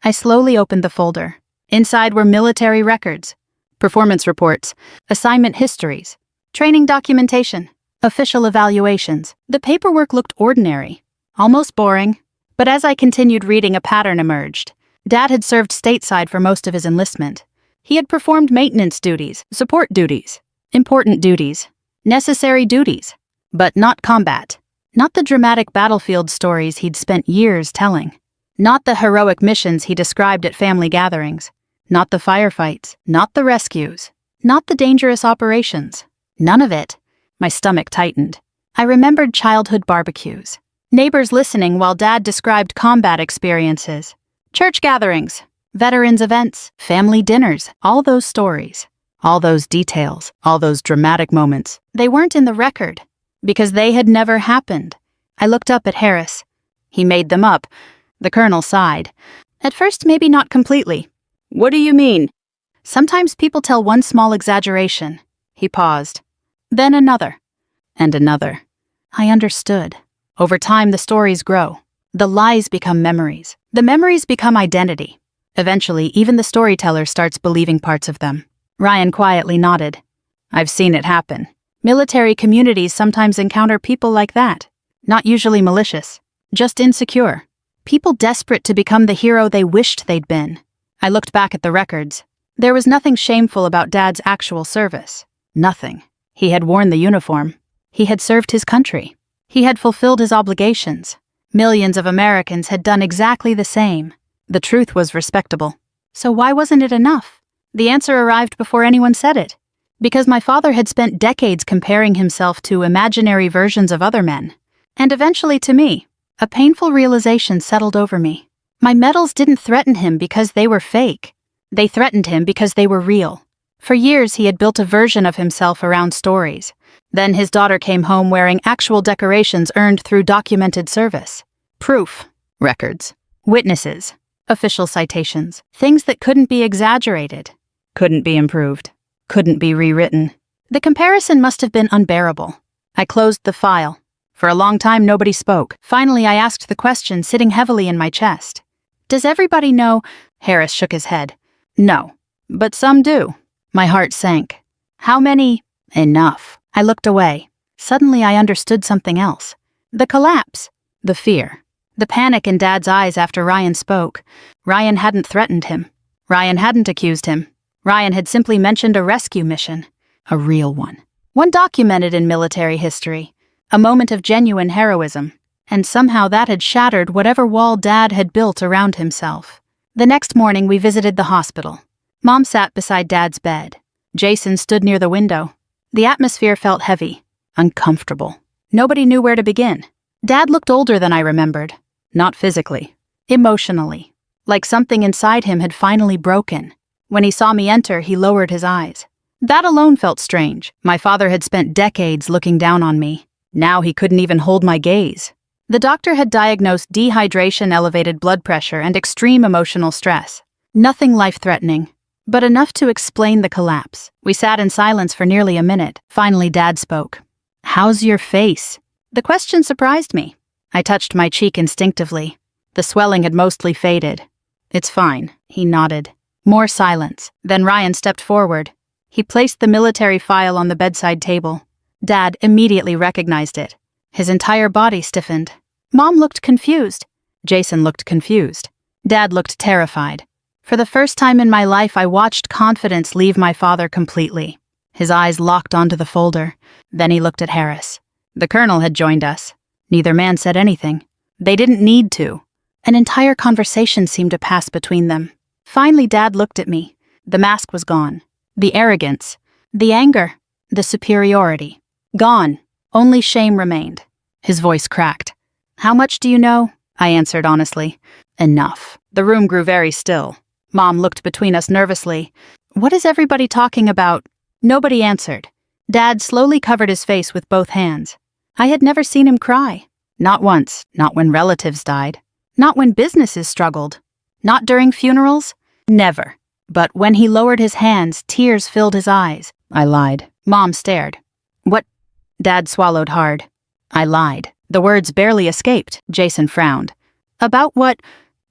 I slowly opened the folder. Inside were military records, performance reports, assignment histories, training documentation, official evaluations. The paperwork looked ordinary, almost boring. But as I continued reading, a pattern emerged. Dad had served stateside for most of his enlistment. He had performed maintenance duties, support duties, important duties, necessary duties, but not combat. Not the dramatic battlefield stories he'd spent years telling. Not the heroic missions he described at family gatherings. Not the firefights. Not the rescues. Not the dangerous operations. None of it. My stomach tightened. I remembered childhood barbecues. Neighbors listening while Dad described combat experiences. Church gatherings. Veterans events. Family dinners. All those stories. All those details. All those dramatic moments. They weren't in the record. Because they had never happened. I looked up at Harris. He made them up. The colonel sighed. At first, maybe not completely. What do you mean? Sometimes people tell one small exaggeration. He paused. Then another. And another. I understood. Over time, the stories grow. The lies become memories. The memories become identity. Eventually, even the storyteller starts believing parts of them. Ryan quietly nodded. I've seen it happen. Military communities sometimes encounter people like that. Not usually malicious, just insecure. People desperate to become the hero they wished they'd been. I looked back at the records. There was nothing shameful about Dad's actual service. Nothing. He had worn the uniform. He had served his country. He had fulfilled his obligations. Millions of Americans had done exactly the same. The truth was respectable. So why wasn't it enough? The answer arrived before anyone said it. Because my father had spent decades comparing himself to imaginary versions of other men. And eventually to me, a painful realization settled over me. My medals didn't threaten him because they were fake. They threatened him because they were real. For years he had built a version of himself around stories. Then his daughter came home wearing actual decorations earned through documented service. Proof. Records. Witnesses. Official citations. Things that couldn't be exaggerated. Couldn't be improved. Couldn't be rewritten. The comparison must have been unbearable. I closed the file. For a long time, nobody spoke. Finally, I asked the question sitting heavily in my chest. Does everybody know? Harris shook his head. No. But some do. My heart sank. How many? Enough. I looked away. Suddenly, I understood something else. The collapse. The fear. The panic in Dad's eyes after Ryan spoke. Ryan hadn't threatened him. Ryan hadn't accused him. Ryan had simply mentioned a rescue mission. A real one. One documented in military history. A moment of genuine heroism. And somehow that had shattered whatever wall Dad had built around himself. The next morning, we visited the hospital. Mom sat beside Dad's bed. Jason stood near the window. The atmosphere felt heavy, uncomfortable. Nobody knew where to begin. Dad looked older than I remembered. Not physically. Emotionally. Like something inside him had finally broken. When he saw me enter, he lowered his eyes. That alone felt strange. My father had spent decades looking down on me. Now he couldn't even hold my gaze. The doctor had diagnosed dehydration, elevated blood pressure, and extreme emotional stress. Nothing life-threatening, but enough to explain the collapse. We sat in silence for nearly a minute. Finally, Dad spoke. "How's your face?" The question surprised me. I touched my cheek instinctively. The swelling had mostly faded. "It's fine," he nodded. More silence. Then Ryan stepped forward. He placed the military file on the bedside table. Dad immediately recognized it. His entire body stiffened. Mom looked confused. Jason looked confused. Dad looked terrified. For the first time in my life, I watched confidence leave my father completely. His eyes locked onto the folder. Then he looked at Harris. The colonel had joined us. Neither man said anything. They didn't need to. An entire conversation seemed to pass between them. Finally, Dad looked at me. The mask was gone. The arrogance. The anger. The superiority. Gone. Only shame remained. His voice cracked. "How much do you know?" I answered honestly. "Enough." The room grew very still. Mom looked between us nervously. "What is everybody talking about?" Nobody answered. Dad slowly covered his face with both hands. I had never seen him cry. Not once. Not when relatives died. Not when businesses struggled. Not during funerals. Never. But when he lowered his hands, tears filled his eyes. I lied. Mom stared. "What?" Dad swallowed hard. I lied. The words barely escaped. Jason frowned. "About what?"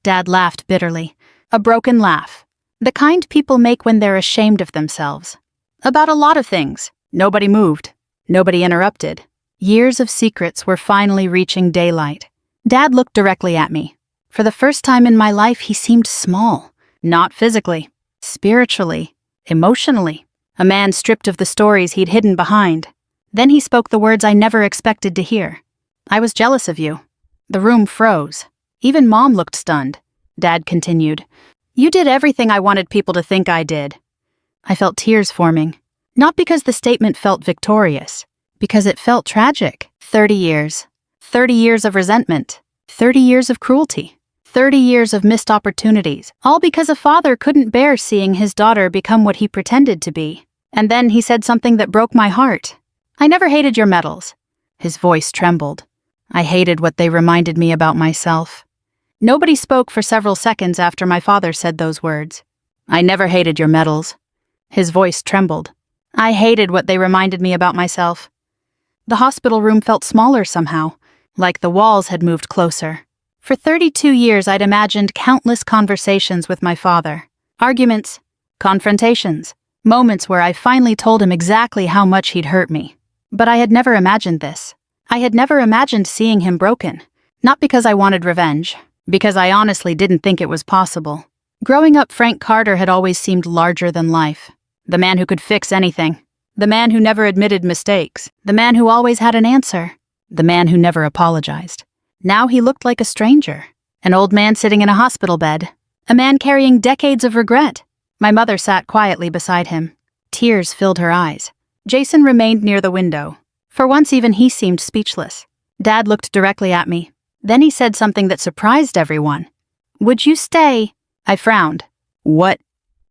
Dad laughed bitterly. A broken laugh. The kind people make when they're ashamed of themselves. "About a lot of things." Nobody moved. Nobody interrupted. Years of secrets were finally reaching daylight. Dad looked directly at me. For the first time in my life, he seemed small. Not physically. Spiritually. Emotionally. A man stripped of the stories he'd hidden behind. Then he spoke the words I never expected to hear. "I was jealous of you." The room froze. Even Mom looked stunned. Dad continued. "You did everything I wanted people to think I did." I felt tears forming. Not because the statement felt victorious. Because it felt tragic. 30 years. 30 years of resentment. 30 years of cruelty. 30 years of missed opportunities. All because a father couldn't bear seeing his daughter become what he pretended to be. And then he said something that broke my heart. "I never hated your medals." His voice trembled. I hated what they reminded me about myself. Nobody spoke for several seconds after my father said those words. "I never hated your medals." His voice trembled. I hated what they reminded me about myself. The hospital room felt smaller somehow, like the walls had moved closer. For 32 years, I'd imagined countless conversations with my father. Arguments, confrontations, moments where I finally told him exactly how much he'd hurt me. But I had never imagined this. I had never imagined seeing him broken. Not because I wanted revenge, because I honestly didn't think it was possible. Growing up, Frank Carter had always seemed larger than life. The man who could fix anything. The man who never admitted mistakes. The man who always had an answer. The man who never apologized. Now he looked like a stranger. An old man sitting in a hospital bed. A man carrying decades of regret. My mother sat quietly beside him. Tears filled her eyes. Jason remained near the window. For once, even he seemed speechless. Dad looked directly at me. Then he said something that surprised everyone. "Would you stay?" I frowned. "What?"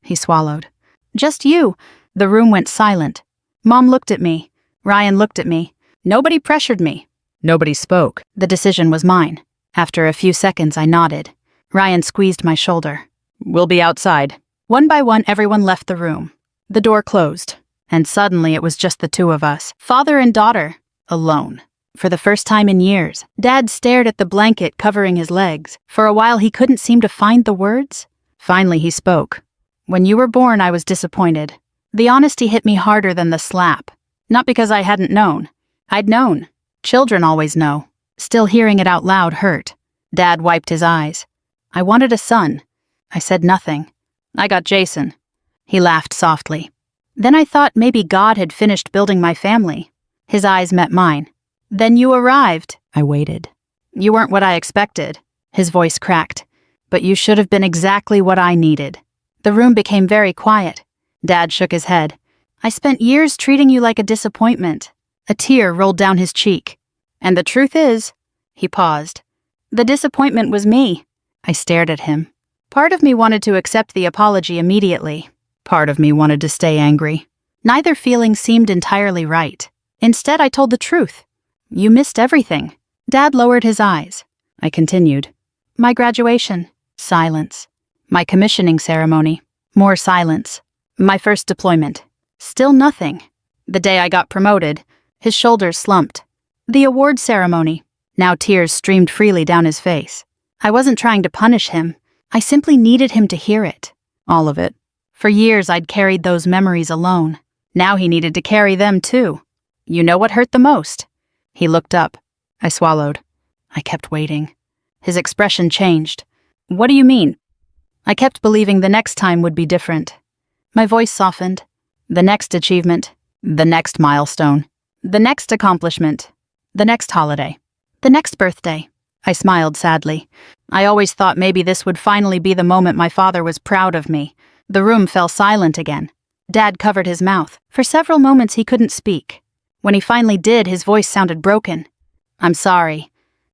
He swallowed. "Just you." The room went silent. Mom looked at me. Ryan looked at me. Nobody pressured me. Nobody spoke. The decision was mine. After a few seconds, I nodded. Ryan squeezed my shoulder. We'll be outside. One by one, everyone left the room. The door closed, and suddenly it was just the two of us, father and daughter, alone. For the first time in years, Dad stared at the blanket covering his legs. For a while, he couldn't seem to find the words. Finally, he spoke. When you were born, I was disappointed. The honesty hit me harder than the slap. Not because I hadn't known. I'd known. Children always know. Still, hearing it out loud hurt. Dad wiped his eyes. I wanted a son. I said nothing. I got Jason. He laughed softly. Then I thought maybe God had finished building my family. His eyes met mine. Then you arrived. I waited. You weren't what I expected. His voice cracked. But you should have been exactly what I needed. The room became very quiet. Dad shook his head. I spent years treating you like a disappointment. A tear rolled down his cheek. And the truth is, he paused. The disappointment was me. I stared at him. Part of me wanted to accept the apology immediately. Part of me wanted to stay angry. Neither feeling seemed entirely right. Instead, I told the truth. You missed everything. Dad lowered his eyes. I continued. My graduation. Silence. My commissioning ceremony. More silence. My first deployment. Still nothing. The day I got promoted. His shoulders slumped. The award ceremony. Now tears streamed freely down his face. I wasn't trying to punish him. I simply needed him to hear it. All of it. For years I'd carried those memories alone. Now he needed to carry them too. You know what hurt the most? He looked up. I swallowed. I kept waiting. His expression changed. What do you mean? I kept believing the next time would be different. My voice softened. The next achievement. The next milestone. The next accomplishment. The next holiday. The next birthday. I smiled sadly. I always thought maybe this would finally be the moment my father was proud of me. The room fell silent again. Dad covered his mouth. For several moments he couldn't speak. When he finally did, his voice sounded broken. I'm sorry.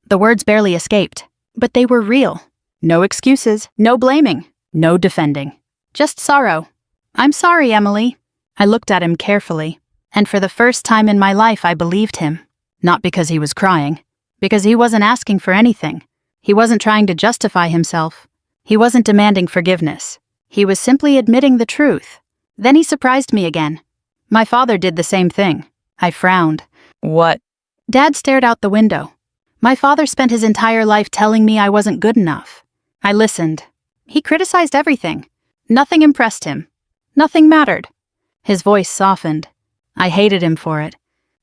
The words barely escaped, but they were real. No excuses, no blaming, no defending. Just sorrow. I'm sorry, Emily. I looked at him carefully, and for the first time in my life I believed him. Not because he was crying, because he wasn't asking for anything. He wasn't trying to justify himself. He wasn't demanding forgiveness. He was simply admitting the truth. Then he surprised me again. My father did the same thing. I frowned. What? Dad stared out the window. My father spent his entire life telling me I wasn't good enough. I listened. He criticized everything. Nothing impressed him. Nothing mattered. His voice softened. I hated him for it.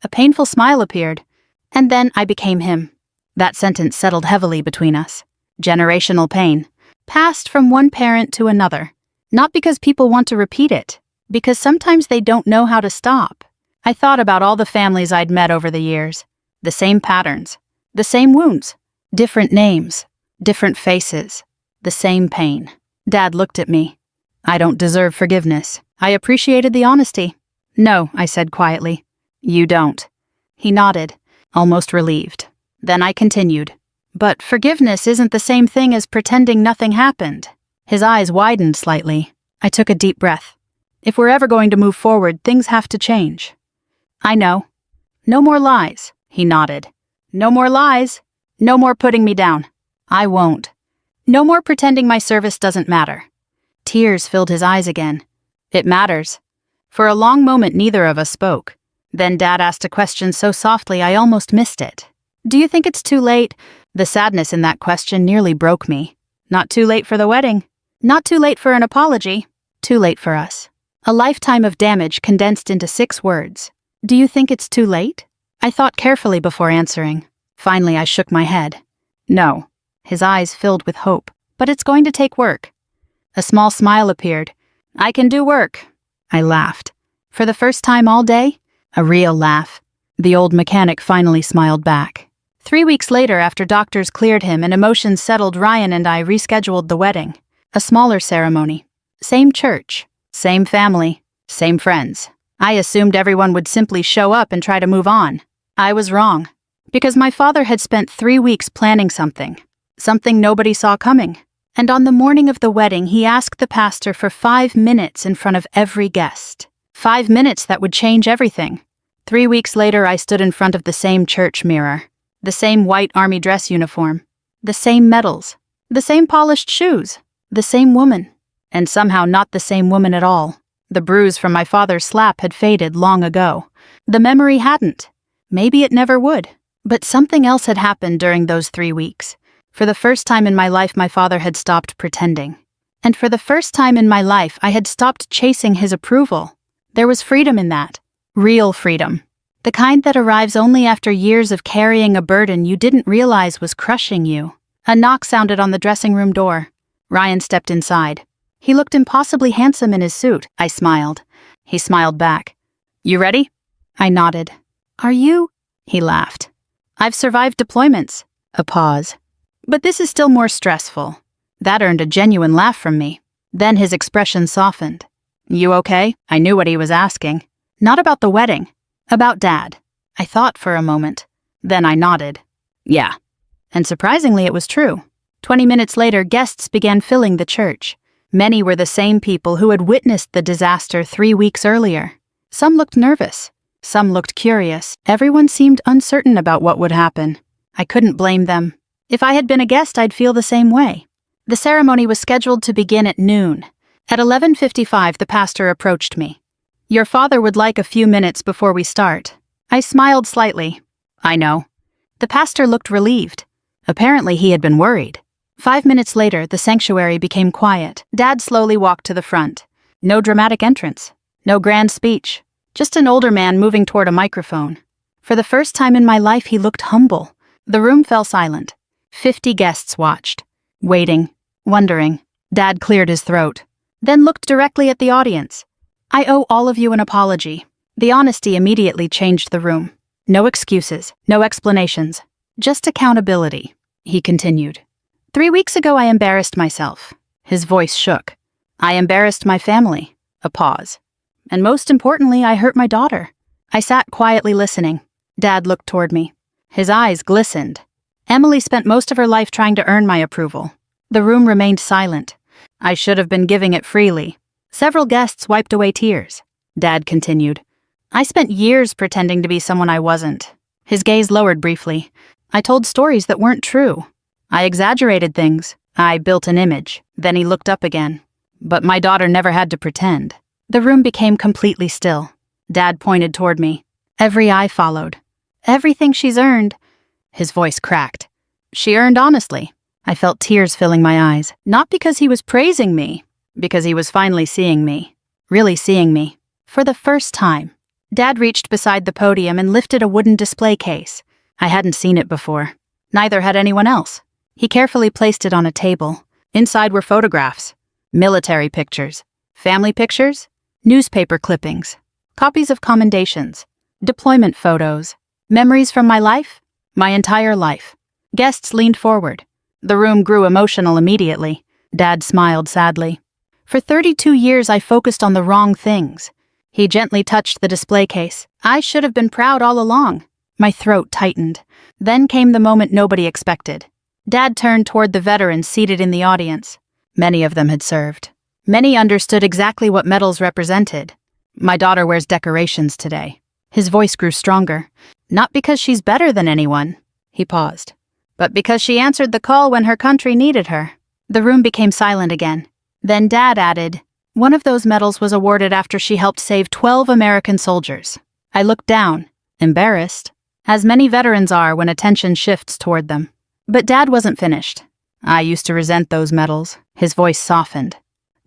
A painful smile appeared. And then I became him. That sentence settled heavily between us. Generational pain. Passed from one parent to another. Not because people want to repeat it. Because sometimes they don't know how to stop. I thought about all the families I'd met over the years. The same patterns. The same wounds. Different names. Different faces. The same pain. Dad looked at me. I don't deserve forgiveness. I appreciated the honesty. No, I said quietly. You don't. He nodded, almost relieved. Then I continued. But forgiveness isn't the same thing as pretending nothing happened. His eyes widened slightly. I took a deep breath. If we're ever going to move forward, things have to change. I know. No more lies, he nodded. No more lies. No more putting me down. I won't. No more pretending my service doesn't matter. Tears filled his eyes again. It matters. For a long moment, neither of us spoke. Then Dad asked a question so softly I almost missed it. Do you think it's too late? The sadness in that question nearly broke me. Not too late for the wedding. Not too late for an apology. Too late for us. A lifetime of damage condensed into 6 words. Do you think it's too late? I thought carefully before answering. Finally, I shook my head. No. His eyes filled with hope. But it's going to take work. A small smile appeared. I can do work. I laughed. For the first time all day, a real laugh. The old mechanic finally smiled back. 3 weeks later, after doctors cleared him and emotions settled, Ryan and I rescheduled the wedding. A smaller ceremony. Same church. Same family. Same friends. I assumed everyone would simply show up and try to move on. I was wrong. Because my father had spent 3 weeks planning something. Something nobody saw coming. And on the morning of the wedding, he asked the pastor for 5 minutes in front of every guest. 5 minutes that would change everything. 3 weeks later, I stood in front of the same church mirror, the same white army dress uniform, the same medals, the same polished shoes, the same woman, and somehow not the same woman at all. The bruise from my father's slap had faded long ago. The memory hadn't. Maybe it never would. But something else had happened during those 3 weeks. For the first time in my life, my father had stopped pretending. And for the first time in my life, I had stopped chasing his approval. There was freedom in that. Real freedom. The kind that arrives only after years of carrying a burden you didn't realize was crushing you. A knock sounded on the dressing room door. Ryan stepped inside. He looked impossibly handsome in his suit. I smiled. He smiled back. "You ready?" I nodded. "Are you?" He laughed. "I've survived deployments." A pause. "But this is still more stressful." That earned a genuine laugh from me. Then his expression softened. "You okay?" I knew what he was asking. Not about the wedding. About Dad. I thought for a moment. Then I nodded. "Yeah." And surprisingly, it was true. 20 minutes later, guests began filling the church. Many were the same people who had witnessed the disaster 3 weeks earlier. Some looked nervous. Some looked curious. Everyone seemed uncertain about what would happen. I couldn't blame them. If I had been a guest, I'd feel the same way. The ceremony was scheduled to begin at noon. At 11:55, the pastor approached me. "Your father would like a few minutes before we start." I smiled slightly. "I know." The pastor looked relieved. Apparently he had been worried. 5 minutes later, the sanctuary became quiet. Dad slowly walked to the front. No dramatic entrance. No grand speech. Just an older man moving toward a microphone. For the first time in my life, he looked humble. The room fell silent. 50 guests watched. Waiting. Wondering. Dad cleared his throat. Then looked directly at the audience. "I owe all of you an apology." The honesty immediately changed the room. No excuses. No explanations. Just accountability. He continued. 3 weeks ago, I embarrassed myself." His voice shook. "I embarrassed my family." A pause. "And most importantly, I hurt my daughter." I sat quietly listening. Dad looked toward me. His eyes glistened. Emily spent most of her life trying to earn my approval. The room remained silent. I should have been giving it freely. Several guests wiped away tears. Dad continued. "I spent years pretending to be someone I wasn't." His gaze lowered briefly. "I told stories that weren't true. I exaggerated things. I built an image." Then he looked up again. "But my daughter never had to pretend." The room became completely still. Dad pointed toward me. Every eye followed. "Everything she's earned." His voice cracked. "She earned honestly." I felt tears filling my eyes. Not because he was praising me, because he was finally seeing me. Really seeing me. For the first time. Dad reached beside the podium and lifted a wooden display case. I hadn't seen it before. Neither had anyone else. He carefully placed it on a table. Inside were photographs. Military pictures. Family pictures. Newspaper clippings. Copies of commendations. Deployment photos. Memories from my life. My entire life. Guests leaned forward. The room grew emotional immediately. Dad smiled sadly. For 32 years, I focused on the wrong things. He gently touched the display case. I should have been proud all along. My throat tightened. Then came the moment nobody expected. Dad turned toward the veterans seated in the audience. Many of them had served. Many understood exactly what medals represented. "My daughter wears decorations today." His voice grew stronger. "Not because she's better than anyone." He paused. "But because she answered the call when her country needed her." The room became silent again. Then Dad added, "One of those medals was awarded after she helped save 12 American soldiers." I looked down, embarrassed, as many veterans are when attention shifts toward them. But Dad wasn't finished. "I used to resent those medals." His voice softened.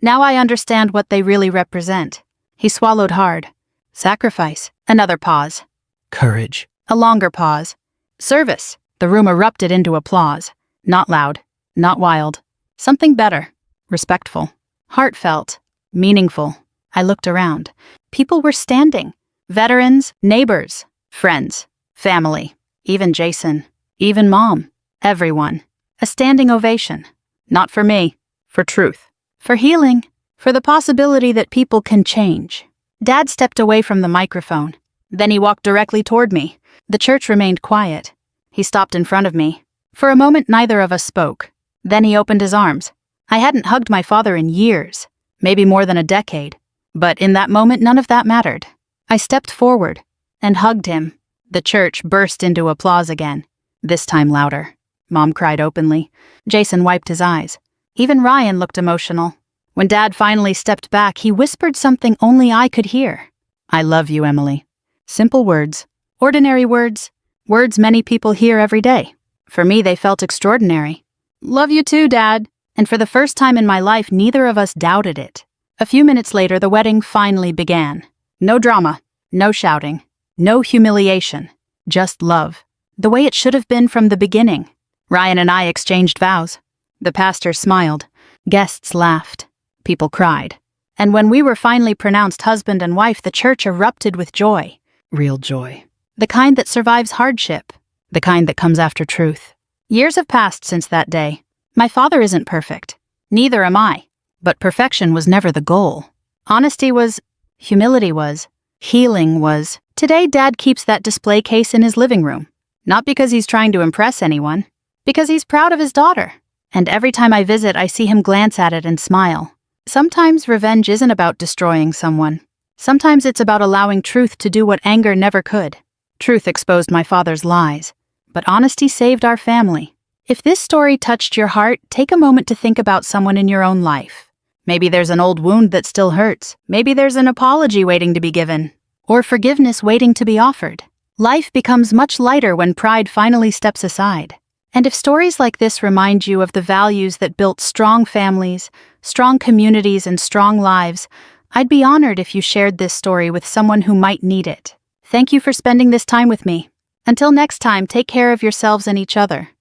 "Now I understand what they really represent." He swallowed hard. "Sacrifice." Another pause. "Courage." A longer pause. "Service." The room erupted into applause. Not loud. Not wild. Something better. Respectful. Heartfelt. Meaningful. I looked around. People were standing. Veterans, neighbors, friends, family. Even Jason. Even Mom. Everyone. A standing ovation. Not for me. For truth. For healing. For the possibility that people can change. Dad stepped away from the microphone. Then he walked directly toward me. The church remained quiet. He stopped in front of me. For a moment, neither of us spoke. Then he opened his arms. I hadn't hugged my father in years, maybe more than a decade. But in that moment, none of that mattered. I stepped forward. and hugged him. The church burst into applause again, this time louder. Mom cried openly. Jason wiped his eyes. Even Ryan looked emotional. When Dad finally stepped back, he whispered something only I could hear. "I love you, Emily." Simple words. Ordinary words. Words many people hear every day. For me, they felt extraordinary. "Love you too, Dad." And for the first time in my life, neither of us doubted it. A few minutes later, the wedding finally began. No drama, no shouting, no humiliation, just love. The way it should have been from the beginning. Ryan and I exchanged vows. The pastor smiled. Guests laughed. People cried. And when we were finally pronounced husband and wife, the church erupted with joy. Real joy. The kind that survives hardship. The kind that comes after truth. Years have passed since that day. My father isn't perfect. Neither am I. But perfection was never the goal. Honesty was. Humility was. Healing was. Today, Dad keeps that display case in his living room. Not because he's trying to impress anyone. Because he's proud of his daughter. And every time I visit, I see him glance at it and smile. Sometimes revenge isn't about destroying someone. Sometimes it's about allowing truth to do what anger never could. Truth exposed my father's lies. But honesty saved our family. If this story touched your heart, take a moment to think about someone in your own life. Maybe there's an old wound that still hurts. Maybe there's an apology waiting to be given. Or forgiveness waiting to be offered. Life becomes much lighter when pride finally steps aside. And if stories like this remind you of the values that built strong families, strong communities, and strong lives, I'd be honored if you shared this story with someone who might need it. Thank you for spending this time with me. Until next time, take care of yourselves and each other.